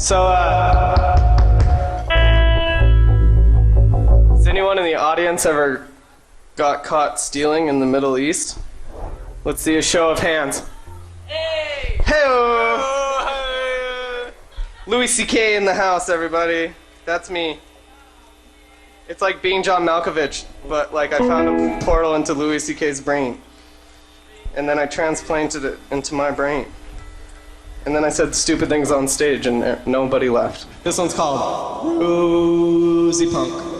So, has anyone in the audience ever got caught stealing in the Middle East? Let's see a show of hands. Hey! Hey! Louis C.K. in the house, everybody. That's me. It's like being John Malkovich, but like I found a portal into Louis C.K.'s brain. And then I transplanted it into my brain. And then I said stupid things on stage and nobody left. This one's called Rosie Punk.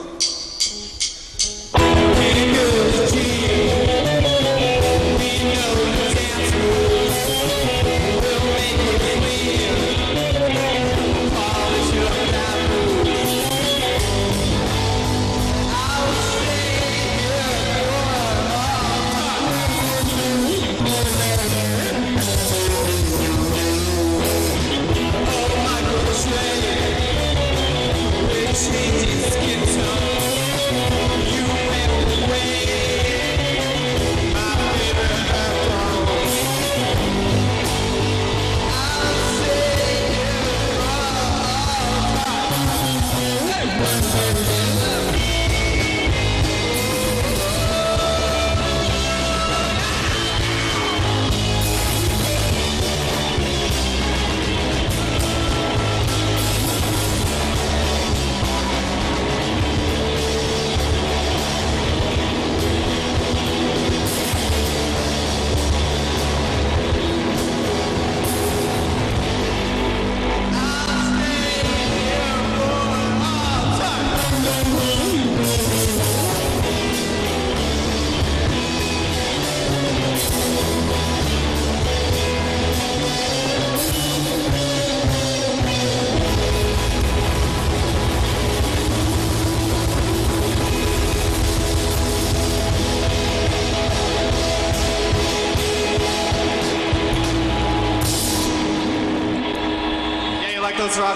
Those rock.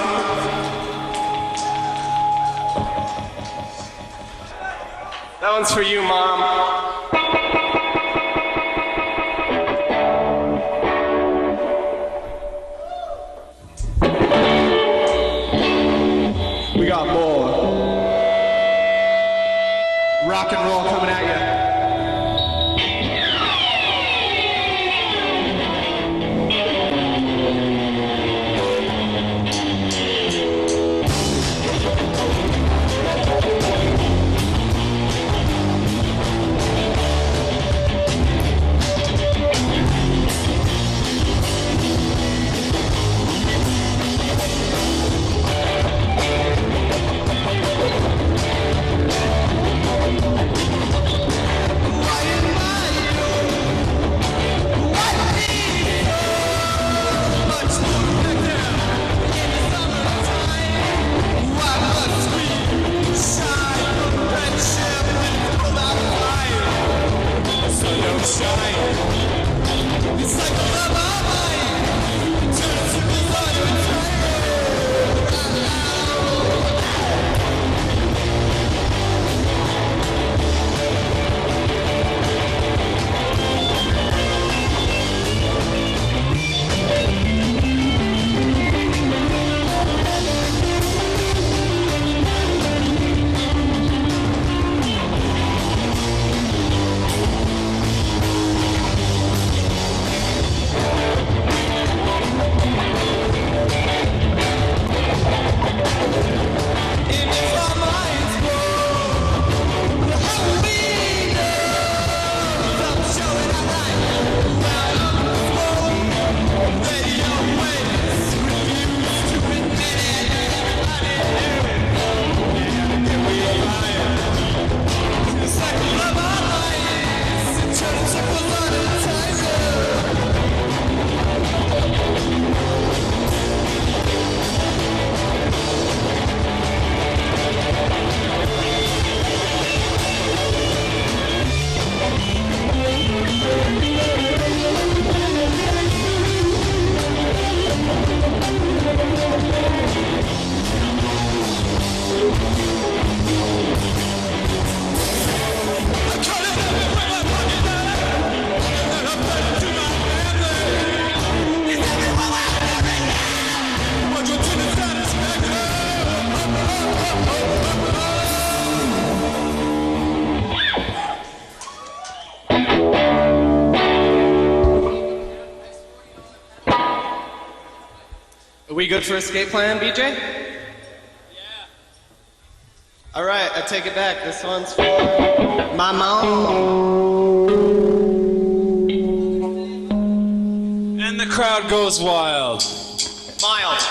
That one's for you, Mom. We got more rock and roll coming at you. We good for escape plan, BJ? Yeah. All right, I take it back. This one's for my mom. And the crowd goes wild. Mild.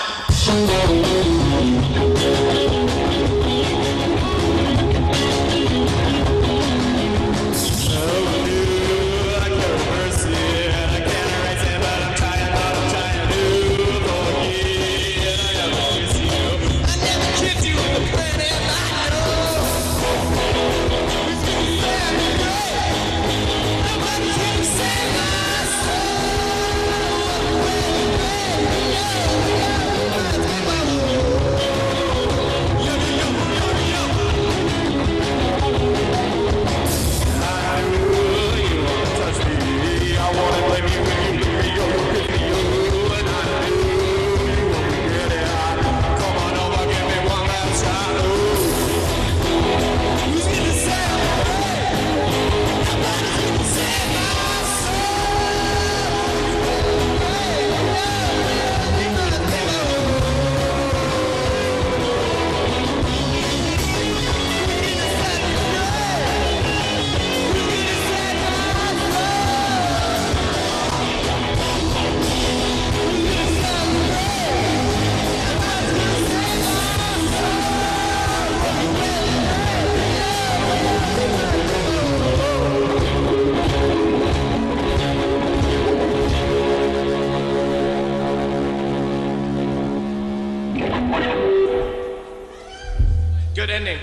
Good ending.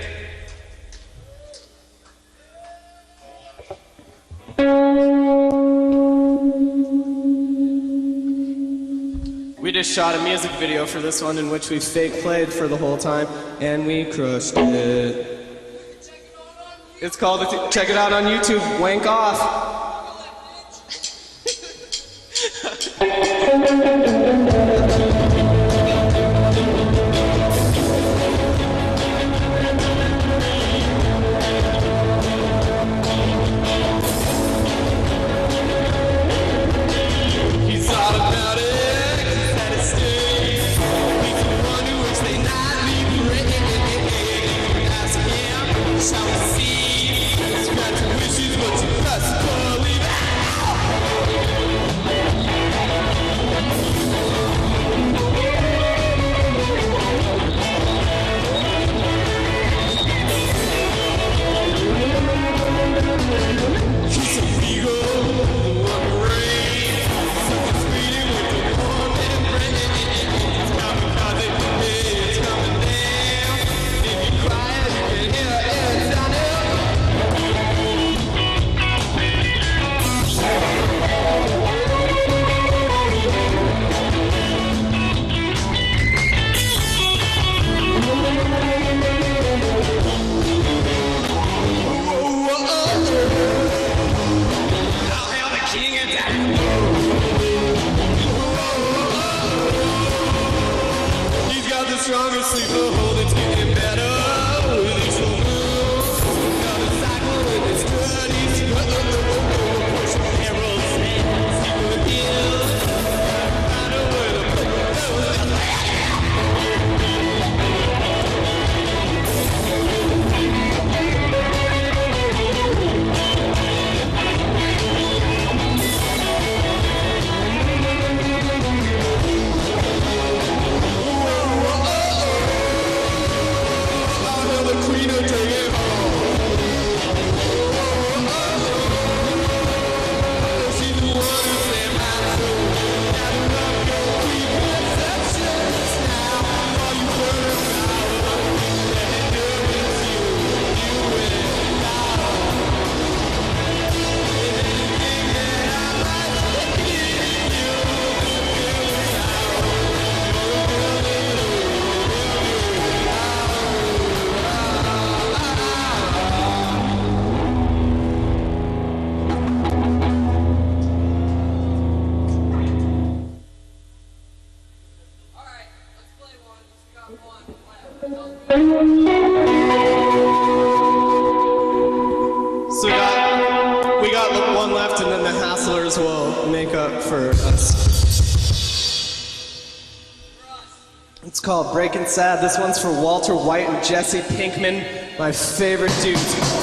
We just shot a music video for this one in which we fake played for the whole time, and we crushed it. It's called, check it out on YouTube, Wank Off. So we got one left, and then the Hasslers will make up for us. It's called Breaking Sad. This one's for Walter White and Jesse Pinkman, my favorite dudes.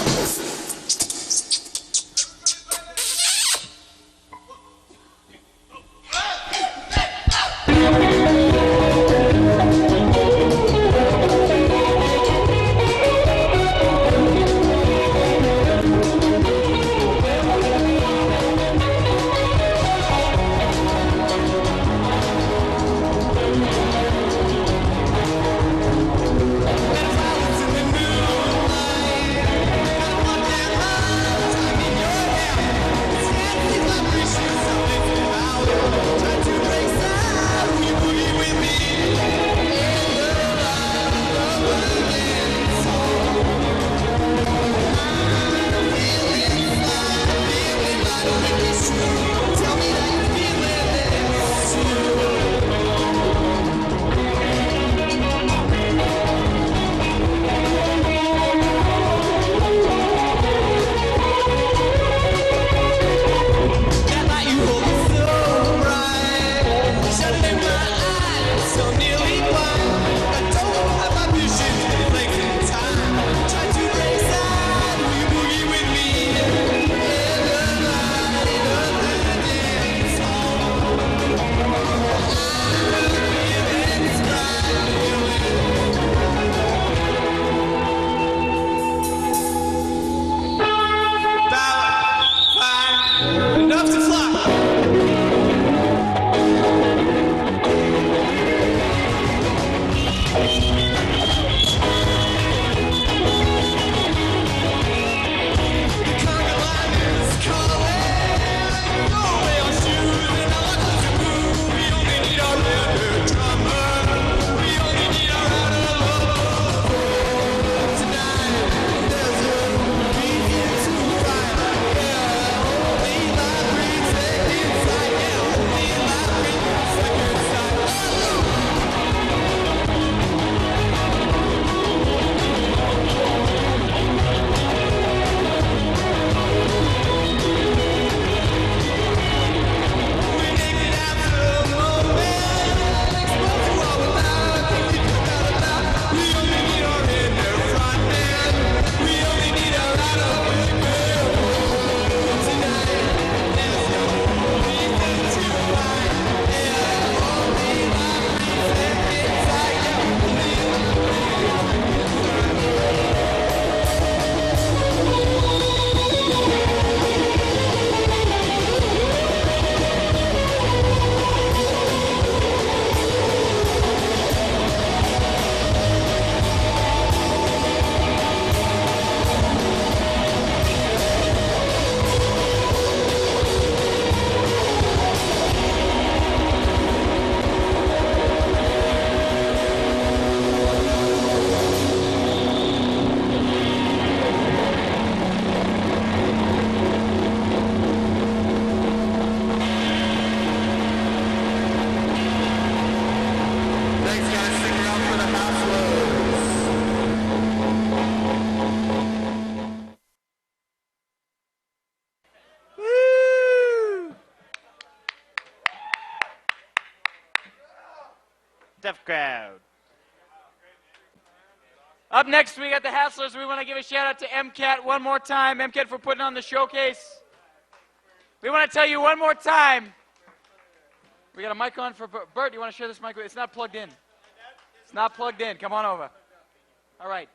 Tough crowd. Up next, we got the Hasslers. We want to give a shout out to MCAT one more time. MCAT for putting on the showcase. We want to tell you one more time. We got a mic on for Bert. Bert, you want to share this mic? It's not plugged in. It's not plugged in. Come on over. All right.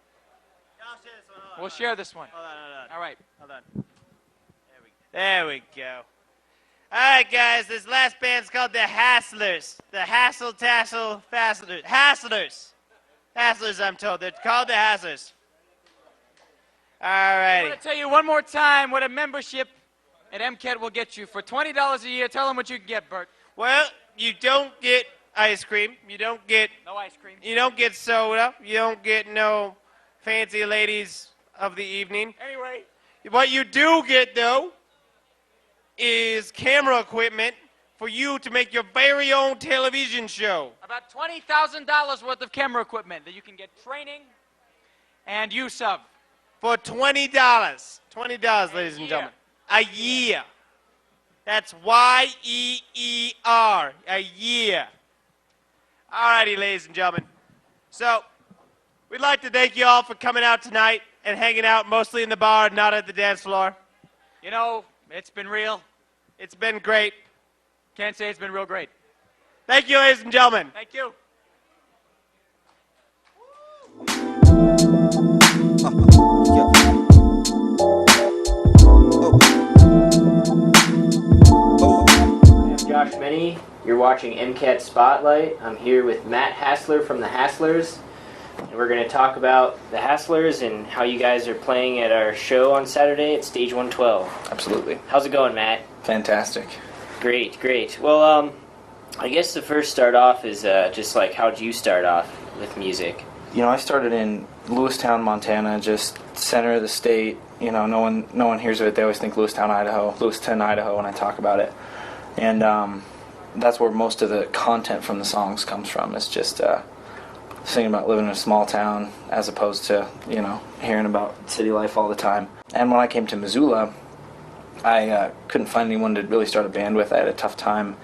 We'll share this one. Hold on. All right. Hold on. There we go. All right, guys. This last band's called the Hasslers. The Hassle Tassel Fasslers. Hasslers. Hasslers, I'm told. They're called the Hasslers. All I right. want to tell you one more time what a membership at MCAT will get you. For $20 a year, tell them what you can get, Bert. Well, you don't get ice cream. You don't get no ice cream. You don't get soda. You don't get no fancy ladies of the evening. Anyway. What you do get, though, is camera equipment for you to make your very own television show. About $20,000 worth of camera equipment that you can get training and use of. For $20. $20, ladies and gentlemen. A year. That's Y-E-E-R. A year. Alrighty, ladies and gentlemen. So, we'd like to thank you all for coming out tonight and hanging out mostly in the bar, not at the dance floor. You know, it's been real. It's been great. Can't say it's been real great. Thank you, ladies and gentlemen. Thank you. I'm Josh Meny. You're watching MCAT Spotlight. I'm here with Matt Hassler from the Hasslers. And we're going to talk about the Hasslers and how you guys are playing at our show on Saturday at Stage 112. Absolutely. How's it going, Matt? Fantastic. Great, great. Well, I guess the first start off is just like, how'd you start off with music? You know, I started in Lewistown, Montana, just center of the state. You know, no one hears of it. They always think Lewistown, Idaho when I talk about it. And that's where most of the content from the songs comes from. It's just singing about living in a small town as opposed to, you know, hearing about city life all the time. And when I came to Missoula, I couldn't find anyone to really start a band with. I had a tough time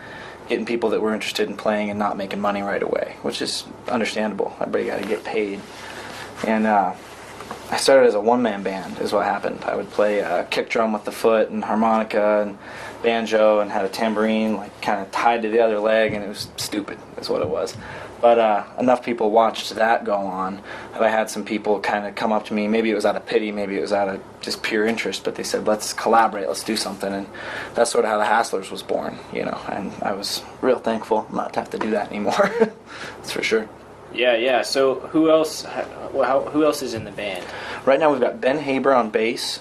getting people that were interested in playing and not making money right away, which is understandable. Everybody got to get paid. And I started as a one-man band is what happened. I would play kick drum with the foot and harmonica and banjo and had a tambourine like kind of tied to the other leg, and it was stupid is what it was. But enough people watched that go on that I had some people kind of come up to me. Maybe it was out of pity, maybe it was out of just pure interest, but they said, let's collaborate, let's do something. And that's sort of how the Hasslers was born, you know, and I was real thankful not to have to do that anymore. That's for sure. Yeah. So who else is in the band? Right now we've got Ben Haber on bass,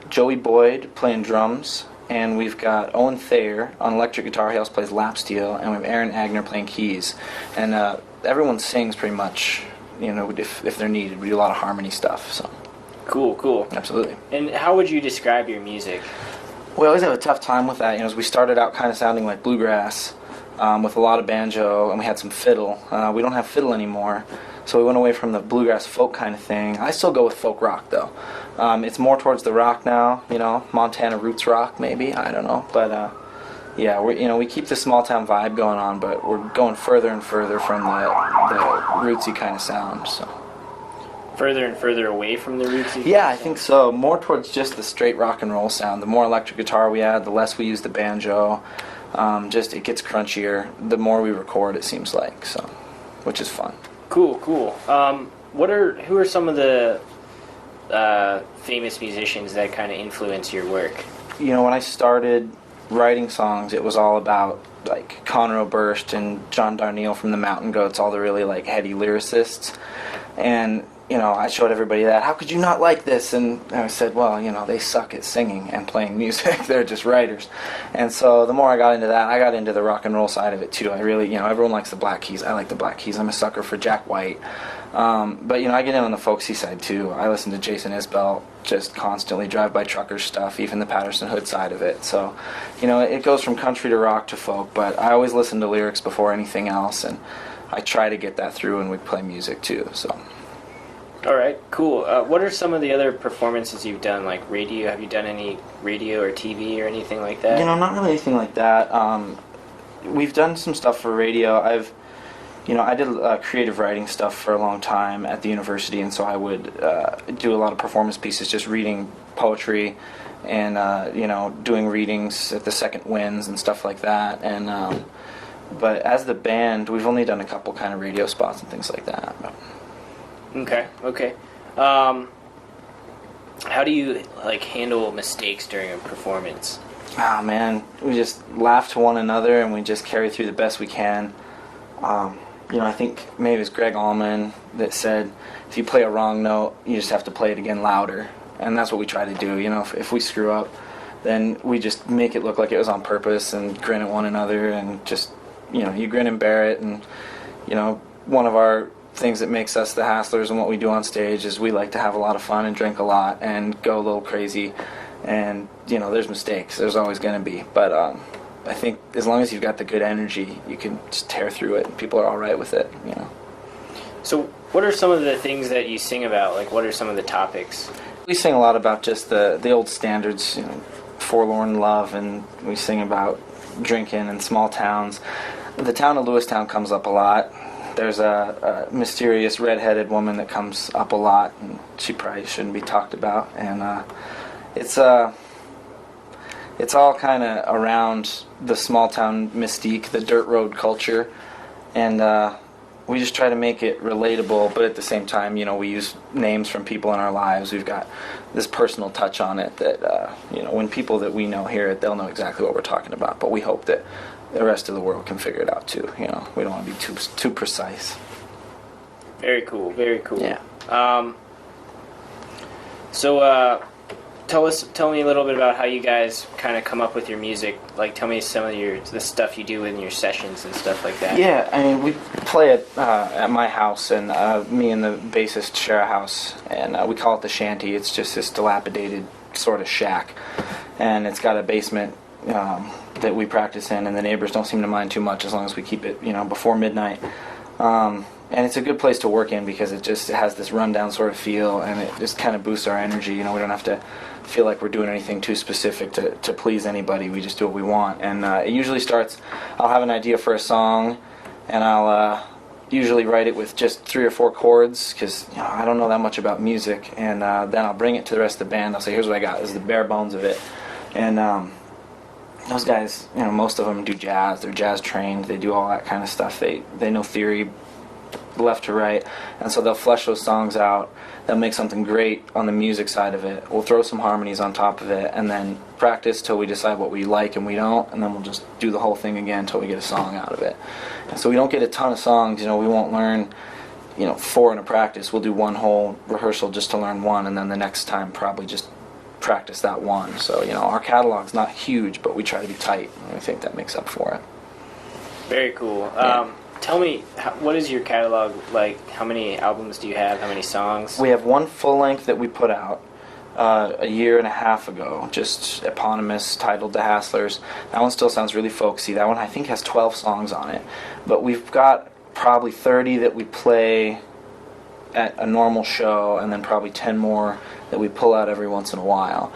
Joey Boyd playing drums, and we've got Owen Thayer on electric guitar. He also plays lap steel, and we have Aaron Agner playing keys. And everyone sings pretty much, you know, if they're needed. We do a lot of harmony stuff. So Cool. Absolutely. And how would you describe your music? We always have a tough time with that. You know, as we started out kind of sounding like bluegrass with a lot of banjo, and we had some fiddle. We don't have fiddle anymore, so we went away from the bluegrass folk kind of thing. I still go with folk rock though. It's more towards the rock now, you know, Montana roots rock maybe, I don't know. But yeah, we keep the small town vibe going on, but we're going further and further from the rootsy kind of sound. So Further and further away from the rootsy? Yeah, I think so. More towards just the straight rock and roll sound. The more electric guitar we add, the less we use the banjo. Just it gets crunchier the more we record, it seems like, so, which is fun. Cool. Who are some of the famous musicians that kind of influence your work? You know, when I started writing songs, it was all about like Conroe Burst and John Darnielle from the Mountain Goats, all the really like heady lyricists. And you know, I showed everybody that. How could you not like this? And I said, well, you know, they suck at singing and playing music. They're just writers. And so the more I got into that, I got into the rock and roll side of it too. I really, you know, everyone likes the Black Keys. I like the Black Keys. I'm a sucker for Jack White. But, you know, I get in on the folksy side too. I listen to Jason Isbell just constantly, drive-by truckers stuff, even the Patterson Hood side of it. So, you know, it goes from country to rock to folk, but I always listen to lyrics before anything else, and I try to get that through when we play music too, so. All right, cool. What are some of the other performances you've done, like radio? Have you done any radio or TV or anything like that? You know, not really anything like that. We've done some stuff for radio. I did creative writing stuff for a long time at the university, and so I would do a lot of performance pieces, just reading poetry and, doing readings at the Second Winds and stuff like that. And but as the band, we've only done a couple kind of radio spots and things like that. Okay. How do you handle mistakes during a performance? Oh man, we just laugh to one another and we just carry through the best we can. I think maybe it was Greg Allman that said, if you play a wrong note, you just have to play it again louder. And that's what we try to do. If we screw up, then we just make it look like it was on purpose and grin at one another and just, you grin and bear it. And, one of our things that makes us the Hasslers and what we do on stage is we like to have a lot of fun and drink a lot and go a little crazy. And, there's mistakes. There's always going to be. But I think as long as you've got the good energy, you can just tear through it and people are all right with it, So what are some of the things that you sing about? What are some of the topics? We sing a lot about just the old standards, forlorn love, and we sing about drinking and small towns. The town of Lewistown comes up a lot. There's a mysterious redheaded woman that comes up a lot, and she probably shouldn't be talked about. And it's all kind of around the small town mystique, the dirt road culture, and we just try to make it relatable, but at the same time, we use names from people in our lives. We've got this personal touch on it that, when people that we know hear it, they'll know exactly what we're talking about. But we hope that the rest of the world can figure it out too. We don't want to be too precise. Very cool. Very cool. Yeah. Tell me a little bit about how you guys kind of come up with your music. Like, tell me some of the stuff you do in your sessions and stuff like that. Yeah, I mean, we play it at my house, and me and the bassist share a house, and we call it the shanty. It's just this dilapidated sort of shack, and it's got a basement that we practice in, and the neighbors don't seem to mind too much as long as we keep it, before midnight. And it's a good place to work in because it has this rundown sort of feel, and it just kind of boosts our energy. We don't have to feel like we're doing anything too specific to please anybody. We just do what we want. And it usually starts, I'll have an idea for a song, and I'll usually write it with just 3 or 4 chords because I don't know that much about music. And then I'll bring it to the rest of the band. I'll say, here's what I got. This is the bare bones of it. And those guys, most of them do jazz. They're jazz trained. They do all that kind of stuff. They know theory left to right, and so they'll flesh those songs out. They'll make something great on the music side of it. We'll throw some harmonies on top of it, and then practice till we decide what we like and we don't, and then we'll just do the whole thing again until we get a song out of it. And so we don't get a ton of songs. We won't learn 4 in a practice. We'll do one whole rehearsal just to learn one, and then the next time probably just practice that one. So our catalog's not huge, but we try to be tight, and I think that makes up for it. Very cool. Tell me, what is your catalog like? How many albums do you have? How many songs? We have one full length that we put out a year and a half ago, just eponymous, titled The Hasslers. That one still sounds really folksy. That one I think has 12 songs on it. But we've got probably 30 that we play at a normal show, and then probably 10 more that we pull out every once in a while.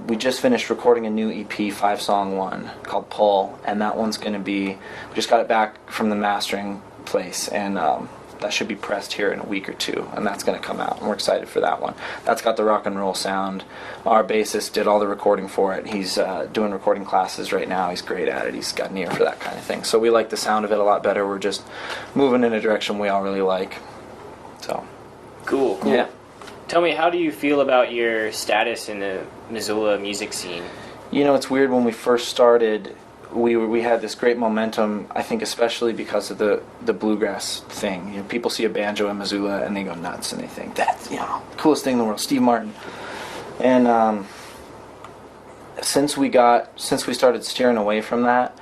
We just finished recording a new EP, 5-song one, called Pull, and that one's going to be, we just got it back from the mastering place, and that should be pressed here in a week or 2, and that's going to come out, and we're excited for that one. That's got the rock and roll sound. Our bassist did all the recording for it. He's doing recording classes right now. He's great at it. He's got an ear for that kind of thing. So we like the sound of it a lot better. We're just moving in a direction we all really like. So cool. Yeah. Tell me, how do you feel about your status in the Missoula music scene? It's weird. When we first started, we had this great momentum, I think especially because of the bluegrass thing. People see a banjo in Missoula and they go nuts, and they think, that's the coolest thing in the world, Steve Martin. And since we started steering away from that,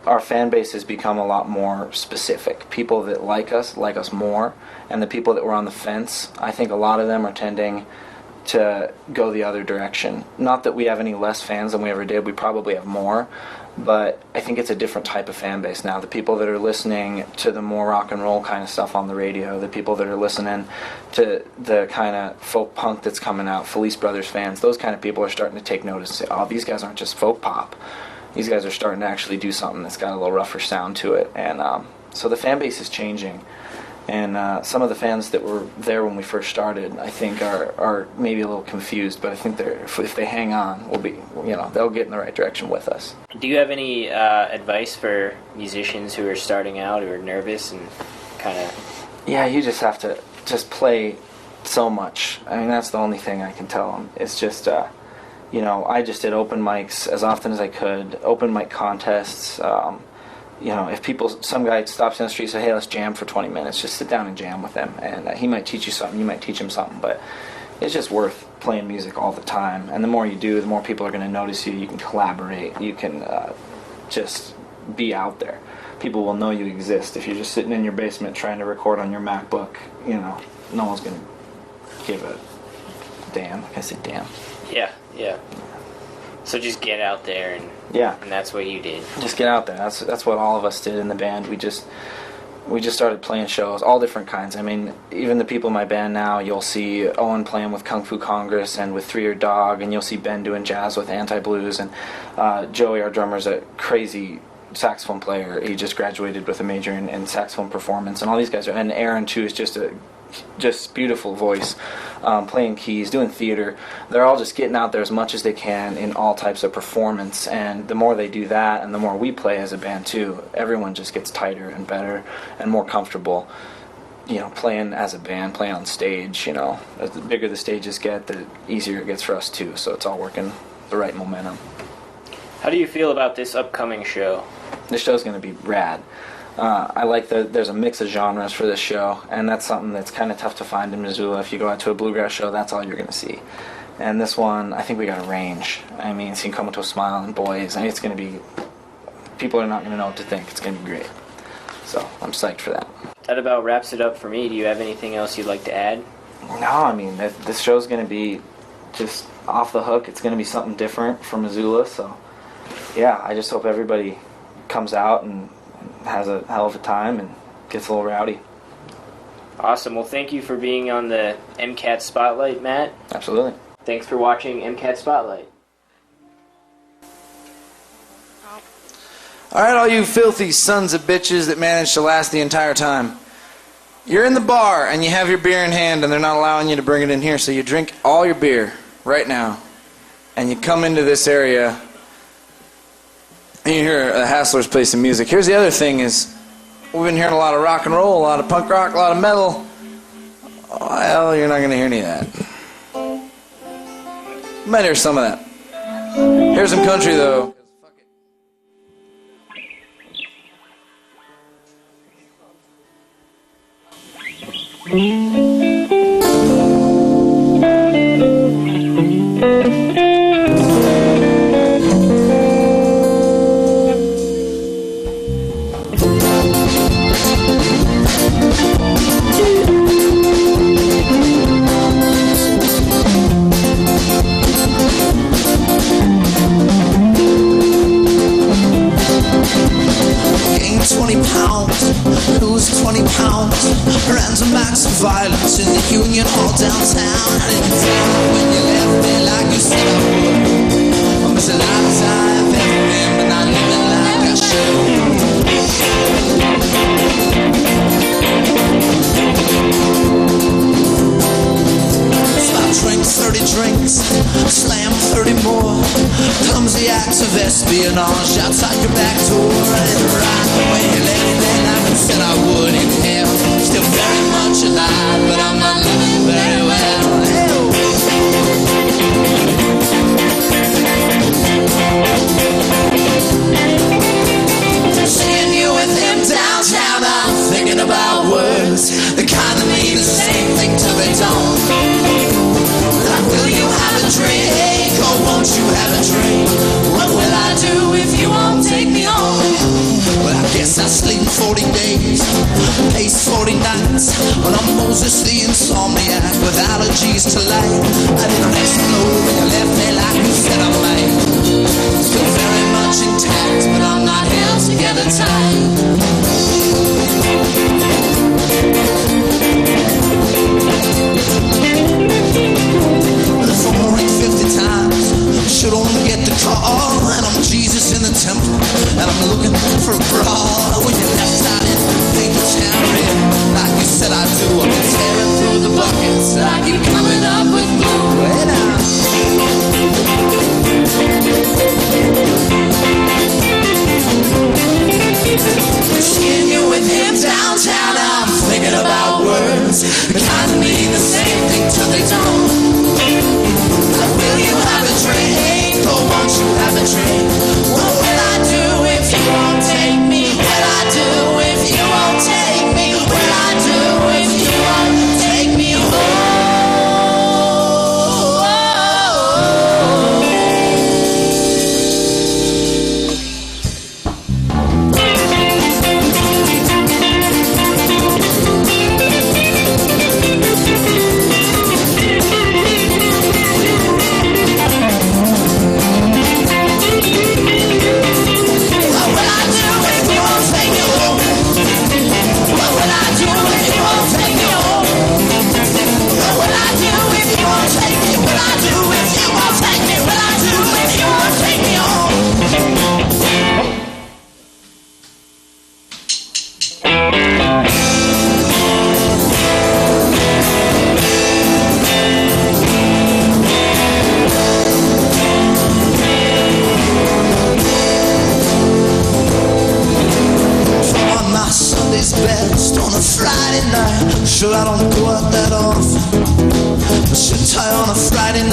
our fan base has become a lot more specific. People that like us more, and the people that were on the fence, I think a lot of them are tending to go the other direction. Not that we have any less fans than we ever did, we probably have more, but I think it's a different type of fan base now. The people that are listening to the more rock and roll kind of stuff on the radio, the people that are listening to the kind of folk punk that's coming out, Felice Brothers fans, those kind of people are starting to take notice and say, oh, these guys aren't just folk pop. These guys are starting to actually do something that's got a little rougher sound to it. And so the fan base is changing. And some of the fans that were there when we first started, I think, are maybe a little confused. But I think if they hang on, they'll get in the right direction with us. Do you have any advice for musicians who are starting out, who are nervous and kind of... Yeah, you just have to just play so much. I mean, that's the only thing I can tell them. It's just... I just did open mics as often as I could, open mic contests. If some guy stops in the street and says, hey, let's jam for 20 minutes, just sit down and jam with him. And he might teach you something, you might teach him something, but it's just worth playing music all the time. And the more you do, the more people are going to notice you. You can collaborate. You can just be out there. People will know you exist. If you're just sitting in your basement trying to record on your MacBook, no one's going to give a damn. I say damn. Yeah. So just get out there and that's what you did. Just get out there. That's what all of us did in the band. We just started playing shows, all different kinds. I mean, even the people in my band now, you'll see Owen playing with Kung Fu Congress and with 3 Year Dog, and you'll see Ben doing jazz with Anti-Blues, and Joey, our drummer, is a crazy saxophone player. He just graduated with a major in saxophone performance, and all these guys are. And Aaron too is just beautiful voice, playing keys, doing theater. They're all just getting out there as much as they can in all types of performance. And the more they do that, and the more we play as a band too, everyone just gets tighter and better and more comfortable. Playing as a band, playing on stage. As the bigger the stages get, the easier it gets for us too. So it's all working the right momentum. How do you feel about this upcoming show? This show's going to be rad. I like that there's a mix of genres for this show, and that's something that's kind of tough to find in Missoula. If you go out to a bluegrass show, that's all you're going to see. And this one, I think we got a range. I mean, seeing Comatose Smile and Boys, it's going to be, people are not going to know what to think. It's going to be great. So I'm psyched for that. That about wraps it up for me. Do you have anything else you'd like to add? No, I mean, this show's going to be just off the hook. It's going to be something different for Missoula, so yeah, I just hope everybody comes out and has a hell of a time and gets a little rowdy. Awesome. Well, thank you for being on the MCAT Spotlight, Matt. Absolutely. Thanks for watching MCAT Spotlight. All right, all you filthy sons of bitches that managed to last the entire time. You're in the bar and you have your beer in hand and they're not allowing you to bring it in here, so you drink all your beer right now and you come into this area and you hear a Haslers play some music. Here's the other thing is, we've been hearing a lot of rock and roll, a lot of punk rock, a lot of metal. Well, you're not going to hear any of that. You might hear some of that. Here's some country, though. Gain 20 pounds, lose 20 pounds. Random acts of violence in the Union Hall downtown. I didn't tell when you left me like you said I would. I miss a lot of time, everything, but not living like I should. Drinks, 30 drinks, slam 30 more. Clumsy acts of espionage outside your back door. And right when you left me like I said I would in hell. Still very much alive, but I'm not living very well. Seeing you with him downtown, I'm thinking about words, the kind that mean the same thing till they don't. Like, will you have a drink, or won't you have a drink? What will I do if you won't take me home? Well, I guess I sleep 40 days, pace 40 nights. Well, I'm Moses the insomniac with allergies to light. I didn't explode when you left me like you said I might. Still very much intact, but I'm not held together tight. The phone rang 50 times, should only get the call. And I'm Jesus in the temple, and I'm looking for a brawl. When you left out in paper chariot, like you said I do, I've been tearing through the buckets, I keep coming up with blue. And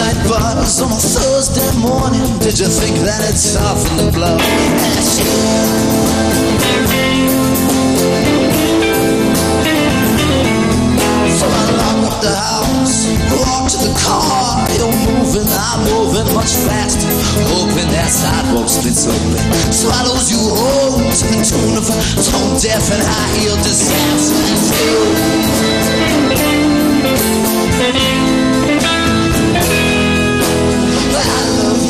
night buzz on a Thursday morning. Did you think that it'd soften the blow? Yes, so I lock up the house, walk to the car. You're moving, I'm moving much faster, hoping that sidewalk splits open, swallows you whole to the tune of tone deaf and high-heel disaster.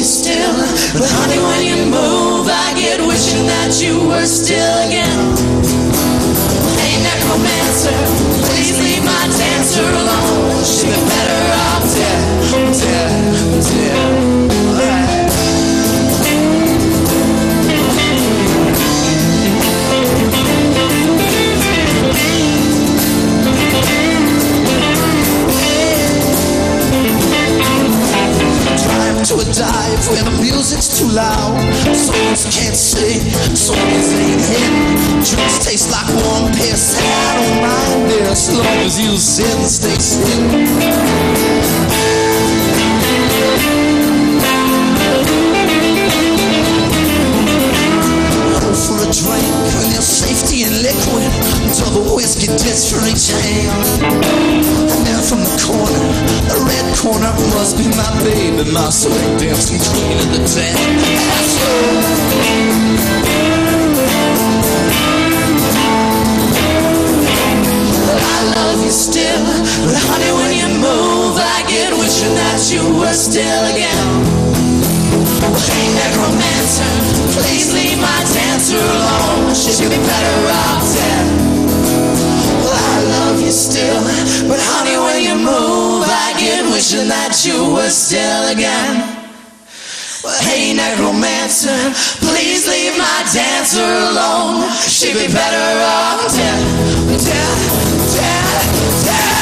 Still, but honey, when you move, I get wishing that you were still again. Hey, necromancer, please leave my dancer alone. She'd be better off dead, dead, dead. Alright. To a dive where the music's too loud. Songs can't sing, songs ain't hitting. Drinks taste like warm piss. I don't mind it as long as you sit and stay still. For a drink, and there's safety in liquid. Double whiskey dish for each hand. And then from the corner, the red corner must be my baby, my sweet dancing queen of the town. I love you still, but honey, when you move, I get wishing that you were still again. Hey, necromancer, please leave my dancer alone. She'd be better off dead. Well, I love you still, but honey, when you move, I get wishing that you were still again. Well, hey, necromancer, please leave my dancer alone. She'd be better off dead, dead, dead, dead.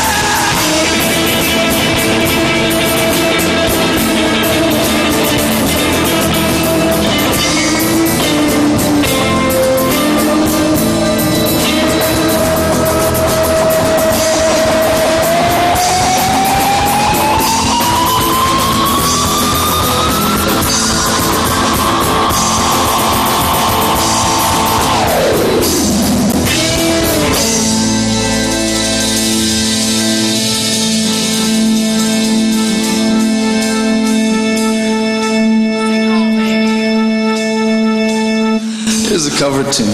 Here's a cover tune.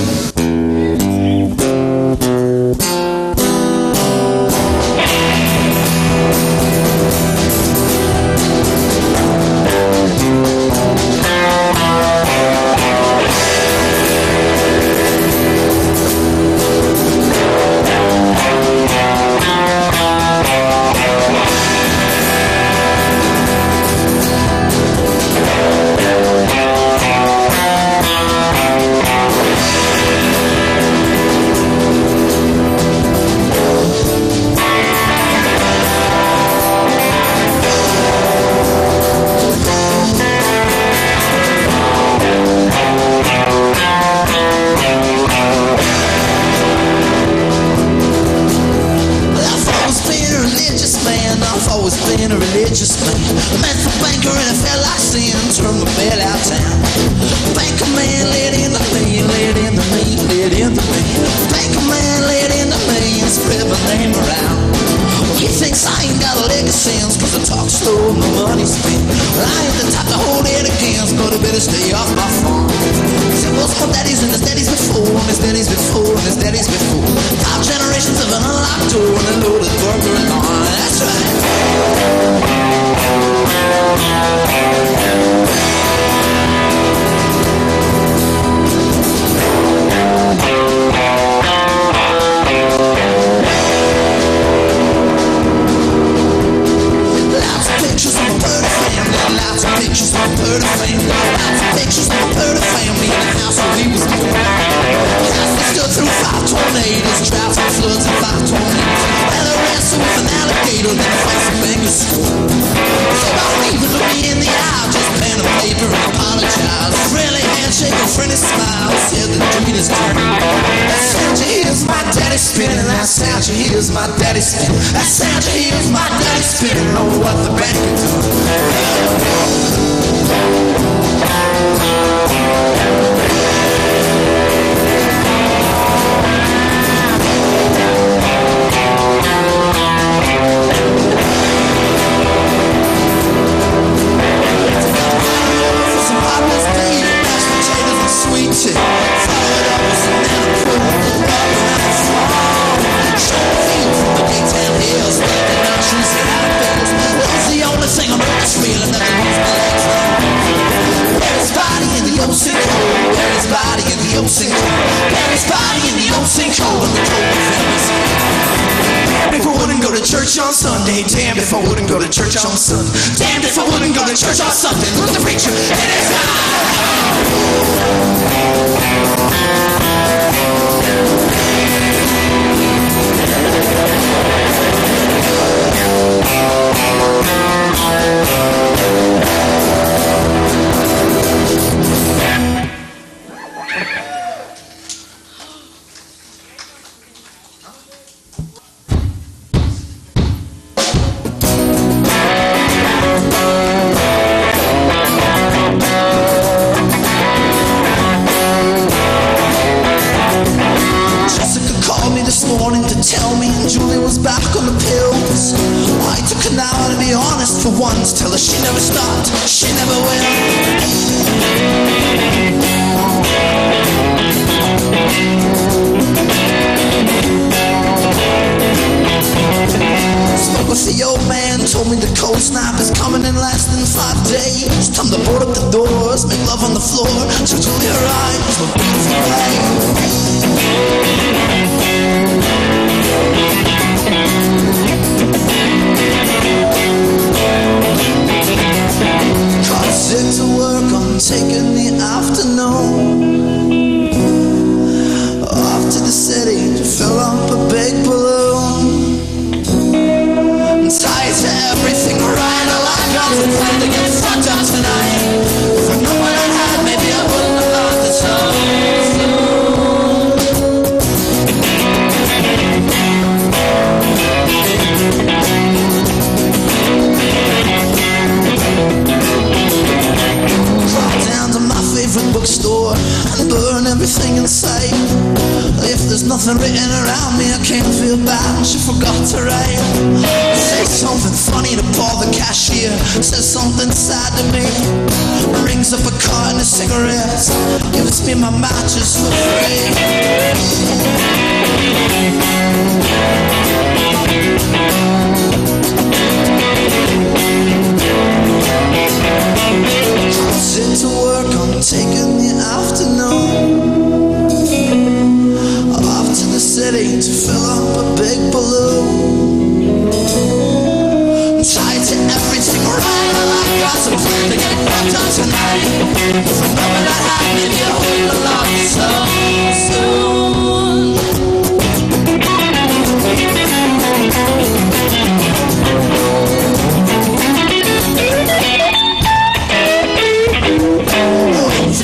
Really handshake, a friendly smile, said the dream is turning. That sound you hear is my daddy spinning. That sound you hear is my daddy spinning. That sound you hear is my daddy spinning. Oh, what the band can do. Sweet tea, followed up with some manifold, rubbing out the fall. Short view from the big town hills, thinking out shoes and high heels. Love's the only thing on earth that's real, and nothing moves my legs on. Bury his body in the ocean cold, bury his body in the ocean cold, bury his body in the ocean cold, in the cold November. Damned if I wouldn't go to church on Sunday, damned if I wouldn't go to church on Sunday, damned if I wouldn't go to church on Sunday. Look at the preacher, and it's tell me Julie was back on the pills. I took her now to be honest for once. Tell her she never stopped, she never will. Spoke with the old man, told me the cold snap is coming in less than 5 days. Time to board up the doors, make love on the floor. So Julie, her eyes were beautiful waves. Got sick to work on taking the afternoon off to the city to fill up a big balloon. Tied to everything right, all I got to plan to get fucked up tonight. If I knew what I had, maybe I wouldn't have thought the time. Bookstore and burn everything in sight. If there's nothing written around me, I can't feel bad. She forgot to write. Say something funny to Paul the cashier. Says something sad to me. Rings up a carton of cigarettes. Gives me my matches for free. Sit to work on taking the afternoon off to the city to fill up a big balloon. Tied to everything right, all I got to plan to get fucked up tonight. If I know what I had, maybe I wouldn't have lost so soon.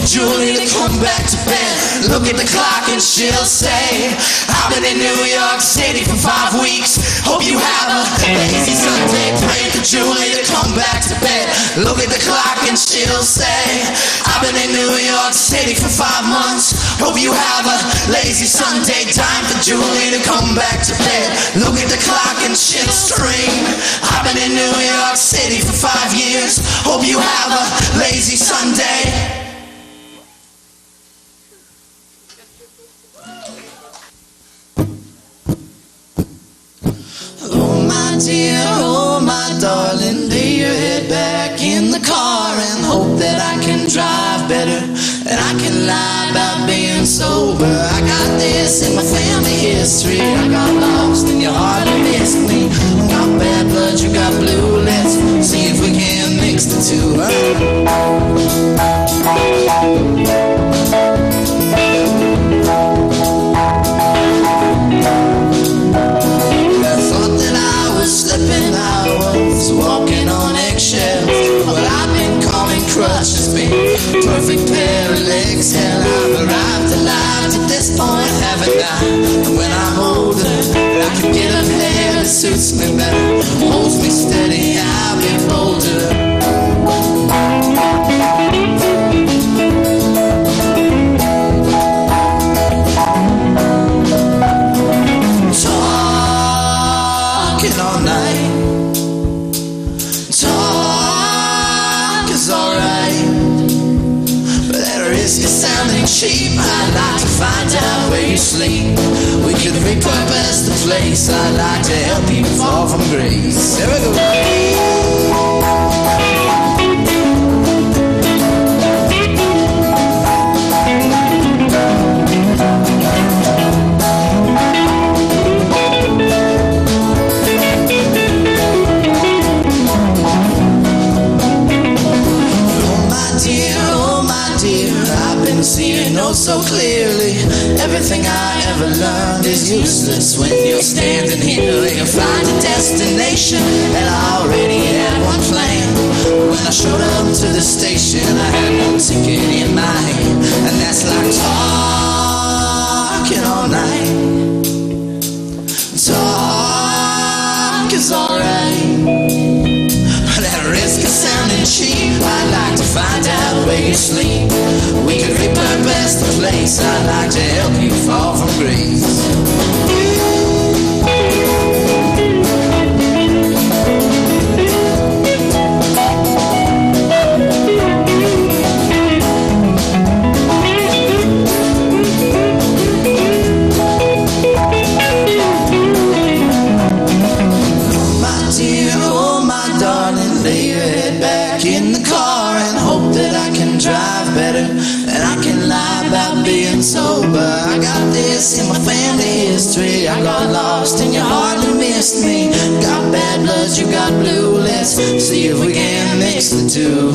Julie to come back to bed. Look at the clock and she'll say, I've been in New York City for 5 weeks. Hope you have a lazy Sunday. Pray for Julie to come back to bed. Look at the clock and she'll say, I've been in New York City for 5 months. Hope you have a lazy Sunday. Time for Julie to come back to bed. Look at the clock and she'll scream, I've been in New York City for 5 years. Hope you have a lazy Sunday. Dear, oh my darling, lay your head back in the car and hope that I can drive better and I can lie about being sober. I got this in my family history. I got lost and you hardly missed me. I got bad blood, you got blue. Let's see if we can mix the two. Slipping, I was walking on eggshells. What I've been calling crutches been perfect pair of legs. Hell, I've arrived alive to this point, haven't I? And when I'm older, I can get a pair that suits me better, holds me steady, I'll be bolder. Talking all night. Talk is alright, but at a risk of sounding cheap, I'd like to find out where you sleep. We could repurpose the place. I'd like to help you fall from grace. There we go. Seeing oh so clearly, everything I ever learned is useless when you're standing here. You find a destination, and I already had one planned. When I showed up to the station, I had no ticket in my hand, and that's like talking all night. Talk is alright. At risk of sounding cheap, I'd like to find out where you sleep. We could repurpose the place. I'd like to help you fall from grace. In the car and hope that I can drive better, and I can lie about being sober. I got this in my family history. I got lost and you hardly missed me. Got bad blood, you got blue. Let's see if we can mix the two.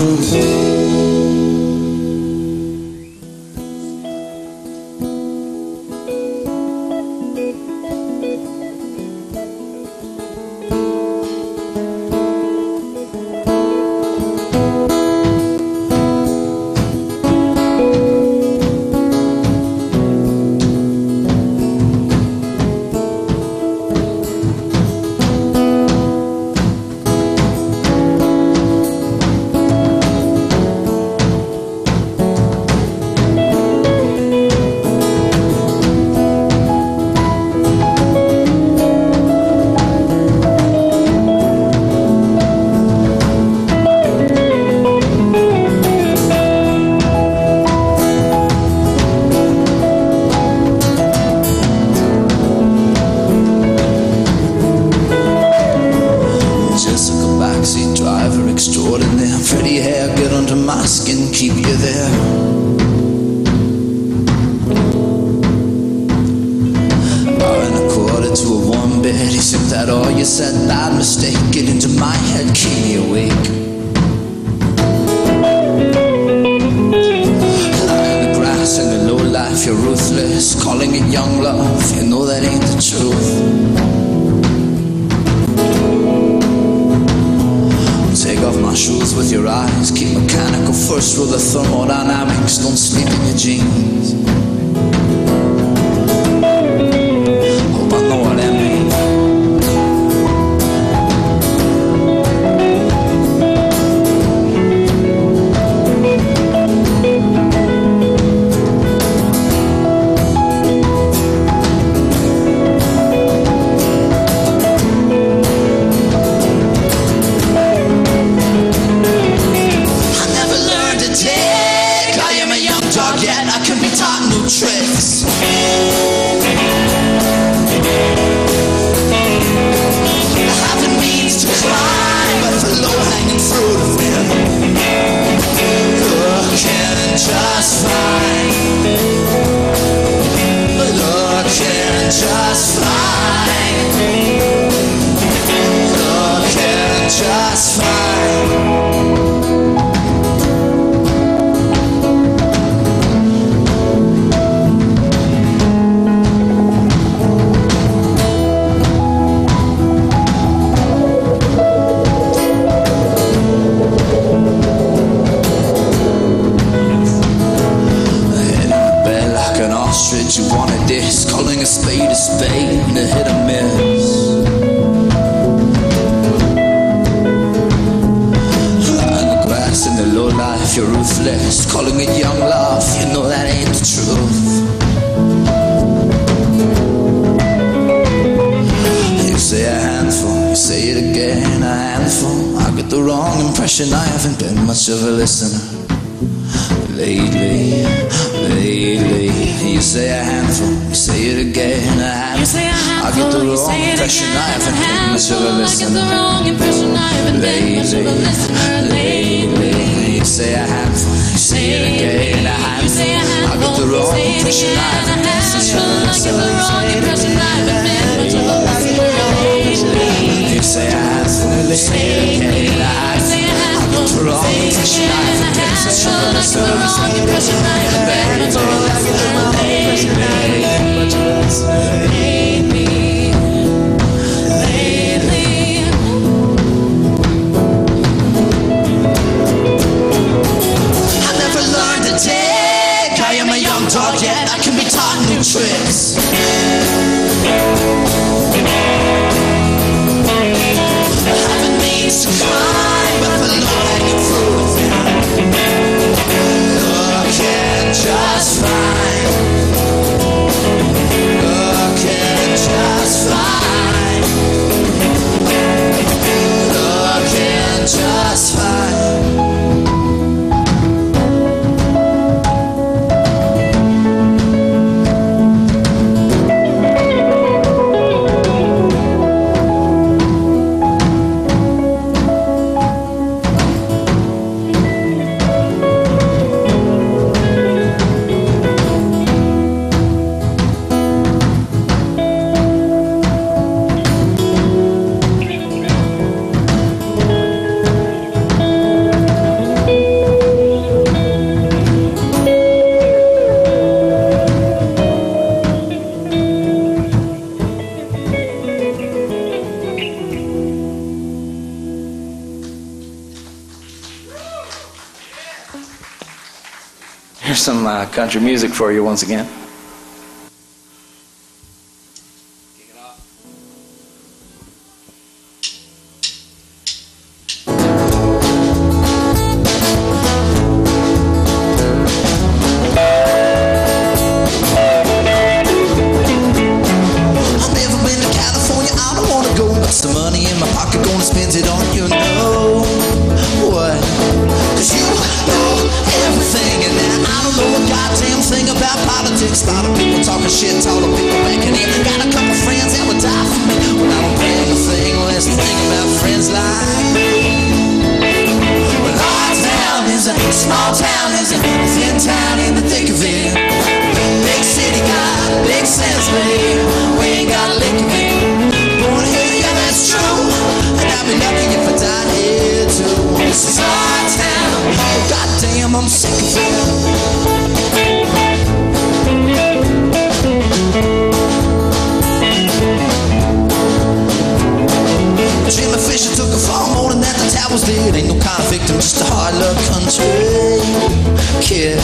said you wanted this, calling a spade and a hit or miss. And the grass in the low life, you're ruthless, calling it young love, you know that ain't the truth. You say a handful, you say it again, a handful. I get the wrong impression, I haven't been much of a listener. Lately, you say a handful, you say it again, a handful. I get the wrong impression, I haven't been much of a listener. Lately, you say a handful, you say it again, a handful. I get the wrong impression, I haven't been much of a listener. You say a handful, you say it again, a handful. I get the wrong impression, I haven't been much of a listener. Tricks. Haven't means to climb, but the low-hanging fruit can just fine. Can just fine. Can just fine. Here's some country music for you once again. I've never been to California, I don't wanna go. Got some money in my pocket, gonna spend it on you know what? 'Cause you know everything, and now I don't know a goddamn thing about politics. A lot of people talking shit, all the people backing in. Got a couple friends that would die for me when I don't bring a thing. Well, that's the thing about friends like. Well, our town is a small town, is a thin town in the thick of it. Big city got big sense, but here we ain't got a lick of it. Born here, yeah, that's true, and I'd be lucky if I died here too. This is our town, goddamn, I'm sick of it. Jimmy Fisher took a fall more than that the towers did. Ain't no kind of victim, just a hard luck country kid.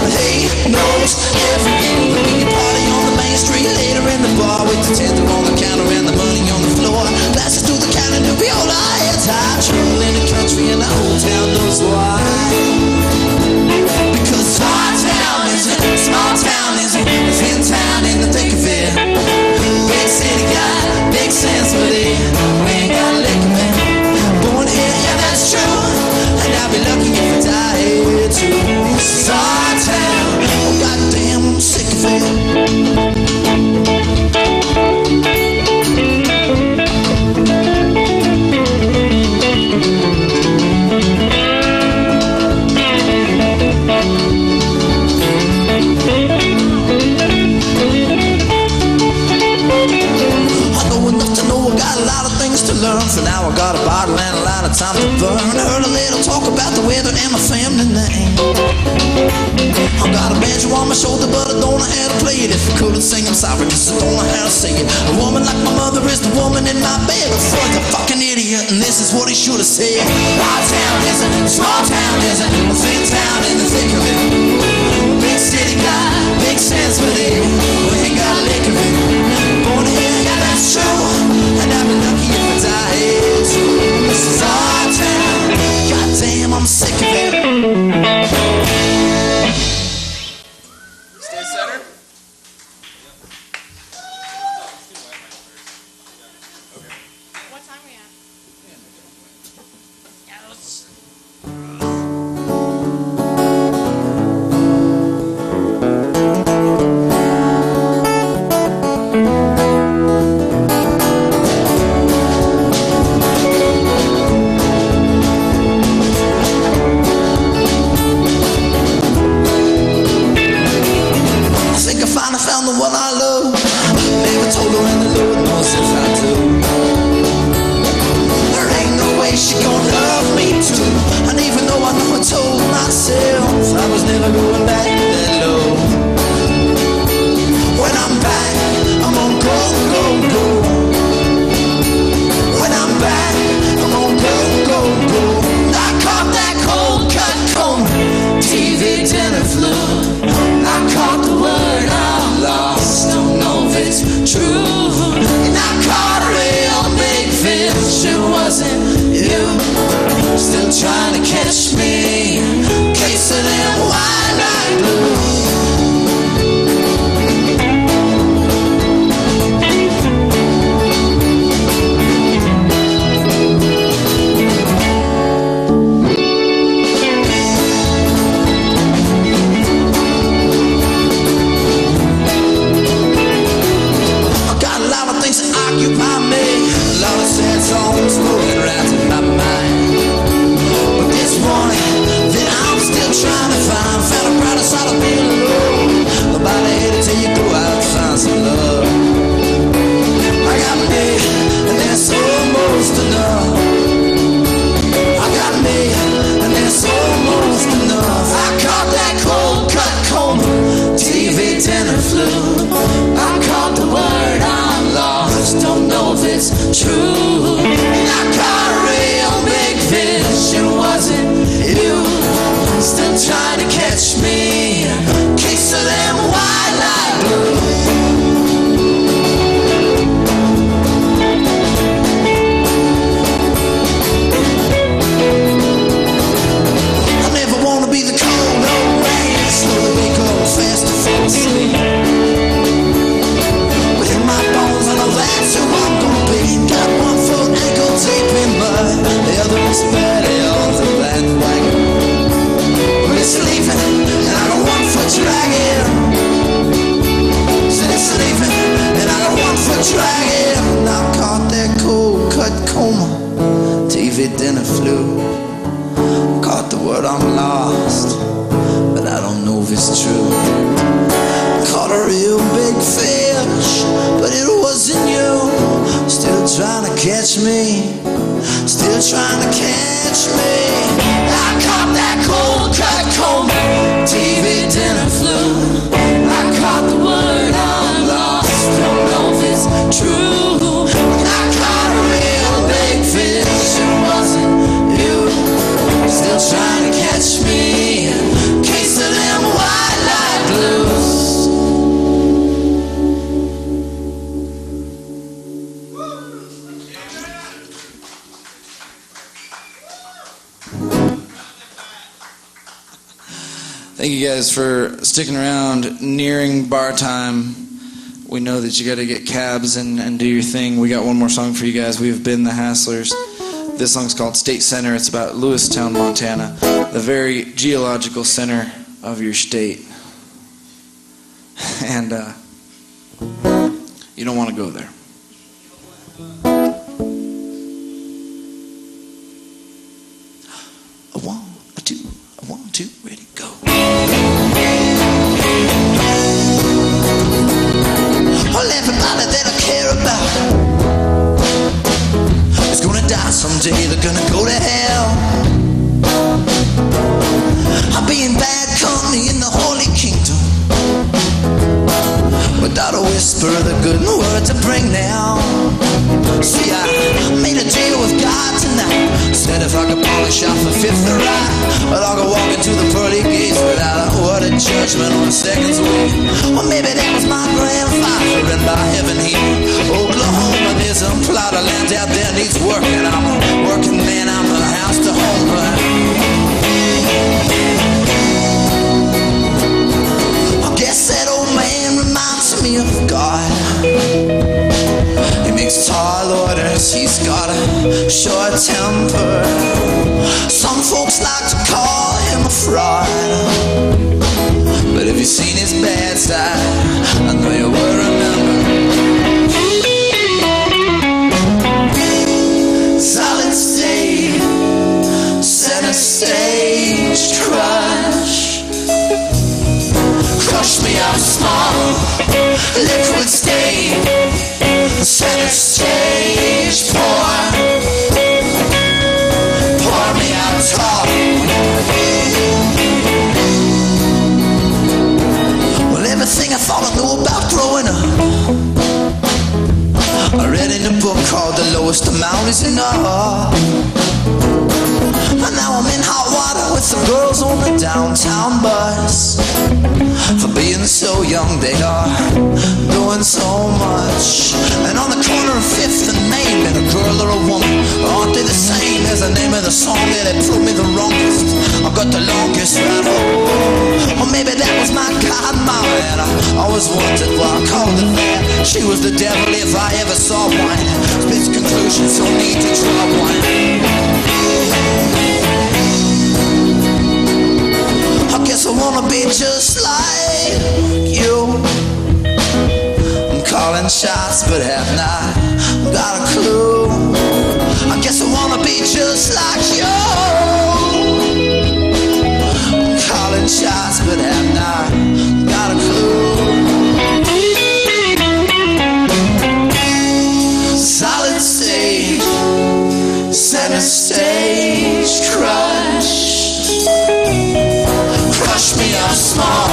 He knows every move. We party on the main street, later in the bar with the tender on the counter and the money on the floor. Glasses through the counter to be all our heads high. Trouble in the country and the whole town knows why. Because our town is a small town, is a thin town in the thick of it. Big city got big sense, but we ain't got a lick of it. Born here, yeah, that's true, and I'll be lucky if I die here too. This is our town, oh goddamn, I'm sick of it. Learn. For now I got a bottle and a lot of time to burn. Heard a little talk about the weather and my family name. I got a banjo on my shoulder, but I don't know how to play it. If I couldn't sing, I'm sorry, cause I don't know how to sing it. A woman like my mother is the woman in my bed. But Freud's a fucking idiot, and this is what he should have said. Our town isn't, small town isn't, a thin town in the thick of it. Big city got big sense, but it flu. I caught the word, I'm lost, don't know if it's true. I caught a real big fish, it wasn't you. Still trying to catch me, case of them white light blues. Dragon, I caught that cold cut coma. TV dinner flu. Caught the word I'm lost, but I don't know if it's true. Caught a real big fish, but it wasn't you. Still trying to catch me, still trying to catch me. I caught that cold cut coma. TV dinner flu. I caught the word I'm lost, don't know if it's true. I caught a real big fish, it wasn't you. Still trying to catch me, case of them white light blues. Thank you guys for sticking around. Nearing bar time. We know that you got to get cabs and do your thing. We got one more song for you guys. We've been the Hasslers. This song's called State Center. It's about Lewistown, Montana, the very geological center of your state. And you don't want to go there. A one, two, ready, go. Well, everybody that I care about is gonna die someday, they're gonna go to hell. I'll be in bad company in the Holy Kingdom, without a whisper of the good word to bring down. See, I made a deal with God tonight. Said if I could polish off the fifth or right, well, I'll go walk into the pearly gates without a word of judgment or a second's wait. Or maybe that was my grandfather, and by heaven he Oklahoma, there's a plot of land out there needs working. I'm a working man, I'm a house to home, but I guess that old man reminds me of God. He makes tall orders, he's got a short temper. Some folks like to call him a fraud, but if you've seen his bad side, I know you will remember. Solid state, center stage, crush. Crush me up small, liquid state, center stage, pour me out tall. Well, everything I thought I knew about growing up, I read in a book called The Lowest Amount Is Enough. And now I'm in hot water with the girls on the downtown bus. For being so young they are doing so much. And on the corner of 5th and Main, met a girl or a woman, aren't they the same as the name of the song that had proved me the wrongest? I got the longest ride home. Or maybe that was my godmama, and I always wondered why I called her that. She was the devil if I ever saw one. Spits conclusions, so need to draw one. I guess I wanna be just like you. I'm calling shots but have not got a clue. I guess I wanna be just like you. I'm calling shots but have not got a clue. Solid stage, center stage, crush. Crush me up small,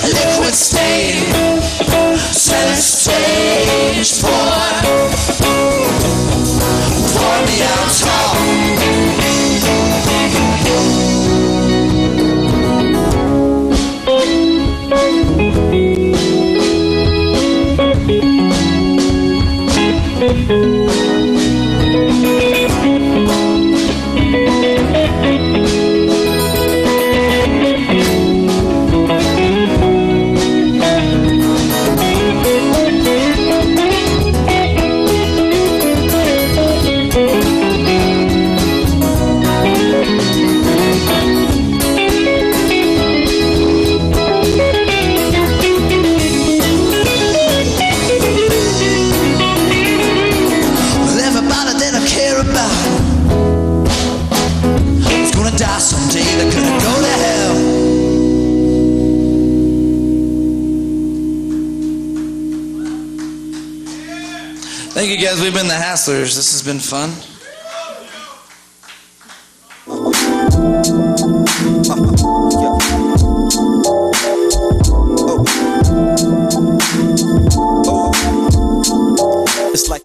liquid state, stage pour me out tall. Thank you guys, we've been the Hasslers. This has been fun. It's like